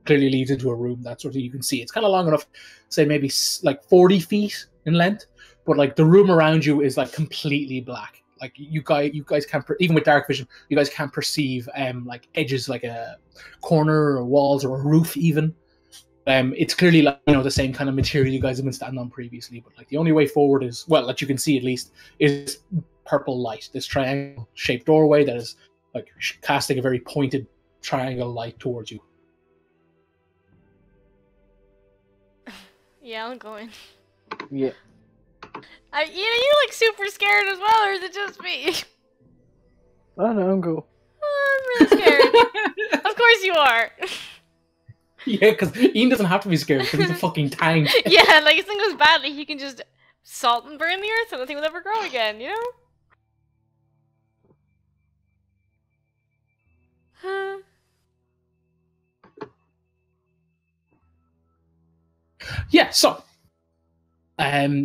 clearly leads into a room. That's what you can see. It's kind of long enough, say maybe like 40 feet in length, but like the room around you is like completely black. Like you guys can't, even with dark vision, you guys can't perceive like edges, like a corner or walls or a roof even. It's clearly like, you know, the same kind of material you guys have been standing on previously, but like the only way forward is, well, that you can see at least, is purple light. This triangle-shaped doorway that is like casting a very pointed triangle light towards you. Yeah, I'm going. Yeah. You look super scared as well, or is it just me? Oh no, I'm cool. Oh, I'm really scared. Of course you are. Yeah, because Ian doesn't have to be scared because he's a fucking tank. Yeah, like if something goes badly, he can just salt and burn the earth and nothing will ever grow again, you know? Huh. Yeah, so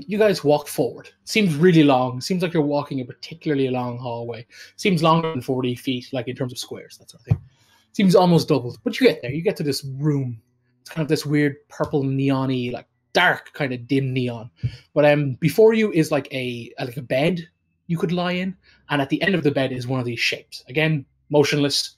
you guys walk forward. Seems really long. Seems like you're walking a particularly long hallway. Seems longer than 40 feet, like in terms of squares, that sort of thing. Seems almost doubled. But you get there. You get to this room. It's kind of this weird purple neon-y, like dark kind of dim neon. But before you is like a bed you could lie in, and at the end of the bed is one of these shapes. Again, motionless.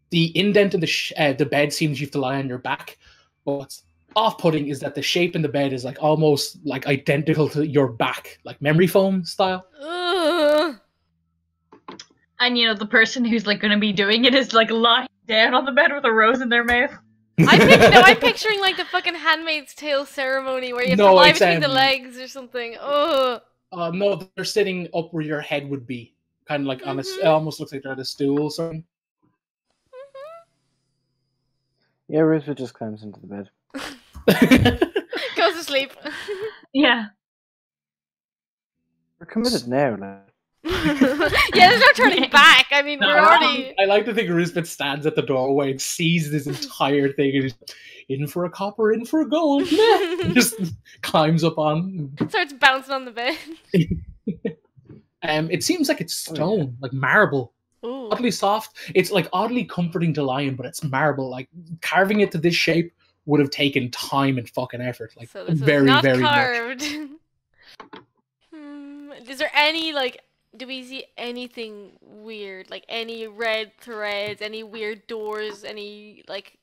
The indent in the bed seems you have to lie on your back. But what's off-putting is that the shape in the bed is like almost like identical to your back, like memory foam style. Ugh. And you know, the person who's like going to be doing it is like lying down on the bed with a rose in their mouth. I'm picturing like the fucking Handmaid's Tale ceremony where you have to lie between the legs or something. Oh. No, they're sitting up where your head would be, kind of like on a. It almost looks like they're at a stool or something. Yeah, Rizbit just climbs into the bed. Goes to sleep. Yeah. We're committed now, lad. Yeah, there's no turning back. I mean, we're already. I like to think Rizbit stands at the doorway and sees this entire thing and is in for a copper, in for a gold. Just climbs up on. Starts bouncing on the bed. It seems like it's stone, like marble. Ooh. Oddly soft. It's like oddly comforting to lie in, but it's marble. Like carving it to this shape would have taken time and fucking effort. Like So this is very, not very much. carved. Is there any, like, do we see anything weird? Like any red threads, any weird doors, any, like,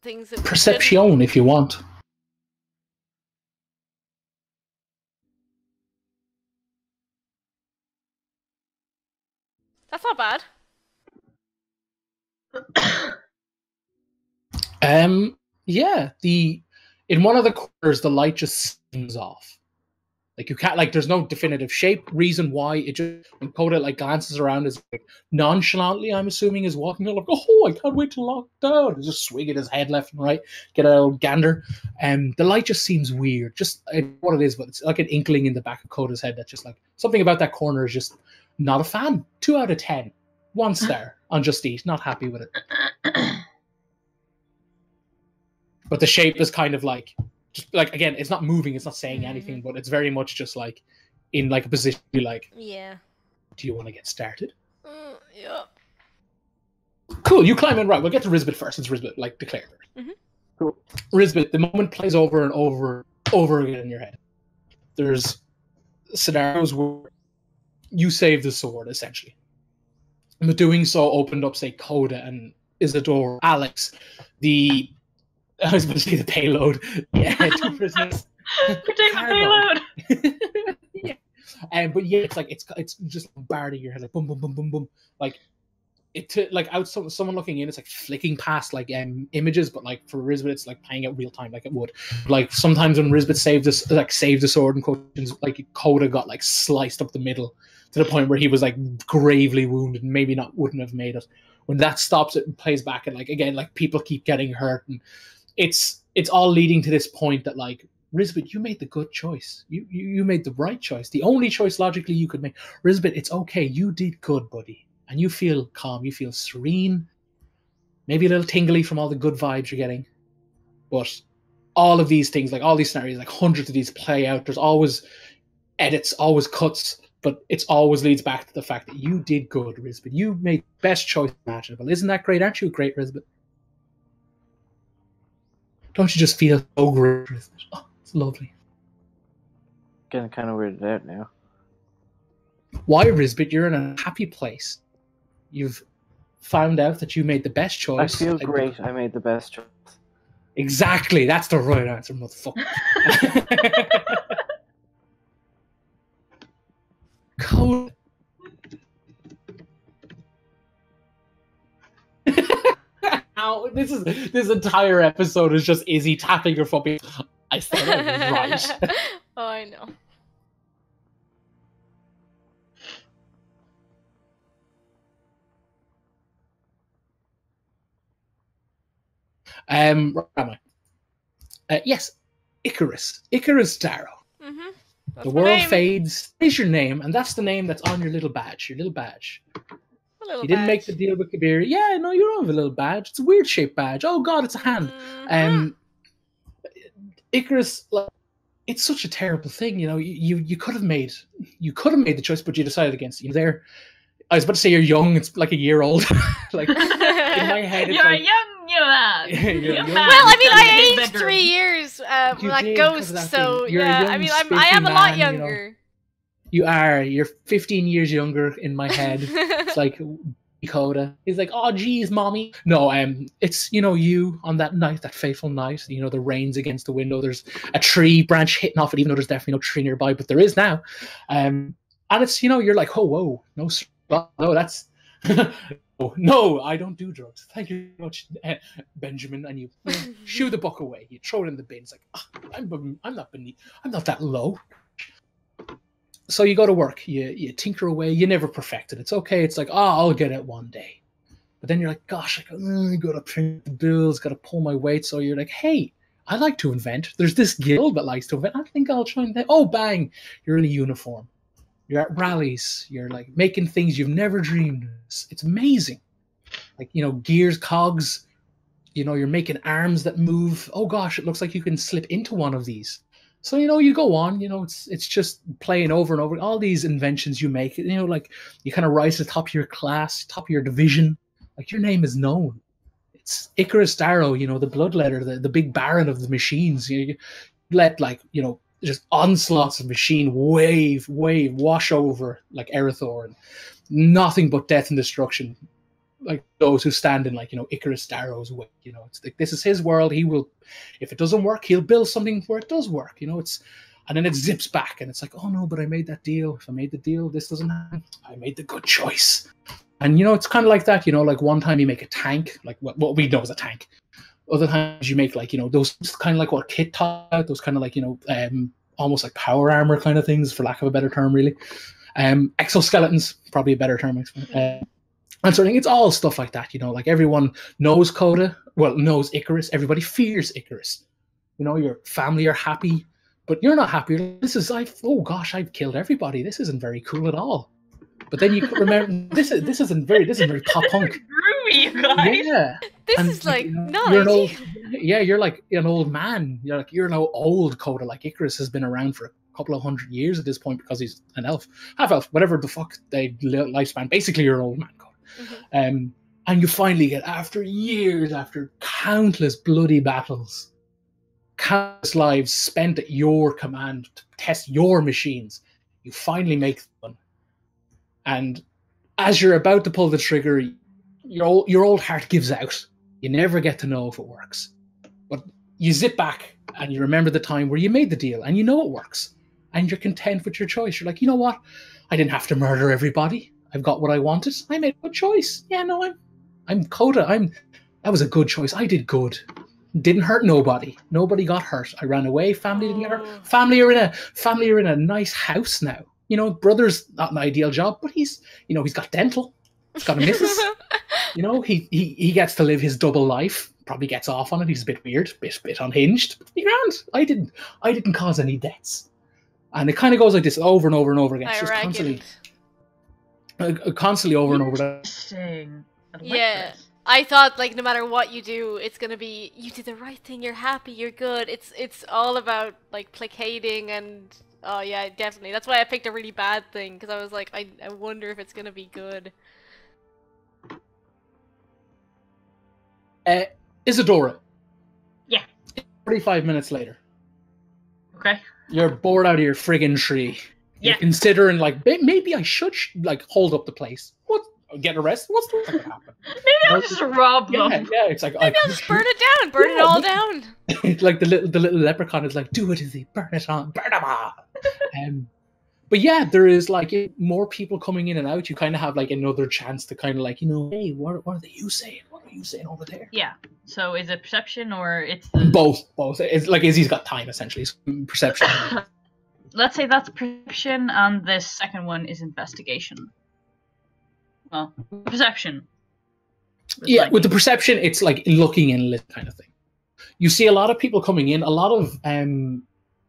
things that Perception, if you want. That's not bad. Yeah, in one of the corners the light just seems off. Like you can't, like, there's no definitive shape, reason why. It just, when Coda like glances around, is like nonchalantly, I'm assuming, is walking out like, oh, I can't wait to lock down. He's just swinging his head left and right, get a little gander. The light just seems weird. Just what it is, but it's like an inkling in the back of Coda's head that just like something about that corner is just not a fan. 2 out of 10, 1 star on Just Eat. Not happy with it. But the shape is kind of like, just like, again, it's not moving, it's not saying anything, but it's very much just like in like a position to be like, yeah. Do you want to get started? Yeah. Cool, you climb in. Right, we'll get to Rizbit first. It's Rizbit, like, declared. Cool. Rizbit, the moment plays over and over again in your head. There's scenarios where you save the sword, essentially. But doing so opened up, say, Coda and Isidora, Alex, I was about to say the payload. Yeah, 2 prisoners. Protect the payload. Yeah. But yeah, it's like it's just bombarding your head, like boom, boom, boom, boom, boom. Like like out someone looking in, it's like flicking past like images, but like for Rizbit, it's like playing it real time, like it would. Like sometimes when Rizbit saved the sword in quotations, like Coda got like sliced up the middle to the point where he was like gravely wounded and maybe wouldn't have made it. When that stops, it plays back, and like again, like people keep getting hurt, and it's all leading to this point that like, Rizbit, you made the good choice. You made the right choice. The only choice logically you could make. Rizbit, it's okay. You did good, buddy. And you feel calm. You feel serene. Maybe a little tingly from all the good vibes you're getting. But all of these things, like all these scenarios, like hundreds of these play out. There's always edits, always cuts, but it always leads back to the fact that you did good, Rizbit. You made the best choice imaginable. Isn't that great? Aren't you a great Rizbit? Don't you just feel so great, Rizbit? Oh, it's lovely. Getting kind of weirded out now. Why, Rizbit? You're in a happy place. You've found out that you made the best choice. I feel great. I made the best choice. Exactly. That's the right answer, motherfucker. Code. Now, this entire episode is just Izzy tapping her foot. I said it right. Oh, I know. Where am I? Yes, Icarus Darrow. The world fades. Is your name, and that's the name that's on your little badge. Your little badge. You didn't make the deal with Kabir. Yeah, no, you don't have a little badge. It's a weird shaped badge. Oh God, it's a hand. Icarus, like, it's such a terrible thing. You know, you could have made the choice, but you decided against it. You're there. I was about to say you're young. It's like a year old. Like in my head, it's you're like, young, you lad. Well, I mean, I aged 3 years like Ghost, so yeah. I mean, I am a lot younger. You know, you are. You're 15 years younger in my head. It's like Coda. He's like, oh, geez, mommy. No, it's, you know, you on that night, that fateful night. You know, the rain's against the window. There's a tree branch hitting off it, even though there's definitely no tree nearby, but there is now. And it's, you know, you're like, oh, whoa, no, that's. Oh, no, I don't do drugs. Thank you very much, Benjamin. And you shoo the book away. You throw it in the bin. It's like, I'm not that low. So you go to work. You tinker away. You never perfect it. It's okay. It's like, I'll get it one day. But then you're like, gosh, I gotta pay the bills. Gotta pull my weight. So you're like, hey, I like to invent. There's this guild that likes to invent. I think I'll try and. Oh, bang! You're in a uniform. You're at rallies. You're like making things you've never dreamed. It's amazing. Like, you know, gears, cogs. You know, you're making arms that move. Oh gosh, it looks like you can slip into one of these. So, you go on, it's just playing over and over. All these inventions you make, like you kind of rise to the top of your class, top of your division. Like your name is known. It's Icarus Darrow, the bloodletter, the big baron of the machines. You let just onslaughts of machine wave wash over like Erythor, and nothing but death and destruction. Like those who stand in Icarus Darrow's way. It's like this is his world. He will, if it doesn't work, he'll build something where it does work. And then it zips back, and it's like, oh no, but I made that deal. If I made the deal, this doesn't happen. I made the good choice. And it's kind of like that. Like one time you make a tank, like what we know as a tank. Other times you make those kind of like what Kit taught out, those kind of like almost like power armor kind of things, for lack of a better term, really. Exoskeletons, probably a better term. And so I think it's all stuff like that, like everyone knows Coda, knows Icarus. Everybody fears Icarus. Your family are happy, but you're not happy. I've killed everybody. This isn't very cool at all. But then you remember, this isn't very pop punk. Groovy, you guys. Yeah. This is like not. You're an old, you're like an old man. You're no old Coda. Like Icarus has been around for a couple of 100 years at this point because he's an elf, half elf, whatever the fuck they lifespan. Basically, you're an old man, Coda. Mm-hmm. And you finally get, after years, after countless bloody battles, countless lives spent at your command to test your machines, you finally make one. And as you're about to pull the trigger, your old heart gives out. You never get to know if it works. But you zip back and you remember the time where you made the deal and it works. And you're content with your choice. You're like, you know what? I didn't have to murder everybody. I've got what I wanted. I made a good choice. Yeah, no, I'm Coda. That was a good choice. I did good. Didn't hurt nobody. Nobody got hurt. I ran away. Family didn't get hurt. Family are in a nice house now. Brother's not an ideal job, but he's got dental. He's got a missus. He gets to live his double life. Probably gets off on it. He's a bit weird, bit unhinged. He grand. I didn't cause any deaths. And it kind of goes like this over and over and over again. It's just constantly over and over. Interesting. Yeah. I thought, like, no matter what you do, it's gonna be, you did the right thing, you're happy, you're good. It's all about, like, placating and, oh yeah, definitely. That's why I picked a really bad thing, because I was like, I wonder if it's gonna be good. Isidora. Yeah. 45 minutes later. Okay. You're bored out of your friggin' tree. Yeah. You're considering, like, maybe I should, hold up the place. What? Get arrested? What's the fuck happen? Maybe I'll just rob them. Yeah, it's like, maybe I'll just burn it down. Burn it all down. Like the little leprechaun is like, do it, Izzy. Burn it on. Burn them all. But yeah, there is, like, more people coming in and out. You kind of have, like, another chance to kind of, like, hey, what are you saying? What are you saying over there? Yeah. So is it perception or it's... Both. It's like Izzy's got time, essentially. It's perception. Let's say that's perception, and this second one is investigation. Well, perception. Yeah, with the perception, it's like looking in kind of thing. You see a lot of people coming in, a lot of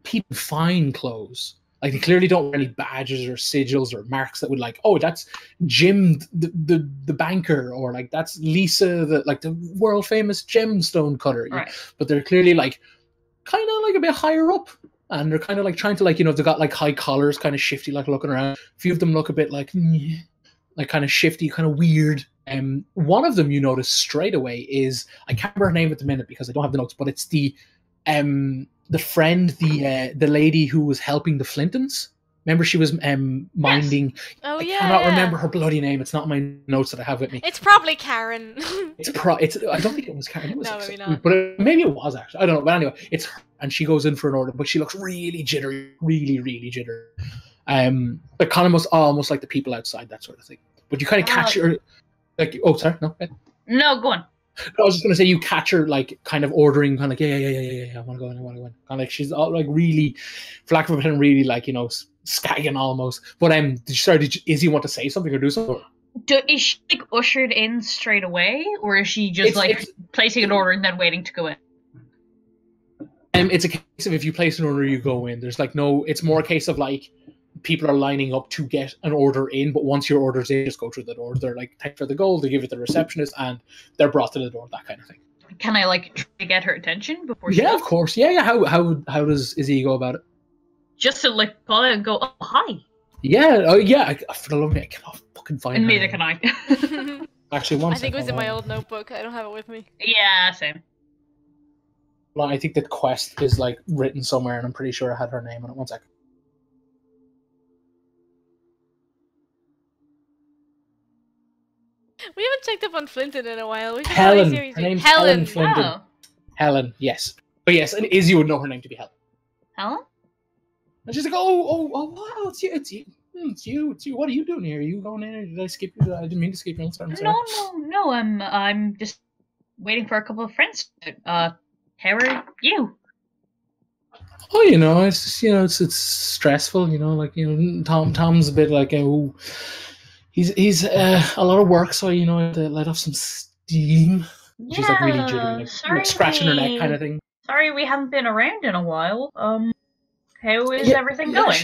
people fine clothes. Like, they clearly don't wear any badges or sigils or marks that would, like, oh, that's Jim the banker, or like that's Lisa the world famous gemstone cutter. Right. But they're clearly, like, kind of like a bit higher up. And they're kind of like trying to, like, they've got like high collars, kind of shifty, like looking around. A few of them look a bit like kind of shifty, kind of weird. One of them you notice straight away is, I can't remember her name at the minute because I don't have the notes, but it's the friend, the lady who was helping the Flintons. Remember, she was minding. Yes. Oh, I yeah. I cannot remember her bloody name. It's not my notes that I have with me. It's probably Karen. It's I don't think it was Karen. It was, no, maybe not. But maybe it was, actually. I don't know. But anyway, it's her, and she goes in for an order, but she looks really jittery, really jittery. But kind of almost like the people outside, that sort of thing. But you kind of catch her, like, oh, sorry, no. No, go on. I was just gonna say, you catch her, like, kind of ordering, kind of like, yeah, I want to go in. Kind of like, she's all, like, really, for lack of a term, really, like, scagging almost. But is he want to say something or do something? Is she, like, ushered in straight away, or is she just placing an order and then waiting to go in? It's a case of, if you place an order, you go in. There's, like, no. It's more a case of, like, people are lining up to get an order in, but once your order's in, just go through the door. They're like, thanks for the gold. They give it to the receptionist, and they're brought to the door. That kind of thing. can I like try to get her attention before she Yeah, does? of course. Yeah. How does Izzy go about it? Just to like call out and go, oh hi. Yeah. Oh yeah. For the love of me, I cannot fucking find. And her neither name. can I. Actually, I think it was in my old notebook. I don't have it with me. Yeah, same. Well, I think the quest is like written somewhere, and I'm pretty sure I had her name on it. 1 second. We haven't checked up on Flinton in a while. We should Helen. probably see Her name's Helen Flinton. Oh. Helen, yes. But yes, and Izzy would know her name to be Helen. Helen? And she's like, oh, wow, it's you. It's you. What are you doing here? Are you going in? Or did I skip you? I didn't mean to skip you. I'm sorry. No. I'm just waiting for a couple of friends. How are you? Oh, it's just, it's stressful. Like Tom's a bit like he's a lot of work, so I have to let off some steam. She's like really jittery, like scratching her neck kind of thing. Sorry, we haven't been around in a while. How is everything going?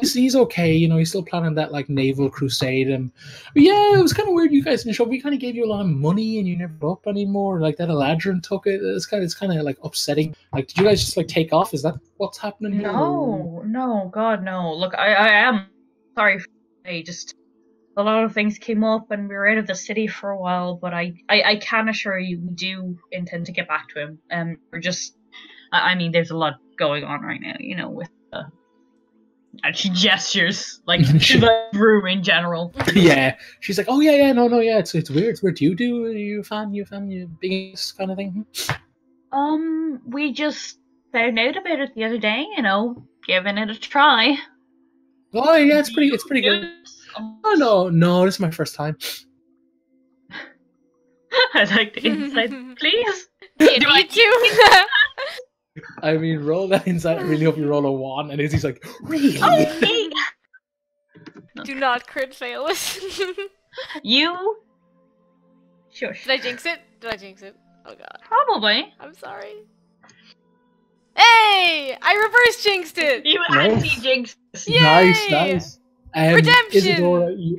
He's okay. He's still planning that like naval crusade, and it was kind of weird. You guys in the show, we kind of gave you a lot of money, and you never put up anymore. Like that Eladrin took it. It's kind of like upsetting. Like, did you guys just like take off? Is that what's happening here? No, God, no. Look, I am sorry. Just a lot of things came up, and we were out of the city for a while. But I can assure you, we do intend to get back to him. We're just. I mean, there's a lot going on right now, with and she gestures like to the room in general. Yeah, she's like, oh yeah, no, it's weird. It's weird. Are you a fan? You biggest kind of thing? We just found out about it the other day. Giving it a try. Oh yeah, it's pretty good. Oh no, this is my first time. I'd like the insight, please. Do you need to? I mean, roll that inside. I really hope you roll a 1. And Izzy's like, really? Okay. Do not crit fail us. You? Sure. Did I jinx it? Oh god. Probably. I'm sorry. Hey! I reverse jinxed it! You anti-jinxed. Nice. Redemption! Isidora, you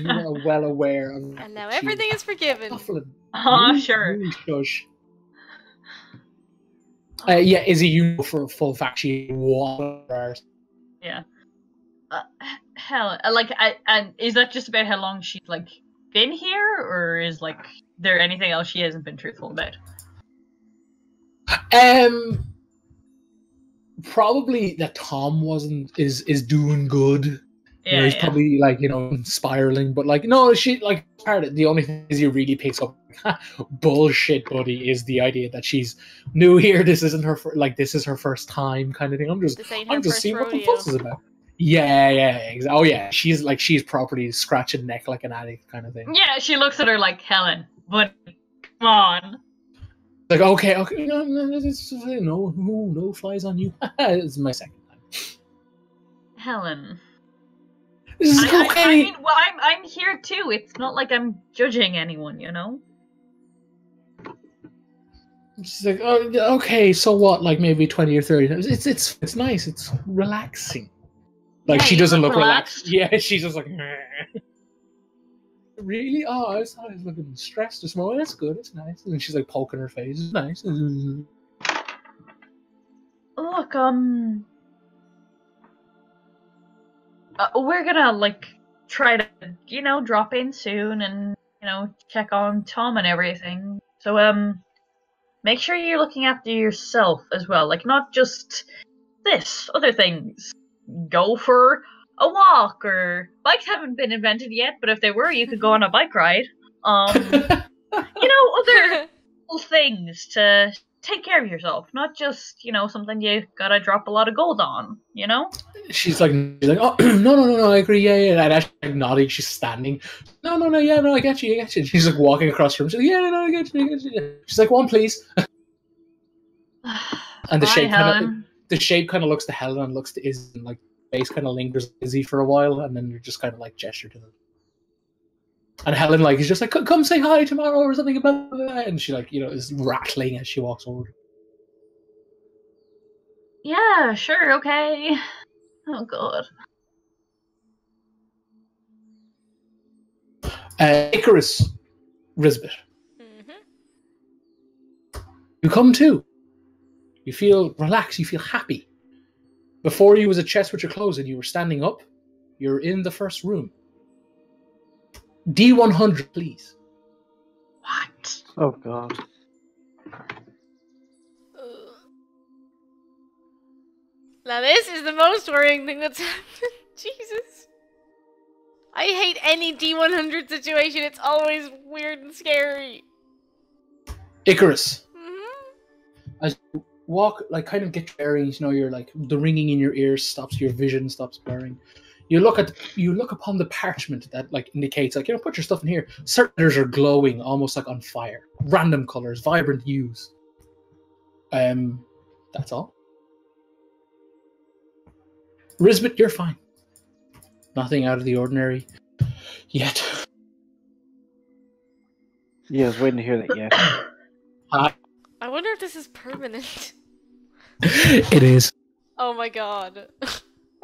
are well aware of and now everything is forgiven. Sure. Shush. Izzy, for a full fact, she was. Yeah. Hell, and is that just about how long she's like been here, or is like there anything else she hasn't been truthful about? Probably that Tom is doing good. Yeah, he's probably like spiraling, but like no, she like part of the only thing is he really picks up bullshit, buddy, is the idea that she's new here. This isn't her this is her first time kind of thing. I'm just seeing what the fuss is about. Yeah, exactly. Oh yeah, she's properly scratching neck like an addict kind of thing. Yeah, she looks at her like, Helen, but come on. Like okay, no flies on you. This is my second time. Helen. This is okay. I mean, well, I'm here too. It's not like I'm judging anyone, She's like, oh, okay, so what? Like maybe 20 or 30 times. It's nice. It's relaxing. Like she doesn't look relaxed. Yeah, she's just like. Really? Oh, I thought I was looking stressed this morning. That's good. It's nice. And she's like poking her face. It's nice. Look, we're gonna like try to, drop in soon and check on Tom and everything. So make sure you're looking after yourself as well. Like not just this, other things. Go for a walk, or bikes haven't been invented yet, but if they were, you could go on a bike ride. Other little things to take care of yourself, not just something you gotta drop a lot of gold on. She's like, oh no, I agree, yeah. And actually like, nodding, she's standing. No, I get you. And she's like walking across the room. She's like, yeah, no, I get you. She's like, 1 please. And the shape kind of looks to Helen and looks to Izzy, and like face kind of lingers Izzy for a while, and then you just kind of like gesture to them. And Helen like is just like, come say hi tomorrow or something about that, and she like is rattling as she walks over. Yeah, sure, okay. Oh god. Icarus Rizbit. You come to. You feel relaxed. You feel happy. Before you was a chest with your clothes and you were standing up. You're in the first room. D100, please. What? Oh god. Now this is the most worrying thing that's happened. Jesus. I hate any D100 situation. It's always weird and scary. Icarus. Mm-hmm. As you walk, like, kind of get your bearings, you're like, the ringing in your ears stops, your vision stops blurring. You look upon the parchment that, like, indicates, like, put your stuff in here. Certain letters are glowing, almost like on fire. Random colors, vibrant hues. That's all. Rizbit, you're fine. Nothing out of the ordinary yet. Yeah, I was waiting to hear that yet. I wonder if this is permanent. It is. Oh my god.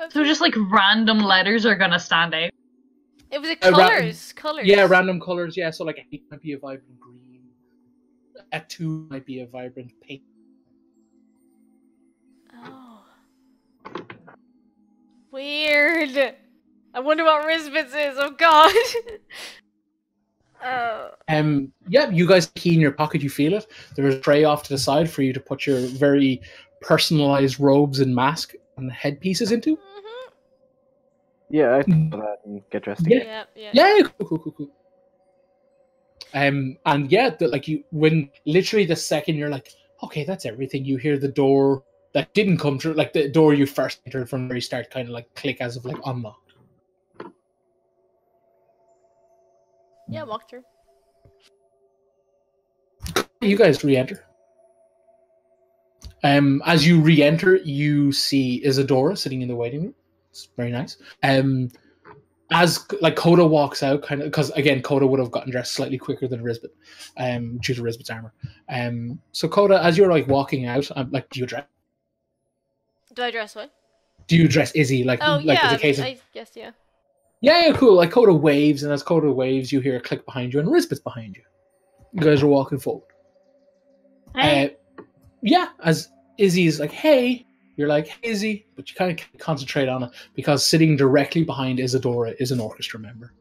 So just like random letters are gonna stand out? It was colors. Colors. Yeah, random colors. Yeah, so like a 8 might be a vibrant green. A 2 might be a vibrant pink. Oh. Weird. I wonder what Rizbit's is. Oh god. Yeah, you guys key in your pocket, you feel it. There's a tray off to the side for you to put your very personalized robes and mask and headpieces into. Mm-hmm. Yeah, I can do that and get dressed again. Yeah. Cool. And yeah, when literally the second you're like, okay, that's everything, you hear the door that didn't come through, like the door you first entered from the very start, kind of like click as of like unlocked. Yeah, walk through. You guys re-enter. As you re-enter, you see Isidora sitting in the waiting room. It's very nice. As like Coda walks out, kind of because again, Coda would have gotten dressed slightly quicker than Rizbit, due to Rizbit's armor. So Coda, as you're like walking out, like, do you dress? Do I dress what? Do you dress Izzy like? Oh like yeah, as a case of... I guess yeah. Yeah, cool. Like Coda waves, and as Coda waves, you hear a click behind you, and Rizbit's behind you. You guys are walking forward. Hey. Yeah, as Izzy's like, hey, you're like, hey, Izzy, but you kind of can't concentrate on it because sitting directly behind Isidora is an orchestra member.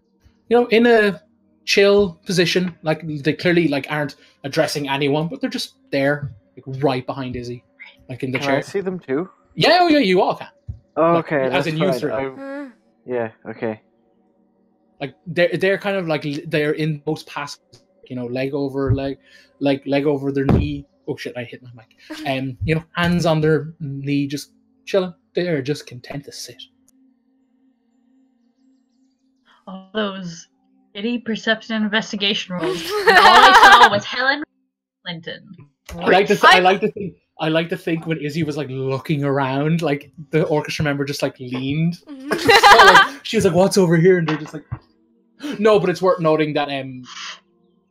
In a chill position, like they clearly like aren't addressing anyone, but they're just there, like right behind Izzy, like in the Can chair. I see them too? Yeah, you all can. Oh, Like, okay, as that's in you fine. three. Yeah, okay. Like they're kind of like they're in most passive, leg over leg, like leg over their knee. Oh shit! I hit my mic. Hands on their knee, just chilling. They're just content to sit. All those shitty perception and investigation rolls. And all I saw was Helen Clinton. I like to think when Izzy was like looking around, like the orchestra member just like leaned. So, like, she was like, "What's over here?" And they're just like, "No." But it's worth noting that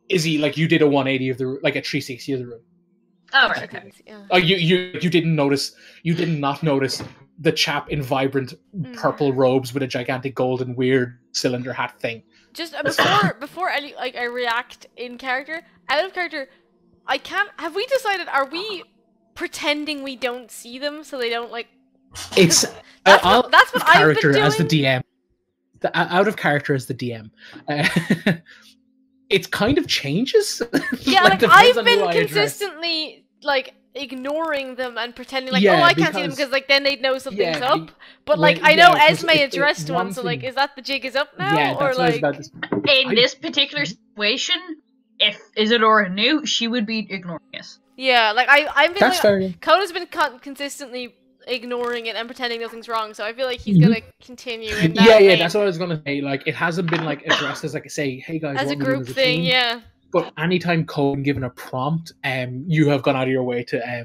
Izzy, like, you did a 180 of the like a 360 of the room. Oh right, okay. Oh, you didn't notice. You did not notice the chap in vibrant purple robes with a gigantic golden weird cylinder hat thing. Just before I react in character, out of character, I can't. Have we decided? Are we pretending we don't see them so they don't like? It's that's what I've been doing. As the DM. Out of character as the DM. It kind of changes. Yeah, like I've been consistently like ignoring them and pretending like, I can't see them because like then they'd know something's up. But like I know Esme addressed one, so like is that the jig is up now? Yeah, or like in this particular situation, if Isidora knew, she would be ignoring us. Yeah, like I've been that's fair. Coda's been consistently ignoring it and pretending nothing's wrong, so I feel like he's gonna continue in that vein. That's what I was gonna say. Like it hasn't been like addressed as like say, hey guys, as a group thing, yeah. But anytime Code given a prompt, you have gone out of your way to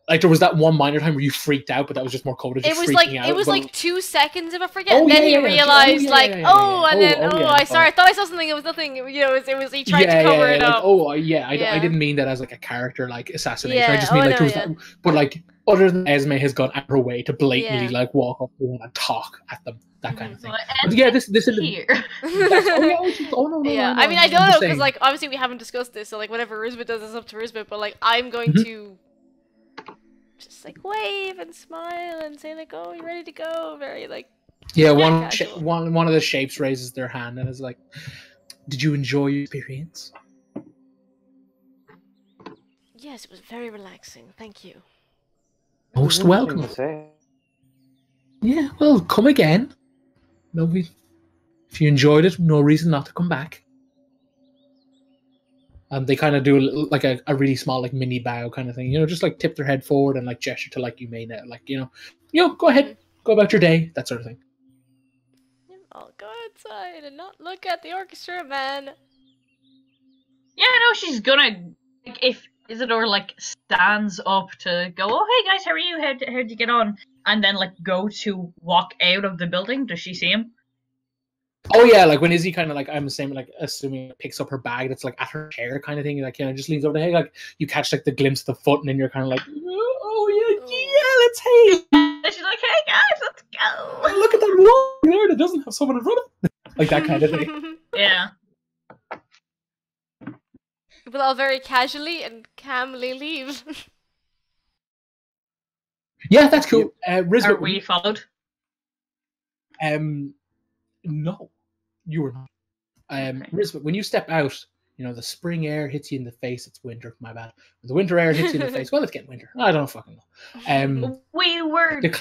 like there was that one minor time where you freaked out, but that was just more Coda just freaking out. It was like 2 seconds of a forget, and then he realized I thought I saw something. It was nothing. It was he tried to cover it up. I didn't mean that as like a character like assassination. I just mean like there was that, but like Other than Esme has gone out her way to blatantly Yeah. like walk up to them and talk at them, that kind of thing. Well, But yeah, this is here. no, yeah, no, I mean, I I'm don't know just because saying. like obviously we haven't discussed this, so like whatever Rizbit does is up to Rizbit. But like I'm going Mhm. to just like wave and smile and say like, "Oh, you ready to go?" Very like Yeah, casual. one of the shapes raises their hand and is like, "Did you enjoy your experience?" Yes, it was very relaxing. Thank you. It was Most interesting welcome. to say. Yeah, well, come again. No, if you enjoyed it, no reason not to come back. And they kind of do like a really small like mini bow kind of thing, just like tip their head forward and like gesture to like you may know, like go ahead, go about your day, that sort of thing. I'll go outside and not look at the orchestra, man. Yeah, I know she's gonna. Like, if Isidora like stands up to go, oh hey guys, how are you? How'd you get on? And then like go to walk out of the building. Does she see him? Oh yeah, like when Izzy kind of like I'm assuming picks up her bag that's like at her chair kind of thing, like just leans over the head, like you catch like the glimpse of the foot, and then you're kind of like, oh yeah, let's And she's like, hey guys, let's go. oh, look at that wall there that doesn't have someone in front of it. Like that kind of thing. Yeah. We'll all very casually and calmly leave. Yeah, that's cool. Rizbit, Are we followed? No, you were not. Rizbit, when you step out, the spring air hits you in the face. It's winter, my bad. When the winter air hits you in the face, well, it's getting winter. I don't fucking know. We were. The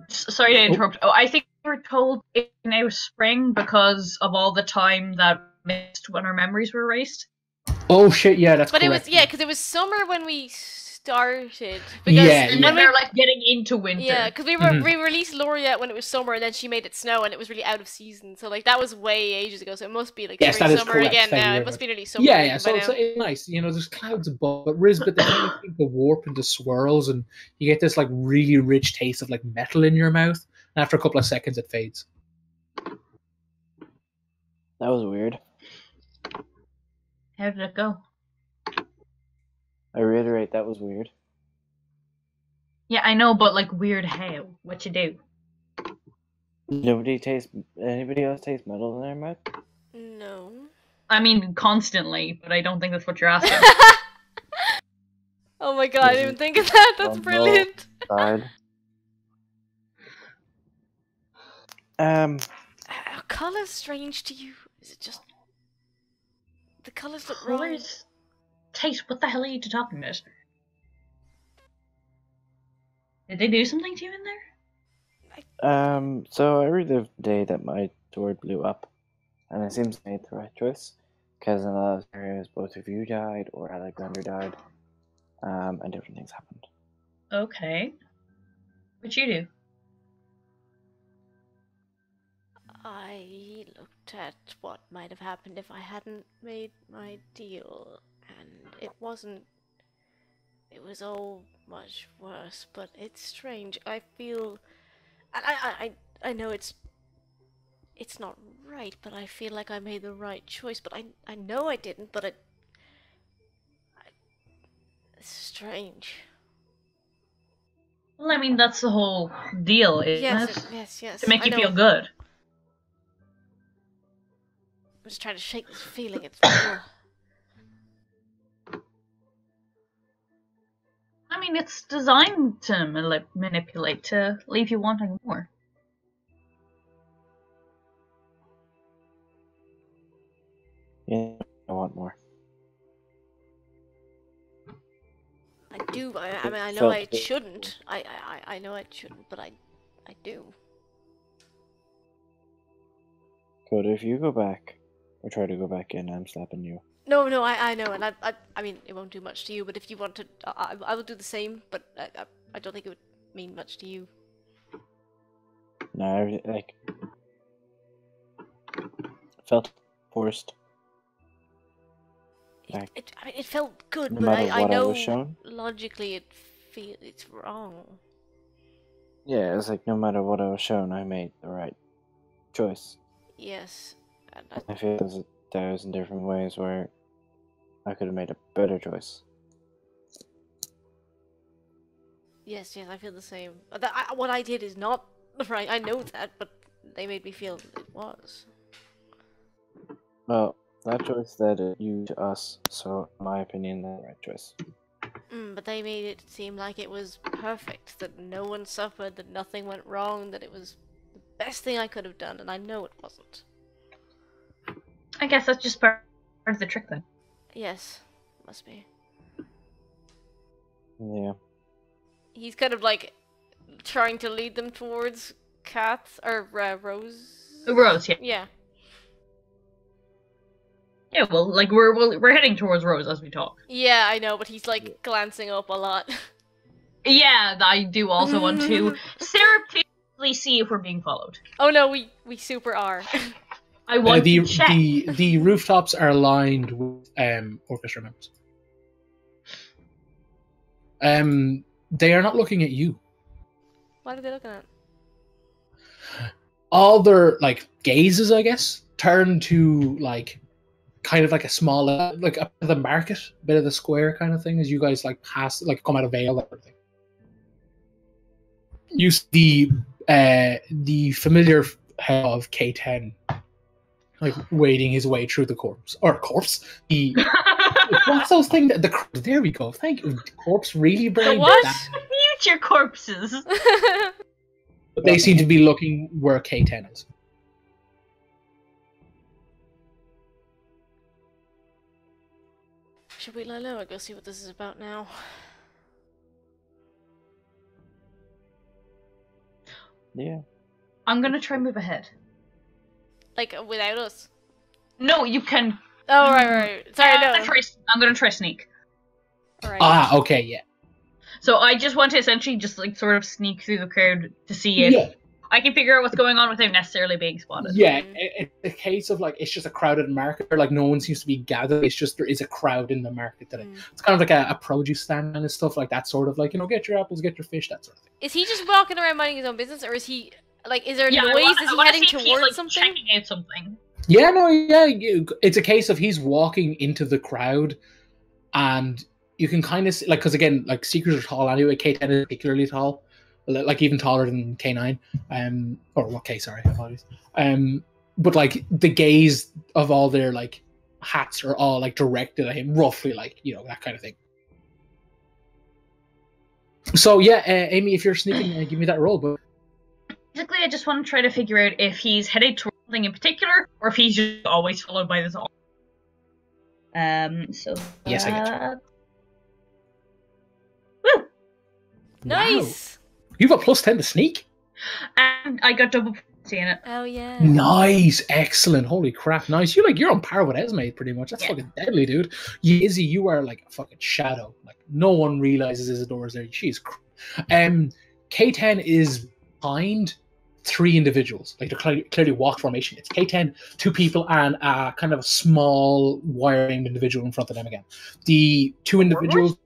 Sorry to interrupt. Oh, I think we were told it's now spring because of all the time that missed when our memories were erased. Oh shit! Yeah, that's. But correct. because it was summer when we started. Yeah, and then they're like getting into winter. Yeah, because we released Laureate when it was summer, and then she made it snow, and it was really out of season. So like that was way ages ago. So it must be like spring summer again now. It must be nearly summer. Yeah. So it's nice. There's clouds above, but Rizbit they kind of keep the warp into swirls, and you get this like really rich taste of like metal in your mouth. And after a couple of seconds, it fades. That was weird. How did it go? I reiterate, that was weird. Yeah, I know, but like weird how? What you do? Anybody else taste metal in their mouth? No. I mean, constantly, but I don't think that's what you're asking. Oh my god, I didn't even think of that. That's brilliant. Are colours strange to you? Is it just the colours look wrong? Tate, what the hell are you talking about? Did they do something to you in there? So I relived the day that my sword blew up, and it seems I made the right choice, because in a lot of areas both of you died or Alexander died, and different things happened. Okay. What'd you do? I looked at what might have happened if I hadn't made my deal, and it wasn't. It was all much worse, but it's strange. I feel. I know it's not right, but I feel like I made the right choice. But I know I didn't. But it's strange. Well, I mean, that's the whole deal, isn't it? Yes. To make you feel good. I'm just trying to shake this feeling. It's real. I mean, it's designed to manipulate, to leave you wanting more. Yeah, I want more. I do. I mean, I know I shouldn't. I know I shouldn't, but I do. Coda, if you go back or try to go back in, I'm slapping you. No, I know, and I mean, it won't do much to you. But if you want to, I will do the same. But I don't think it would mean much to you. No, felt forced. I mean, it felt good, no but matter I what know I was shown, logically it's wrong. Yeah, it's like no matter what I was shown, I made the right choice. Yes, and I feel there's 1,000 different ways where I could have made a better choice. Yes, yes, I feel the same. What I did is not right. I know that, but they made me feel it was. Well, that choice led you to us, so in my opinion, that's the right choice. But they made it seem like it was perfect, that no one suffered, that nothing went wrong, that it was the best thing I could have done, and I know it wasn't. I guess that's just part of the trick then. Yes, must be. Yeah. He's kind of like trying to lead them towards Kath or Rose. Rose, yeah. Yeah. Yeah, well, like we're heading towards Rose as we talk. Yeah, I know, but he's like glancing up a lot. Yeah, I do also want to surreptitiously see if we're being followed. Oh no, we super are. I want to check. The rooftops are lined with orchestra members. They are not looking at you. What are they looking at? All their like gazes, I guess, turn to like kind of like a small, like a bit of the market, a bit of the square kind of thing, as you guys like pass, like come out of Vale, that sort of thing. You see the familiar head of K10, like wading his way through the corpse. What's those things? There we go. Thank you. Corpse really brain. The what? Future corpses. But they seem to be looking where K10 is. Should we lie low and go see what this is about now? Yeah. I'm gonna try and move ahead. Like, without us? No, you can. Oh, right. Sorry, no. I'm gonna try sneak. Alright. Ah, okay, yeah. So I just want to essentially just like sort of sneak through the crowd to see if I can figure out what's going on without necessarily being spotted. Yeah, it's a case of like it's just a crowded market where like no one seems to be gathered. It's just there is a crowd in the market today. It's kind of like a produce stand and stuff like that, sort of like, you know, get your apples, get your fish, that sort of thing. Is he just walking around minding his own business, or is he like? Is there noise? Is he heading towards something? Checking out something. Yeah, no, yeah. It's a case of he's walking into the crowd, and you can kind of see, like, because again, like Seekers are tall anyway. K10 is particularly tall, like even taller than K9. Or what K? Sorry, apologies. But like the gaze of all their like hats are all like directed at him, roughly, like, you know, that kind of thing. So yeah, Amy, if you're sneaking, give me that roll. But basically, I just want to try to figure out if he's headed towards something in particular, or if he's just always followed by this. So yes, I get you. Woo! Nice. Wow. You got +10 to sneak. And I got double seeing it. Oh yeah. Nice, excellent. Holy crap, nice. You're on par with Esme pretty much. That's fucking deadly, dude. Izzy, you are like a fucking shadow. Like no one realizes Isidora's there. She's K10 is behind 3 individuals. Like they're clearly walk formation. It's K10, 2 people, and kind of a small wiring individual in front of them again. The 2 individuals.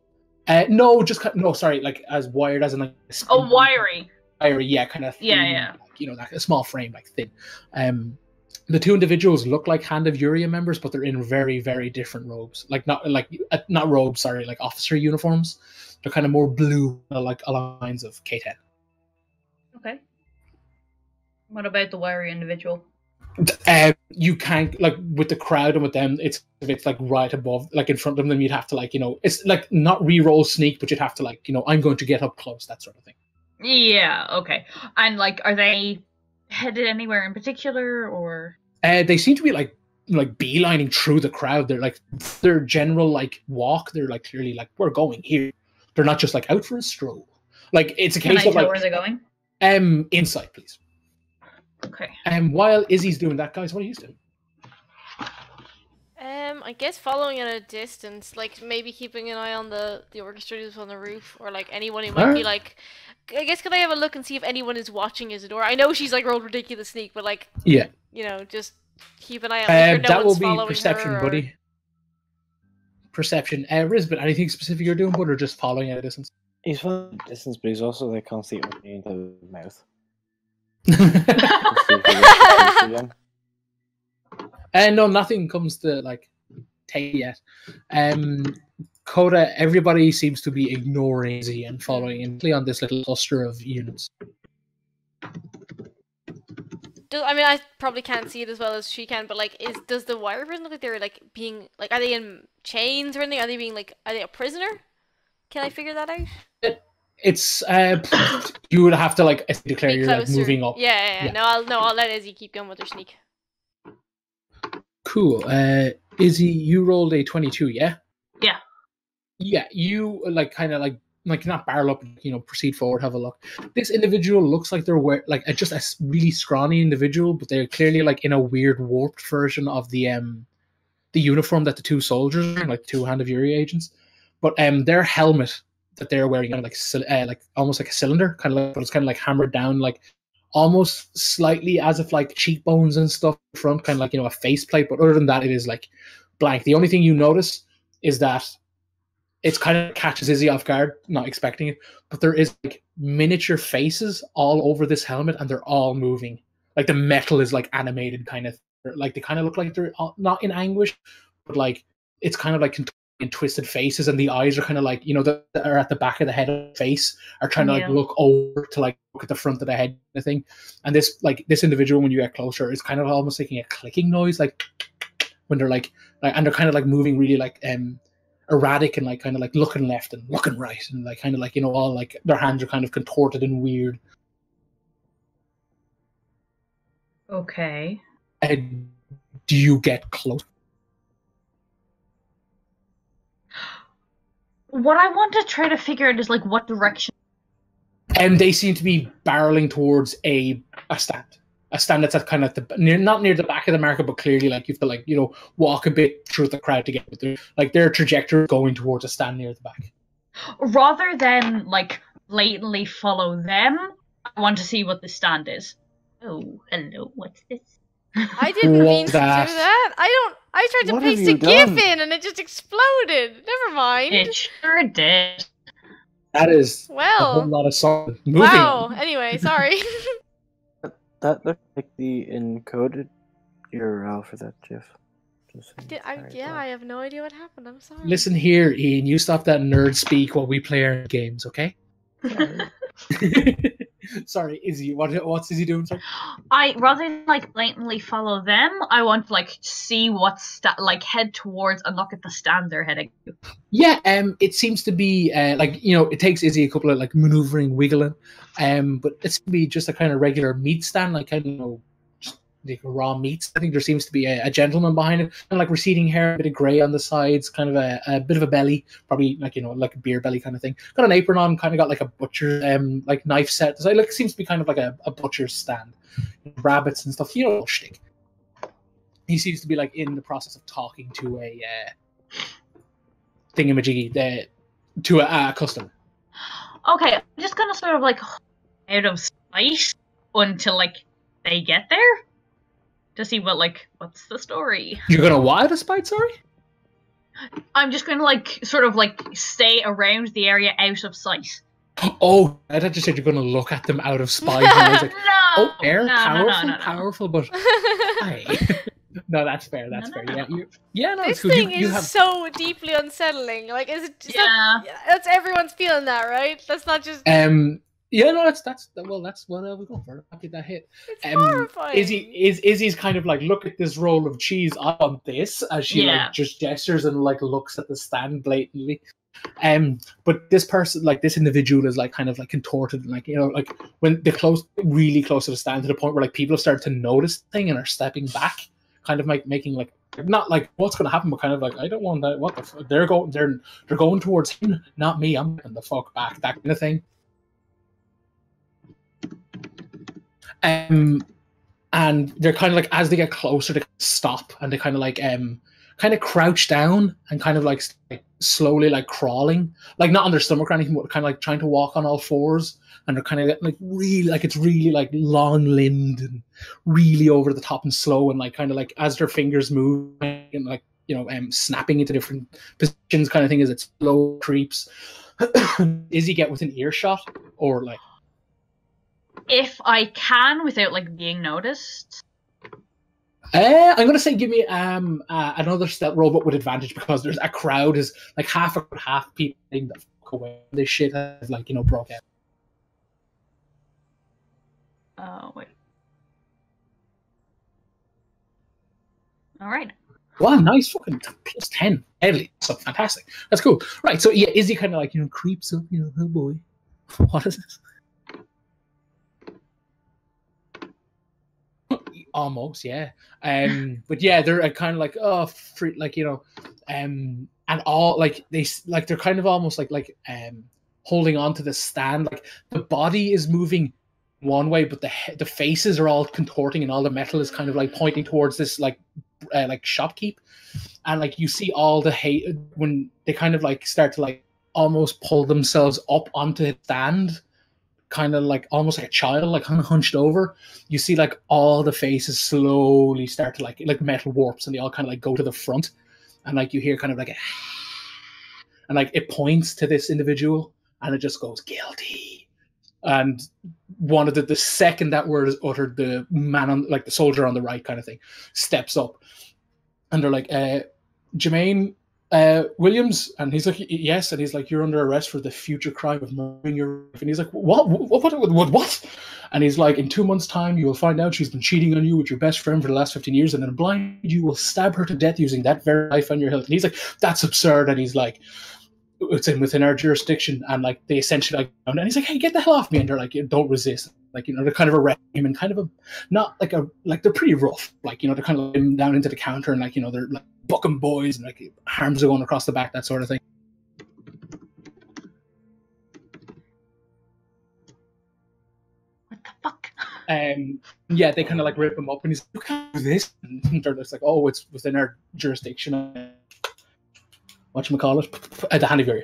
Sorry, like as wired as in like wiry. Wiry, yeah, kind of. Yeah. Like, you know, like a small frame, like thin. The 2 individuals look like Hand of Uria members, but they're in very, very different robes. Like not robes, sorry, like officer uniforms. They're kind of more blue, like along the lines of K10. Okay. What about the wiry individual? You can't, like, with the crowd and with them, it's like right above, like in front of them, you'd have to, like, you know, it's like not re-roll sneak, but you'd have to, like, you know, I'm going to get up close, that sort of thing. Yeah, okay. And like, are they headed anywhere in particular, or? They seem to be like beelining through the crowd. They're like, their general like walk, they're like clearly like, we're going here. They're not just like out for a stroll. Like, it's a case of like, where they're going? Insight, please. Okay. While Izzy's doing that, guys, what are you doing? I guess following at a distance, like maybe keeping an eye on the orchestrators on the roof, or like anyone who might be like. I guess could I have a look and see if anyone is watching Isidora? I know she's like rolled ridiculous sneak, but like, yeah, you know, just keep an eye out. That will be perception, buddy. Perception. Rizbit, anything specific you're doing, bud, or just following at a distance? He's following at a distance, but he's also like constantly opening the mouth. No, nothing comes to like take yet. Coda, everybody seems to be ignoring Izzy and following intently on this little cluster of units. I mean, I probably can't see it as well as she can, but like, does the wyvern look like they're like being like, are they in chains or anything? Are they being like, are they a prisoner? Can I figure that out? It's you would have to like declare you're like moving up. Yeah. No, I'll let Izzy keep going with her sneak. Cool. Izzy, you rolled a 22, yeah? Yeah. Yeah, you like kind of like not barrel up, proceed forward, have a look. This individual looks like they're just a really scrawny individual, but they're clearly like in a weird warped version of the uniform that the two soldiers are wearing, like two Hand of Fury agents. But their helmet that they're wearing, like almost like a cylinder, kind of like, but it's kind of like hammered down, like almost slightly as if like cheekbones and stuff in front, kind of like a faceplate. But other than that, it is like blank. The only thing you notice is that it's kind of catches Izzy off guard, not expecting it. But there is like miniature faces all over this helmet, and they're all moving. Like the metal is like animated, kind of like they kind of look like they're not in anguish, but like it's kind of like in twisted faces, and the eyes are kind of like that are at the back of the head of the face are trying to like look over to like look at the front of the head, kind of thing. And this individual, when you get closer, is kind of almost making a clicking noise, like when they're like and they're kind of like moving really like erratic and like kind of like looking left and looking right and like kind of like all like their hands are kind of contorted and weird. Okay. Do you get close? What I want to try to figure out is like what direction. And they seem to be barreling towards a stand. A stand that's at kind of not near the back of the market, but clearly like you have to like walk a bit through the crowd to get there. Like their trajectory going towards a stand near the back. Rather than like blatantly follow them, I want to see what the stand is. Oh, hello. What's this? I didn't mean to do that. I tried to paste a GIF in and it just exploded. Never mind. It sure did. That is a whole lot of song. Wow. Anyway, sorry. That looked like the encoded URL for that GIF. I have no idea what happened. I'm sorry. Listen here, Ian. You stop that nerd speak while we play our games, okay? Sorry, Izzy. What's Izzy doing? Sorry? I rather than like blatantly follow them, I want to like see like head towards and look at the stand they're heading to. Yeah, it seems to be it takes Izzy a couple of like maneuvering, wiggling, but it's to be just a kind of regular meat stand, like kind of just like raw meats. I think there seems to be a gentleman behind it, kind of like receding hair, a bit of grey on the sides, kind of a bit of a belly, probably like like a beer belly kind of thing. Got an apron on, kind of got like a butcher like knife set. So it seems to be kind of like a butcher's stand, rabbits and stuff. Shtick. He seems to be like in the process of talking to a thingamajiggy to a customer. Okay, I'm just gonna sort of like out of sight until like they get there to see what's the story. You're gonna what out of spite? Sorry. I'm just gonna like sort of like stay around the area out of sight. Oh, I thought you said you're gonna look at them out of spite. And I was like, no, they're no. powerful, but no, that's fair. That's fair. No. Yeah, no, this it's cool. thing is so deeply unsettling. Like, is it? That's everyone's feeling that, right? That's not just. Yeah, no, that's what I was going for. Happy that hit. It's horrifying. Izzy's kind of like, look at this roll of cheese. I want this, as she like just gestures and like looks at the stand blatantly. But this person, like this individual, is like kind of like contorted, and like like when they're really close to the stand, to the point where like people have started to notice the thing and are stepping back, kind of like making like not like what's going to happen, but kind of like I don't want that. What the fuck? They're going towards him, not me. I'm getting the fuck back. That kind of thing. And they're kind of like, as they get closer, they stop and they kind of like kind of crouch down and kind of like slowly like crawling, like not on their stomach or anything, but kind of like trying to walk on all fours. And they're kind of like really like it's really like long limbed and really over the top and slow, and like kind of like as their fingers move and like snapping into different positions, kind of thing, as it slow creeps. Izzy get within earshot or like? If I can, without like being noticed. I'm going to say give me another stealth roll, but with advantage because there's a crowd is like half people think the fuck away. This shit has like broke out. Oh wait. All right. Wow, nice fucking plus 10. Heavily. So fantastic. That's cool. Right, so yeah, Izzy kind of like, creeps up, oh boy. What is this? Almost, yeah. But yeah, they're kind of like, oh, free, like, and all like they're kind of almost like holding on to the stand. Like the body is moving one way, but the faces are all contorting, and all the metal is kind of like pointing towards this like shopkeep, and like you see all the hate when they kind of like start to like almost pull themselves up onto the stand, kind of like almost like a child, like kind of hunched over. You see like all the faces slowly start to like metal warps, and they all kind of like go to the front, and like you hear kind of like and like it points to this individual, and it just goes guilty. And one of the second that word is uttered, the man on like the soldier on the right kind of thing steps up, and they're like, Jermaine Williams, and he's like, yes, and he's like, you're under arrest for the future crime of murdering your wife. And he's like, what? And he's like, in 2 months' time, you will find out she's been cheating on you with your best friend for the last 15 years, and then blind you will stab her to death using that very knife on your hilt. And he's like, that's absurd. And he's like, it's within our jurisdiction, and like they essentially like, and he's like, hey, get the hell off me, and they're like, don't resist, like they're kind of arrest him, and kind of they're pretty rough, like they're kind of laying down into the counter, and like they're like bucking boys, and like arms are going across the back, that sort of thing. What the fuck? Yeah, they kind of like rip him up, and he's like, you can't do this, and they're just like, oh, it's within our jurisdiction. Whatchamacallit, at the hand of area.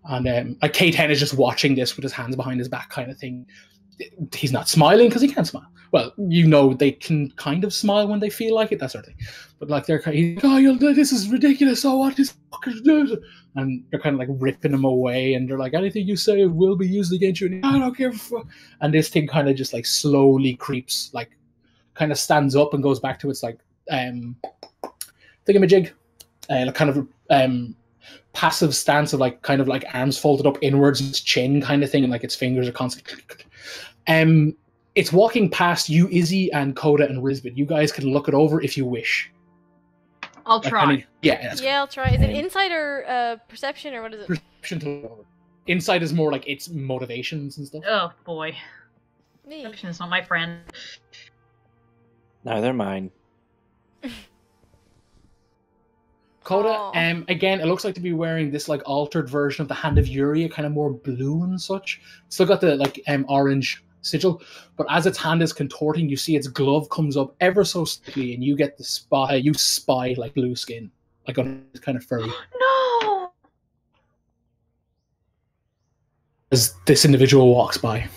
And like K10 is just watching this with his hands behind his back kind of thing. He's not smiling because he can't smile. Well, they can kind of smile when they feel like it, that sort of thing. But like he's like, oh, this is ridiculous. Oh, what this fuckers do? And they're kind of like ripping him away, and they're like, anything you say will be used against you. And I don't care. And this thing kind of just like slowly creeps, like kind of stands up and goes back to its like thingamajig, like kind of passive stance of like kind of like arms folded up inwards, its chin kind of thing, and like its fingers are constantly. It's walking past you, Izzy, and Coda and Rizbit. You guys can look it over if you wish. I'll try. I'll try. Is it insight or perception, or what is it? Perception to look over. Insight is more like its motivations and stuff. Oh boy. Perception is not my friend. Neither mine. Coda, again, it looks like to be wearing this like altered version of the Hand of Yuria, kind of more blue and such. Still got the like orange sigil, but as its hand is contorting, you see its glove comes up ever so slightly, and you get the spy. You spy like blue skin, like on it's kind of furry. No. As this individual walks by.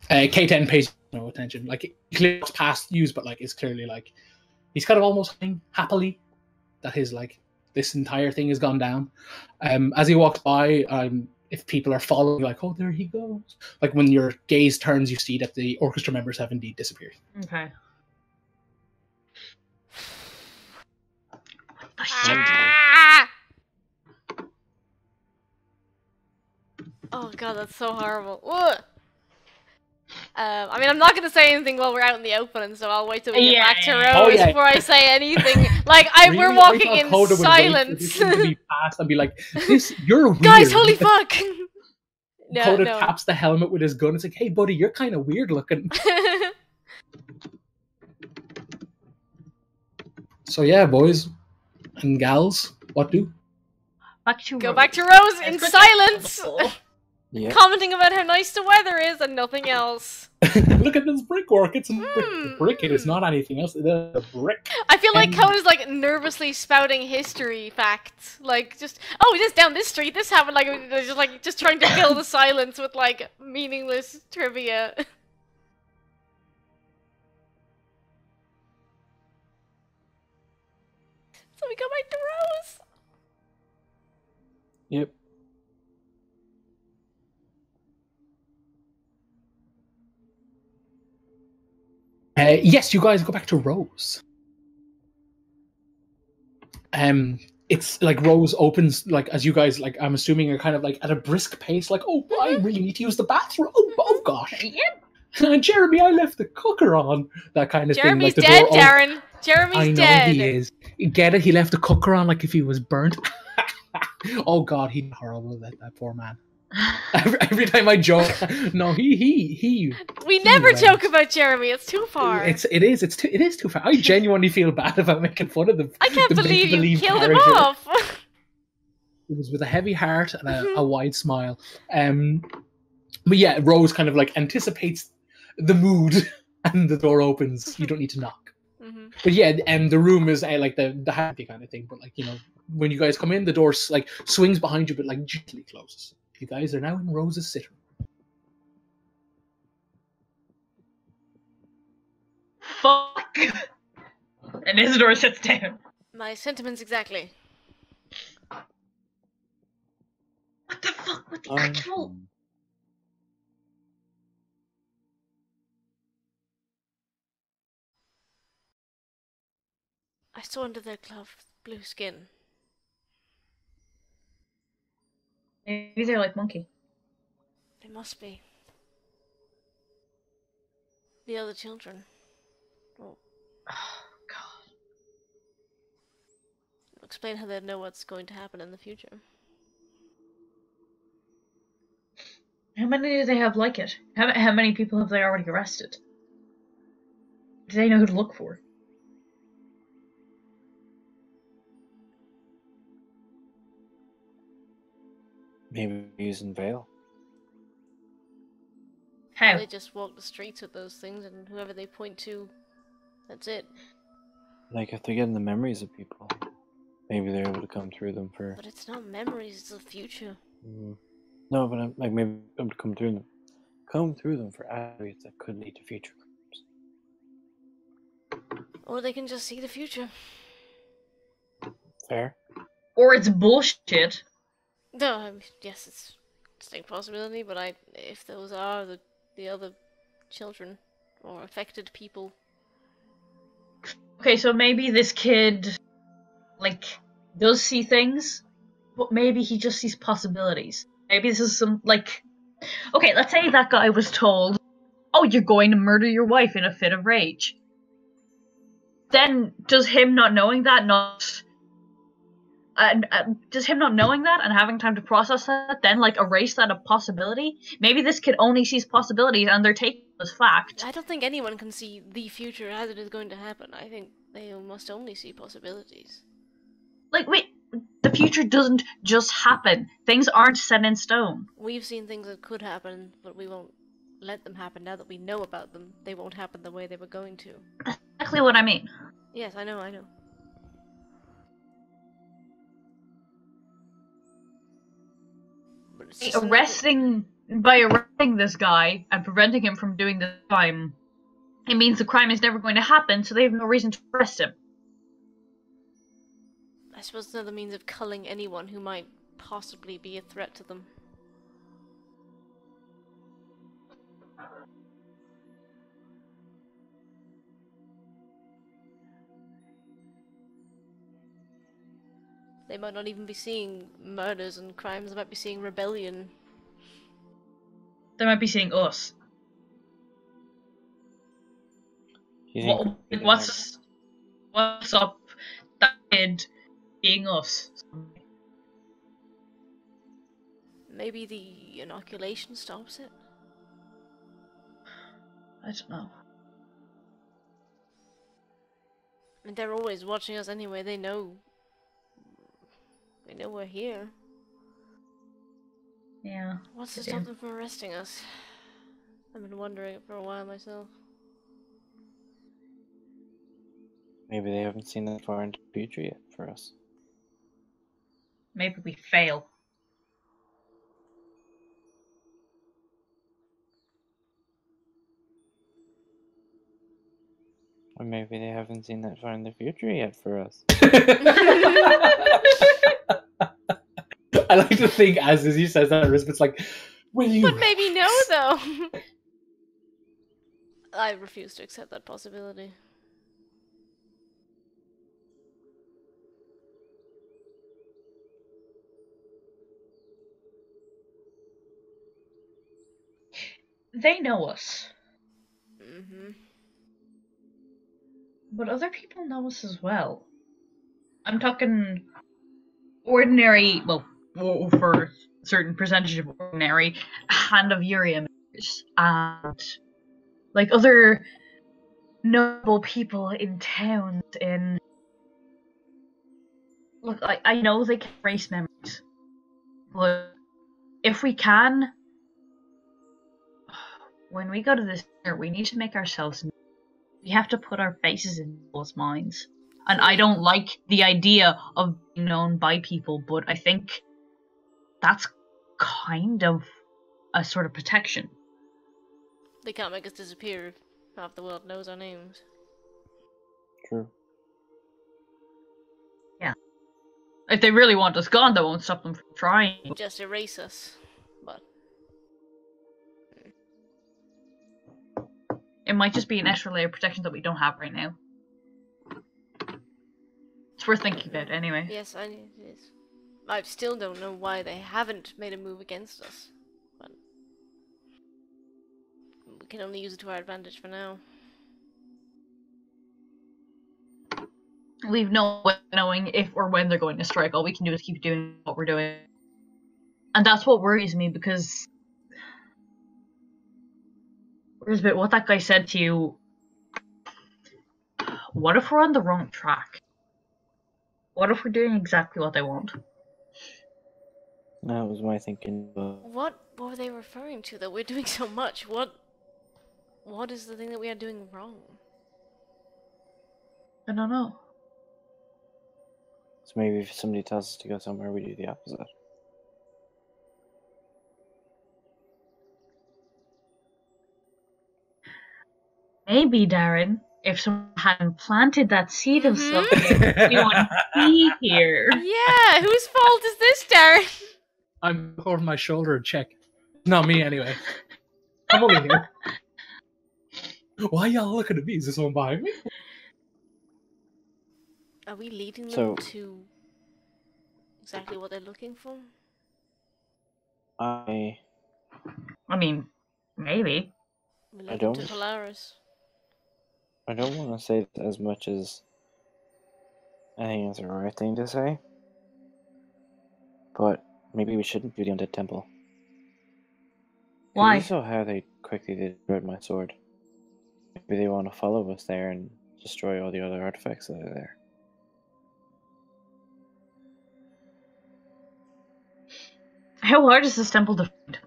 K10 pays no attention. Like he clearly walks past you, but like it's clearly like he's kind of almost happily that his like this entire thing has gone down. As he walks by, if people are following, like, oh, there he goes. Like when your gaze turns, you see that the orchestra members have indeed disappeared. Okay. Oh god, that's so horrible. Ugh. I mean, I'm not gonna say anything while we're out in the open, so I'll wait till we get back to Rose before I say anything. Like, we're walking in silence. Be past and be like, you're weird. Guys, holy fuck! Coda taps the helmet with his gun. It's like, hey, buddy, you're kind of weird looking. So yeah, boys and gals, what do? Go back to Rose in silence! Yep. Commenting about how nice the weather is and nothing else. Look at this brickwork. It's a brick. It is not anything else. It's a brick. I feel like Coda's like nervously spouting history facts. Like just, oh, this down this street, this happened. Just trying to fill the silence with like meaningless trivia. So we go back to Rose. Yep. Yes, you guys go back to Rose. It's like Rose opens, like, as you guys, like, I'm assuming are kind of like at a brisk pace, like, oh, I really need to use the bathroom. Oh gosh. Yep. Jeremy, I left the cooker on. That kind of Jeremy's thing. Like the dead, door Darren. Jeremy's I know dead. he is. Get it? He left the cooker on like if he was burnt. Oh God, he's horrible. That poor man. Every time I joke, no, he. We never joke about Jeremy. It's too far. It is too far. I genuinely feel bad about making fun of them. I can't believe you killed him off. It was with a heavy heart and a wide smile. But yeah, Rose kind of like anticipates the mood, and the door opens. You don't need to knock. But yeah, the room is like the happy kind of thing. But like, you know, when you guys come in, the door like swings behind you, but like gently closes. You guys are now in Rose's sitting room. Fuck. And Isidora sits down. My sentiments exactly. What the fuck? What the actual? I saw under their glove blue skin. Maybe they're like monkey. They must be. The other children. Oh God. Explain how they'd know what's going to happen in the future. How many do they have like it? How many people have they already arrested? Do they know who to look for? Maybe using Veil. How? They just walk the streets with those things, and whoever they point to, that's it. Like, if they're getting the memories of people, maybe they're able to come through them for... But it's not memories, it's the future. No, but like maybe able to come through them for attributes that could lead to future crimes. Or they can just see the future. Fair. Or it's bullshit. No, yes, it's a distinct possibility, but if those are the other children or affected people. Okay, so maybe this kid, like, does see things, but maybe he just sees possibilities. Maybe this is some, like... Okay, let's say that guy was told, oh, you're going to murder your wife in a fit of rage. Then, does him not knowing that does him not knowing that and having time to process that then, like, erase that a possibility? Maybe this kid only sees possibilities and they're taking it as fact. I don't think anyone can see the future as it is going to happen. I think they must only see possibilities. Like, wait, the future doesn't just happen. Things aren't set in stone. We've seen things that could happen, but we won't let them happen now that we know about them. They won't happen the way they were going to. That's exactly what I mean. Yes, I know. By arresting this guy and preventing him from doing the crime, it means the crime is never going to happen, so they have no reason to arrest him. I suppose another means of culling anyone who might possibly be a threat to them. They might not even be seeing murders and crimes, they might be seeing rebellion. They might be seeing us. What's up, that kid being us? Maybe the inoculation stops it? I don't know. I mean, they're always watching us anyway, they know we're here. Yeah. What's to stop them from arresting us? I've been wondering it for a while myself. Maybe they haven't seen that far into the future yet for us. Maybe we fail. Or maybe they haven't seen that far in the future yet for us. I like to think as he says that, Rizbit's like, will you... But maybe no, though. I refuse to accept that possibility. They know us. Mm-hmm. But other people know us as well. I'm talking ordinary, well, for a certain percentage of ordinary, Hand of Yuri images, and like other notable people in towns. Look, I know they can erase memories, but if we can, when we go to this dinner, we need to make ourselves known. We have to put our faces in people's minds. And I don't like the idea of being known by people, but I think that's kind of a sort of protection. They can't make us disappear if half the world knows our names. True. Yeah. If they really want us gone, that won't stop them from trying. Just erase us. But it might just be an extra layer of protection that we don't have right now. It's worth thinking about anyway. yes, it is. I still don't know why they haven't made a move against us. But we can only use it to our advantage for now. Leave no way knowing if or when they're going to strike. All we can do is keep doing what we're doing. And that's what worries me, because Rizbit, what that guy said to you, what if we're on the wrong track? What if we're doing exactly what they want? That was my thinking. What were they referring to that we're doing so much? What is the thing that we are doing wrong? I don't know. So maybe if somebody tells us to go somewhere, we do the opposite. Maybe, Darren, if someone hadn't planted that seed of something, we wouldn't be here. Yeah, whose fault is this, Darren? I'm over my shoulder and check. Not me, anyway. I'm only here. Why y'all looking at me? Is there someone behind me? Are we leading them to exactly what they're looking for? I mean, maybe. We led them to Polaris. I don't want to say this as much as I think it's the right thing to say, but maybe we shouldn't do the Undead Temple. Why? You saw how they quickly destroyed my sword. Maybe they want to follow us there and destroy all the other artifacts that are there. How hard is this temple to find?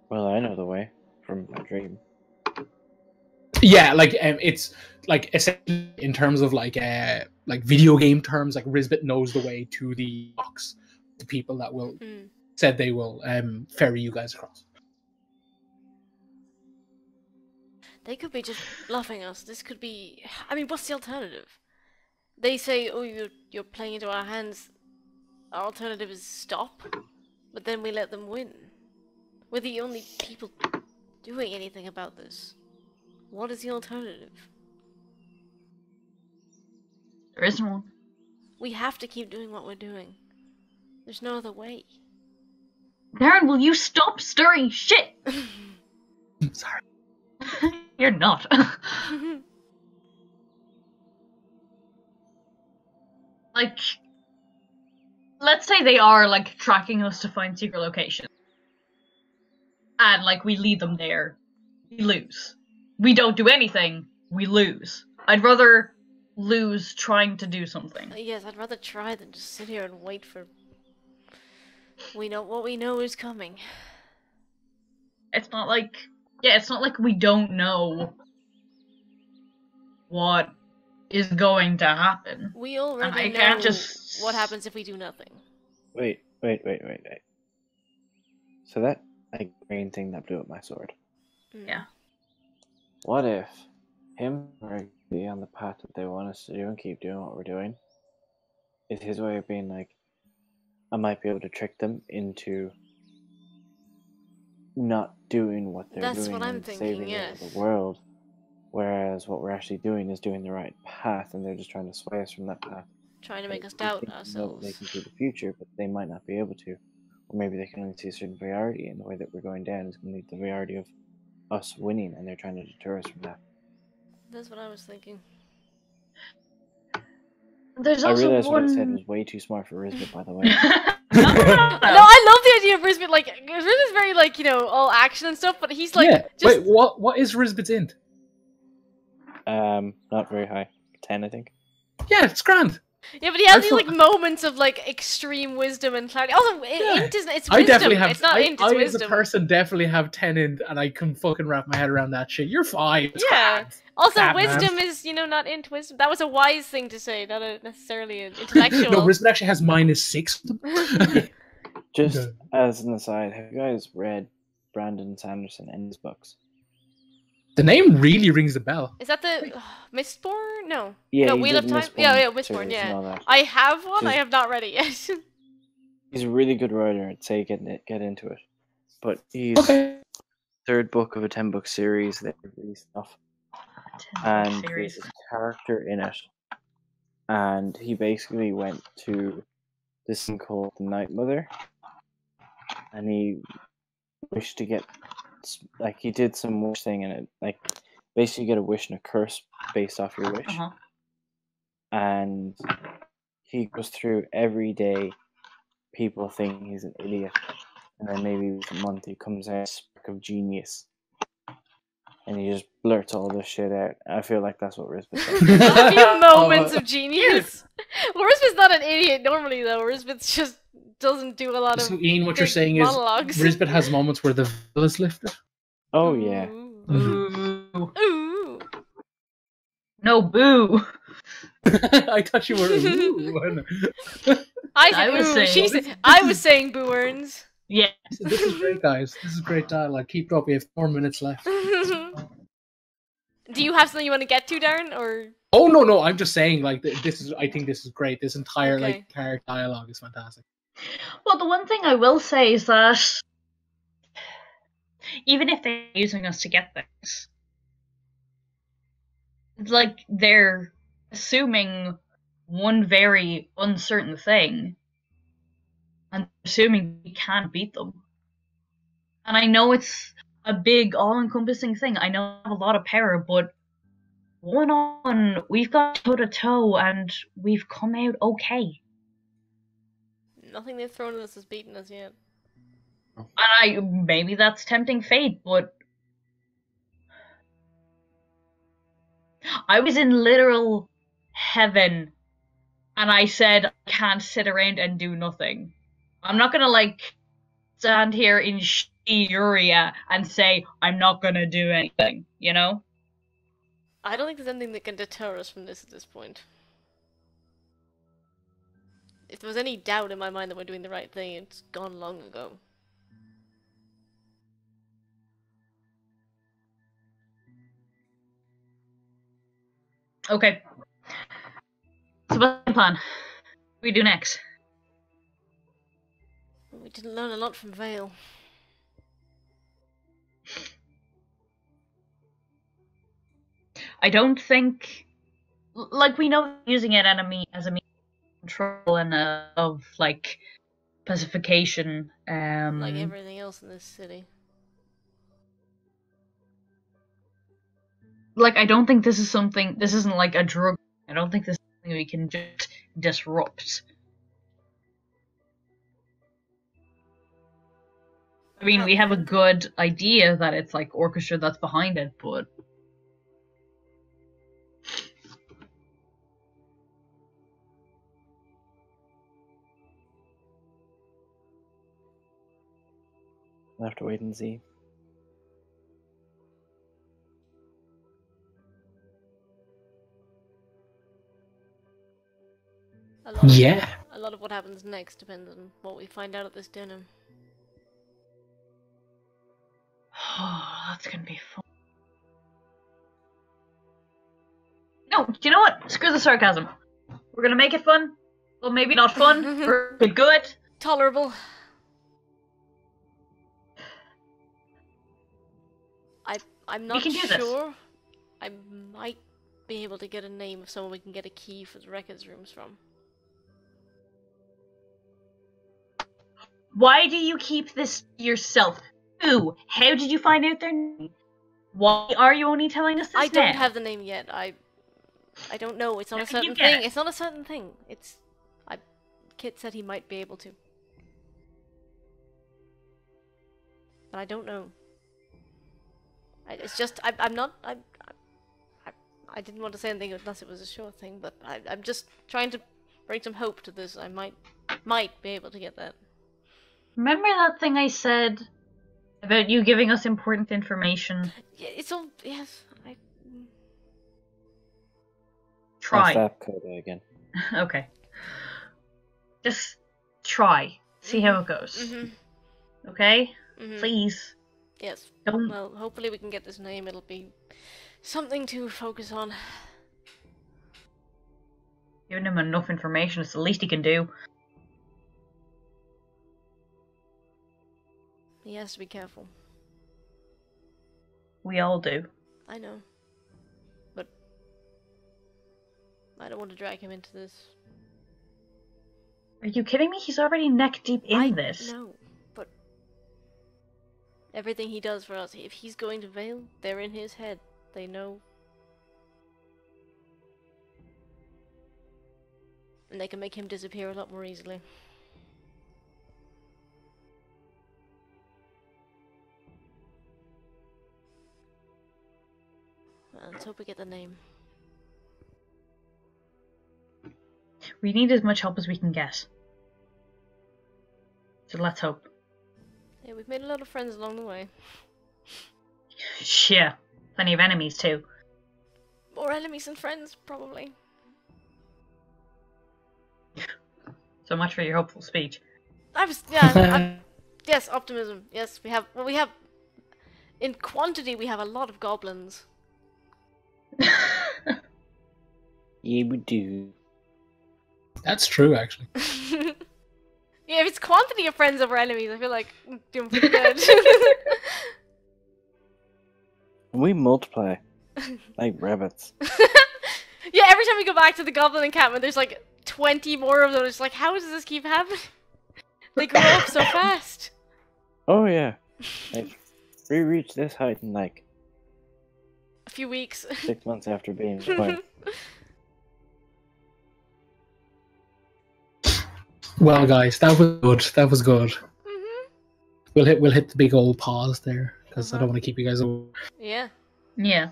Well, I know the way from my dream. Yeah, like it's like essentially in terms of like video game terms, like Rizbit knows the way to the box. The people that will said they will ferry you guys across. They could be just bluffing us. This could be. I mean, what's the alternative? They say, "Oh, you're playing into our hands." Our alternative is stop, but then we let them win. We're the only people doing anything about this. What is the alternative? There isn't one. We have to keep doing what we're doing. There's no other way. Darren, will you stop stirring shit? Sorry. You're not. Like, let's say they are, like, tracking us to find secret locations. And, like, we lead them there. We lose. We don't do anything. We lose. I'd rather lose trying to do something. Yes, I'd rather try than just sit here and wait for... We know what we know is coming. It's not like... Yeah, it's not like we don't know what is going to happen. We already know can't just... what happens if we do nothing. Wait. So that green thing that blew up my sword. Yeah. What if him be on the path that they want us to do and keep doing what we're doing is his way of being like, I might be able to trick them into not doing what they're That's doing what I'm and thinking, saving yes. the world. Whereas what we're actually doing is doing the right path, and they're just trying to sway us from that path. Trying to make us They doubt think they know they ourselves. can see the future, but they might not be able to. Or maybe they can only see a certain priority, and the way that we're going down is going to lead to the priority of us winning, and they're trying to deter us from that. That's what I was thinking. There's I also realized what I one. said was way too smart for Rizbit, by the way. No, I love the idea of Rizbit. Like, Rizbit's very, like, you know, all action and stuff, but he's like, yeah. just... Wait, what is Rizbit's int? Not very high. 10, I think. Yeah, it's grand. Yeah, but he has these thought- like moments of like extreme wisdom and clarity. Also, int isn't. It's wisdom. I definitely have. It's not int. It's I wisdom. as a person definitely have 10 int, and I can fucking wrap my head around that shit. You're fine. It's Yeah. grand. Also, Batman. wisdom is, you know, not int wisdom. That was a wise thing to say, not necessarily an intellectual. No, Rizbit actually has -6. Just Okay. as an aside, have you guys read Brandon Sanderson and his books? The name really rings a bell. Is that the Mistborn? No. Yeah, No, he Wheel of did Time. Mistborn Yeah, Mistborn. series and Yeah. all that. I have one. I Just- have not read it yet. He's a really good writer. I'd say get into it. But he's Okay. third book of a 10-book series. They released stuff, and there's a character in it, and he basically went to this thing called the Night Mother, and he wished to get, like, he did some wish thing in it, like, basically you get a wish and a curse based off your wish, and he goes through every day people thinking he's an idiot, and then maybe once a month he comes out a spark of genius, and he just blurts all this shit out. I feel like that's what Rizbit does. A few moments of genius. Well, Rizbit's not an idiot normally, though. Rizbit's just doesn't do a lot So, of Ian, what you're big saying monologues. is Rizbit has moments where the veil is lifted. Oh yeah. Ooh. Ooh. No, boo. I thought you were. Ooh. I said I was ooh. saying- She said, I was saying boo earns. Yeah. This is great, guys. This is great dialogue. Keep it up. We have 4 minutes left. Do you have something you want to get to, Darren, or? Oh no! I'm just saying, like, this is. I think this is great. This entire Okay. like character dialogue is fantastic. Well, the one thing I will say is that even if they're using us to get things, it's like they're assuming one very uncertain thing and assuming we can't beat them. And I know it's a big, all-encompassing thing. I know I have a lot of power, but one-on, we've got toe-to-toe and we've come out okay. Nothing they've thrown at us has beaten us yet. And maybe that's tempting fate, but I was in literal heaven, and I said I can't sit around and do nothing. I'm not gonna like stand here in Uria and say I'm not gonna do anything, you know? I don't think there's anything that can deter us from this at this point. If there was any doubt in my mind that we're doing the right thing, it's gone long ago. Okay. So what's the plan? What do we do next? We didn't learn a lot from Vale. I don't think, like, we know using it as a means of control and of like pacification. Like everything else in this city. Like, I don't think this is something. This isn't like a drug. I don't think this is something we can just disrupt. I mean, we have a good idea that it's like orchestra that's behind it, but We'll have to wait and see. Yeah. A lot of what happens next depends on what we find out at this dinner. that's gonna be fun. No, you know what? Screw the sarcasm. We're gonna make it fun. Well, maybe not fun, or good. Tolerable. I'm not can do this. sure. I might be able to get a name of someone we can get a key for the records rooms from. Why do you keep this to yourself? Who? How did you find out their name? Why are you only telling us this I don't now? have the name yet. I don't know. It's not a How can you certain get thing. it? It's not a certain thing. Kit said he might be able to. But I don't know. It's just I'm not. I didn't want to say anything unless it was a sure thing. But I'm just trying to bring some hope to this. I might be able to get that. Remember that thing I said about you giving us important information? Yeah, it's all yes. Try. Stop Coda again. Okay. Just try. See how it goes. Mm-hmm. Okay? Mm-hmm. Please. Yes. Don't. Well, hopefully we can get this name. It'll be something to focus on. Giving him enough information is the least he can do. He has to be careful. We all do. I know. But I don't want to drag him into this. Are you kidding me? He's already neck deep in this. No, but everything he does for us, if he's going to Vale, they're in his head. They know. And they can make him disappear a lot more easily. Well, let's hope we get the name. We need as much help as we can get. So let's hope. Yeah, we've made a lot of friends along the way. Yeah. Plenty of enemies too. More enemies than friends, probably. So much for your hopeful speech. Yes, optimism. Yes, we have. Well, we have. In quantity, we have a lot of goblins. Yeah, we do. That's true, actually. Yeah, if it's quantity of friends over enemies, I feel like I'm doing pretty good. We multiply like rabbits. Yeah, every time we go back to the goblin encampment, there's like 20 more of them. It's like, how does this keep happening? They grow up so fast. Oh yeah, like we reached this height in like A few weeks. 6 months after being born. Well, guys, that was good. That was good. Mm-hmm. We'll hit the big old pause there because I don't want to keep you guys over. Yeah. Yeah.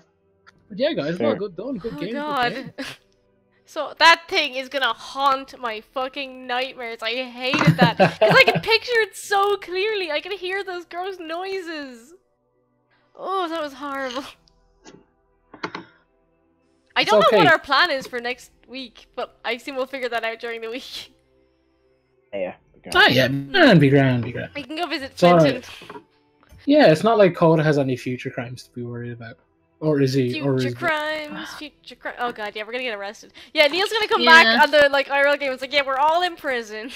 But yeah, guys, Fair. well, good done. Good Oh game. god. Good game. So that thing is gonna haunt my fucking nightmares. I hated that. Because I can picture it so clearly. I can hear those gross noises. Oh, that was horrible. I It's don't know what okay. our plan is for next week, but I assume we'll figure that out during the week. Yeah. Ah, yeah, man, be grand, be grand. We can go visit It's all Fenton. Yeah, it's not like Coda has any future crimes to be worried about. Or is he? Or Future is crimes, future crime. Oh god, yeah, we're gonna get arrested. Yeah, Neil's gonna come Yeah. back on the like IRL game. It's like, yeah, we're all in prison.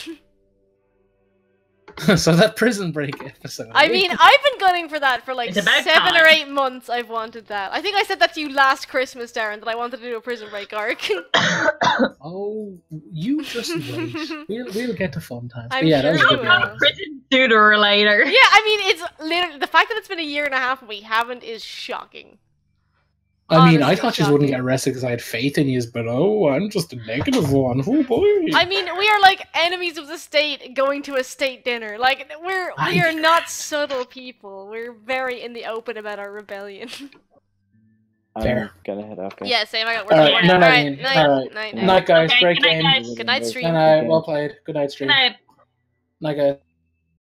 So that prison break episode. I mean, I've been gunning for that for like It's about 7 or time. 8 months. I've wanted that. I think I said that to you last Christmas, Darren, that I wanted to do a prison break arc. Oh, you just wait. We'll get to fun times. I'm But yeah, that was sure a you good will. game. Prison sooner or later. Yeah, I mean, it's literally the fact that it's been a year and a half and we haven't is shocking. I mean, I Honestly thought you wouldn't shocking. get arrested because I had faith in you, but oh, I'm just a negative one. Oh boy. I mean, we are like enemies of the state going to a state dinner. Like we are not subtle people. We're very in the open about our rebellion. Fair. I'm gonna head off. Guys. Yeah, same. I got work All in the right, morning. no, All right, Ian. night, All right. night, Night, guys. Okay, Great good night, game. guys. Good night, stream. Good night. Well played. Good night, stream. Good night. Night, guys.